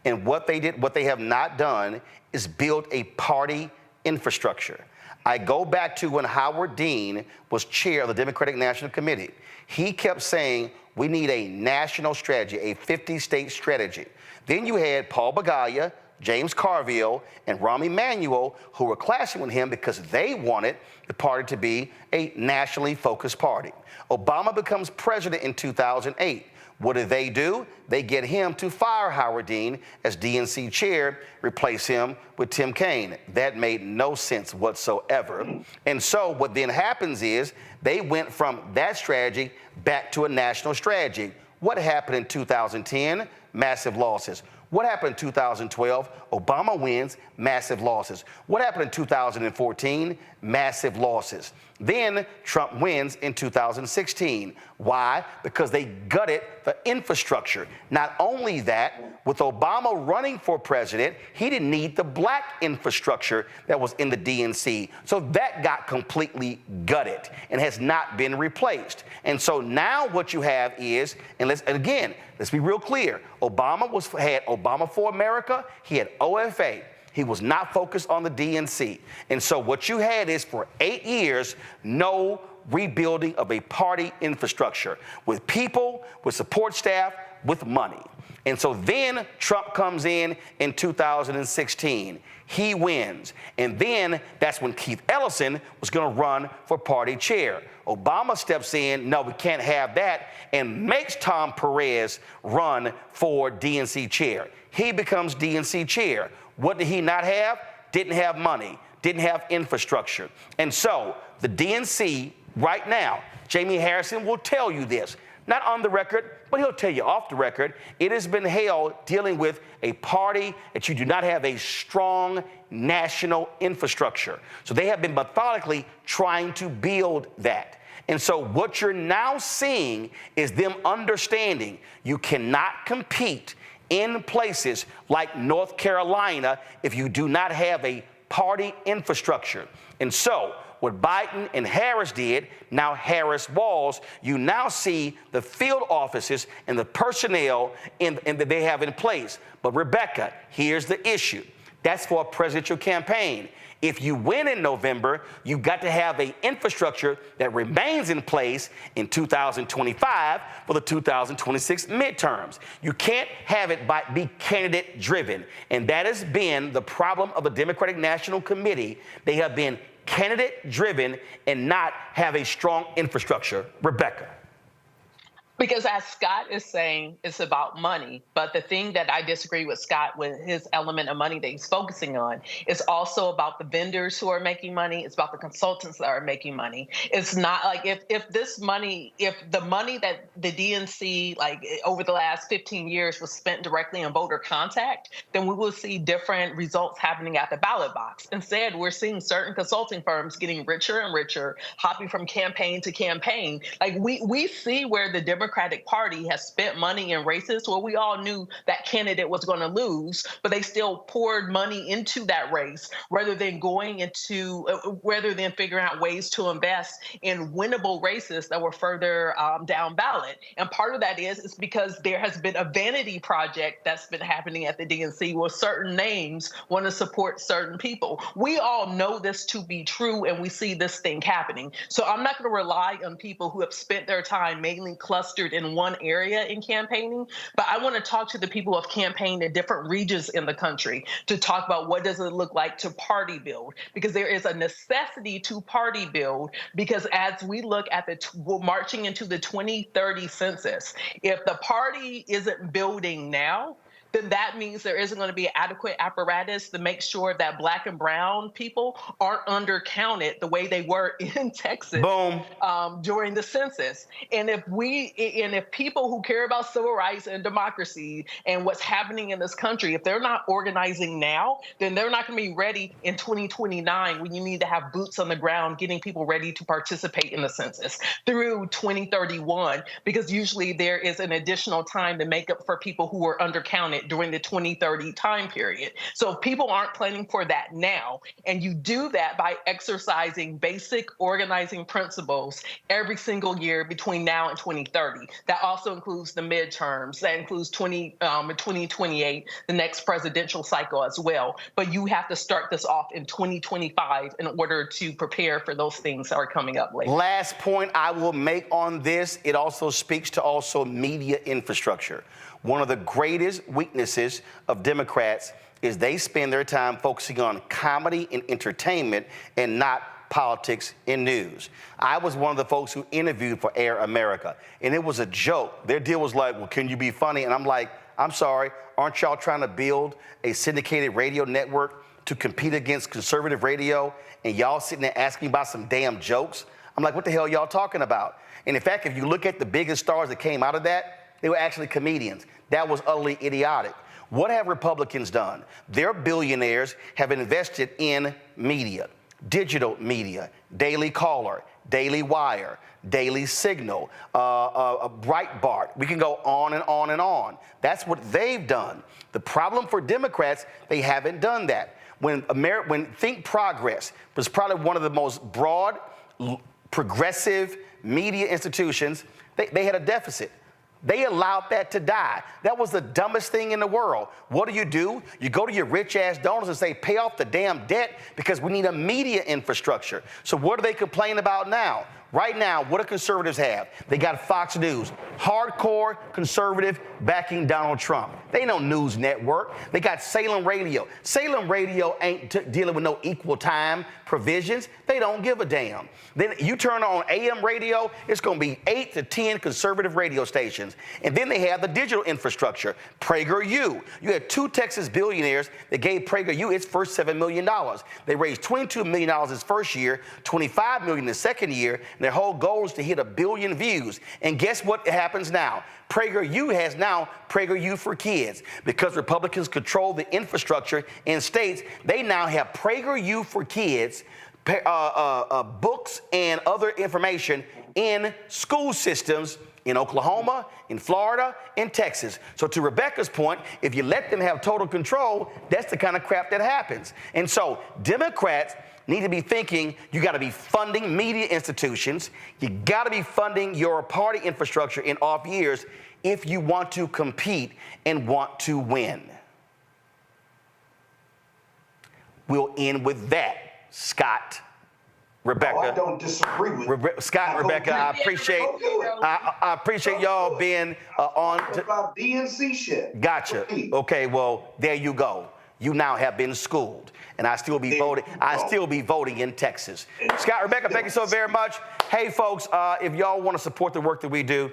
And what they have not done is build a party infrastructure. I go back to when Howard Dean was chair of the Democratic National Committee. He kept saying, we need a national strategy, a 50-state strategy. Then you had Paul Bagaya, James Carville, and Rahm Emanuel, who were clashing with him because they wanted the party to be a nationally focused party. Obama becomes president in 2008. What do? They get him to fire Howard Dean as DNC chair, replace him with Tim Kaine. That made no sense whatsoever. And so what then happens is they went from that strategy back to a national strategy. What happened in 2010? Massive losses. What happened in 2012? Obama wins, massive losses. What happened in 2014? Massive losses. Then Trump wins in 2016. Why? Because they gutted the infrastructure. Not only that, with Obama running for president, he didn't need the black infrastructure that was in the DNC. So that got completely gutted and has not been replaced. And so now what you have is, and let's be real clear, Obama had Obama for America, he had OFA. He was not focused on the DNC. And so what you had is for 8 years, no rebuilding of a party infrastructure with people, with support staff, with money. And so then Trump comes in 2016. He wins. And then that's when Keith Ellison was going to run for party chair. Obama steps in, no, we can't have that, and makes Tom Perez run for DNC chair. He becomes DNC chair. What did he not have? Didn't have money, didn't have infrastructure. And so the DNC right now, Jamie Harrison will tell you this, not on the record, but he'll tell you off the record, it has been hell dealing with a party that you do not have a strong national infrastructure. So they have been methodically trying to build that. And so what you're now seeing is them understanding you cannot compete in places like North Carolina if you do not have a party infrastructure. And so what Biden and Harris did, now Harris-Walz, you now see the field offices and the personnel that they have in place. But Rebecca, here's the issue. That's for a presidential campaign. If you win in November, you've got to have an infrastructure that remains in place in 2025 for the 2026 midterms. You can't have it be candidate driven. And that has been the problem of the Democratic National Committee. They have been candidate driven and not have a strong infrastructure. Rebecca. Because as Scott is saying, it's about money. But the thing that I disagree with Scott with his element of money that he's focusing on is also about the vendors who are making money. It's about the consultants that are making money. It's not like if the money that the DNC, like over the last 15 years was spent directly on voter contact, then we will see different results happening at the ballot box. Instead, we're seeing certain consulting firms getting richer and richer, hopping from campaign to campaign. Like we see where the Democratic Party has spent money in races where we all knew that candidate was going to lose, but they still poured money into that race rather than figuring out ways to invest in winnable races that were further down ballot. And part of that is because there has been a vanity project that's been happening at the DNC where certain names want to support certain people. We all know this to be true, and we see this thing happening. So I'm not going to rely on people who have spent their time mainly clustered in one area in campaigning, but I want to talk to the people who have campaigned in different regions in the country to talk about what does it look like to party build, because there is a necessity to party build, because as we look at marching into the 2030 census, if the party isn't building now, then that means there isn't going to be adequate apparatus to make sure that Black and brown people aren't undercounted the way they were in Texas during the census. And if people who care about civil rights and democracy and what's happening in this country, if they're not organizing now, then they're not going to be ready in 2029 when you need to have boots on the ground getting people ready to participate in the census through 2031, because usually there is an additional time to make up for people who were undercounted during the 2030 time period. So if people aren't planning for that now, and you do that by exercising basic organizing principles every single year between now and 2030, that also includes the midterms, that includes 2028, the next presidential cycle as well. But you have to start this off in 2025 in order to prepare for those things that are coming up later. Last point I will make on this, it also speaks to media infrastructure. One of the greatest weaknesses of Democrats is they spend their time focusing on comedy and entertainment and not politics and news. I was one of the folks who interviewed for Air America, and it was a joke. Their deal was like, well, can you be funny? And I'm like, I'm sorry, aren't y'all trying to build a syndicated radio network to compete against conservative radio, and y'all sitting there asking about some damn jokes? I'm like, what the hell y'all talking about? And in fact, if you look at the biggest stars that came out of that, they were actually comedians. That was utterly idiotic. What have Republicans done? Their billionaires have invested in media, digital media, Daily Caller, Daily Wire, Daily Signal, Breitbart. We can go on and on and on. That's what they've done. The problem for Democrats, they haven't done that. When Think Progress was probably one of the most broad, progressive media institutions, they had a deficit. They allowed that to die. That was the dumbest thing in the world. What do? You go to your rich-ass donors and say, pay off the damn debt because we need a media infrastructure. So what do they complain about now? Right now, what do conservatives have? They got Fox News, hardcore conservative backing Donald Trump. They no news network. They got Salem Radio. Salem Radio ain't dealing with no equal time provisions. They don't give a damn. Then you turn on AM radio, it's going to be 8 to 10 conservative radio stations. And then they have the digital infrastructure, PragerU. You had 2 Texas billionaires that gave PragerU its first $7 million. They raised $22 million its first year, $25 million the second year, and their whole goal is to hit 1 billion views. And guess what happens now? PragerU has now PragerU for Kids. Because Republicans control the infrastructure in states, they now have PragerU for Kids, books and other information in school systems in Oklahoma, in Florida, in Texas. So to Rebecca's point, if you let them have total control, that's the kind of crap that happens. And so Democrats need to be thinking, you got to be funding media institutions. You got to be funding your party infrastructure in off years if you want to compete and want to win. We'll end with that, Scott. Rebecca. I don't disagree with Scott, Rebecca, I appreciate y'all being on. About DNC shit. Gotcha. Okay, well, there you go. You now have been schooled, and I still be voting. I still be voting in Texas. Scott, Rebecca, thank you so very much. Hey, folks, if y'all want to support the work that we do,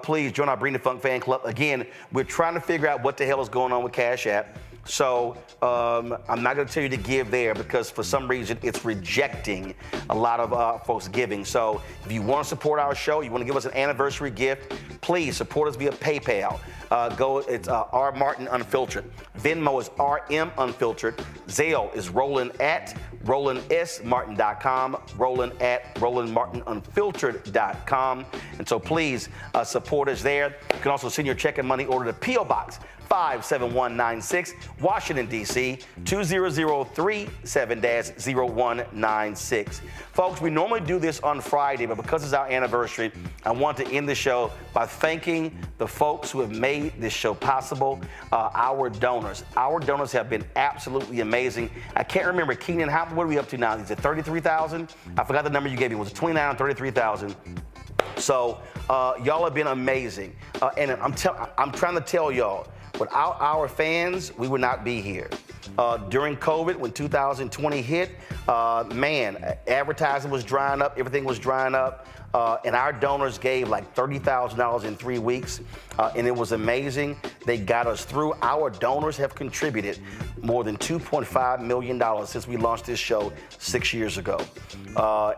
please join our Bring the Funk fan club. Again, we're trying to figure out what the hell is going on with Cash App. So I'm not going to tell you to give there because for some reason it's rejecting a lot of folks giving. So if you want to support our show, you want to give us an anniversary gift, please support us via PayPal. It's R. Martin Unfiltered. Venmo is RM Unfiltered. Zelle is Roland at RolandSMartin.com. Roland at RolandMartinUnfiltered.com. And so please support us there. You can also send your check and money order to P.O. Box 57196, Washington, D.C., 20037-0196. Folks, we normally do this on Friday, but because it's our anniversary, I want to end the show by thanking the folks who have made this show possible, our donors. Our donors have been absolutely amazing. I can't remember, Keenan, what are we up to now? Is it 33,000? I forgot the number you gave me. Was it 29 or 33,000? So y'all have been amazing. And I'm trying to tell y'all, without our fans, we would not be here. During COVID, when 2020 hit, advertising was drying up, everything was drying up, and our donors gave like $30,000 in 3 weeks, and it was amazing. They got us through. Our donors have contributed more than $2.5 million since we launched this show 6 years ago.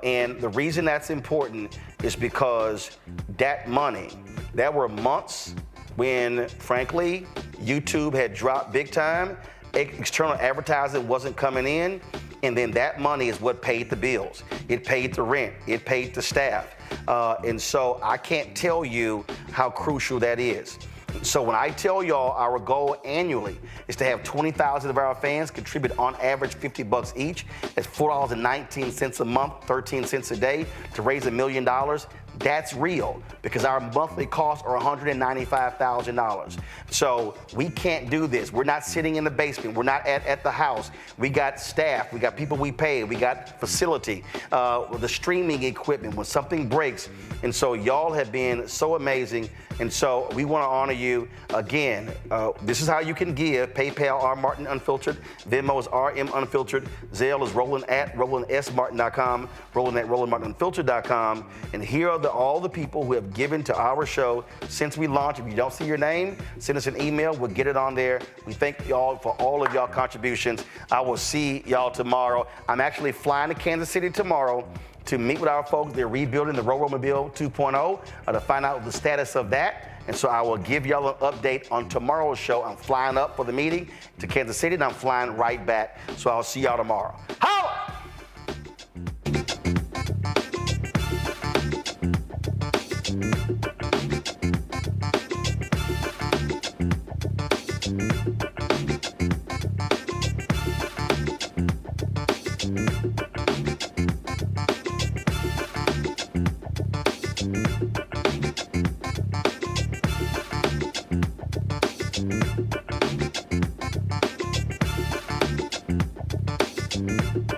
And the reason that's important is because that money, there were months when, frankly, YouTube had dropped big time, external advertising wasn't coming in, and then that money is what paid the bills. It paid the rent, it paid the staff. And so I can't tell you how crucial that is. So when I tell y'all our goal annually is to have 20,000 of our fans contribute on average $50 each, that's $4.19 a month, 13 cents a day to raise $1 million. That's real because our monthly costs are $195,000. So we can't do this. We're not sitting in the basement. We're not at the house. We got staff. We got people we pay. We got facility, the streaming equipment when something breaks. And so y'all have been so amazing. And so we want to honor you. Again, this is how you can give. PayPal, R. Martin Unfiltered. Venmo is RM Unfiltered. Zelle is Roland at RolandSMartin.com. Roland at RolandMartinUnfiltered.com. And here are all the people who have given to our show since we launched. If you don't see your name, send us an email. We'll get it on there. We thank y'all for all of y'all contributions. I will see y'all tomorrow. I'm actually flying to Kansas City tomorrow to meet with our folks. They're rebuilding the Roromobile 2.0 to find out the status of that. And so I will give y'all an update on tomorrow's show. I'm flying up for the meeting to Kansas City, and I'm flying right back. So I'll see y'all tomorrow. Holla! Mm-hmm.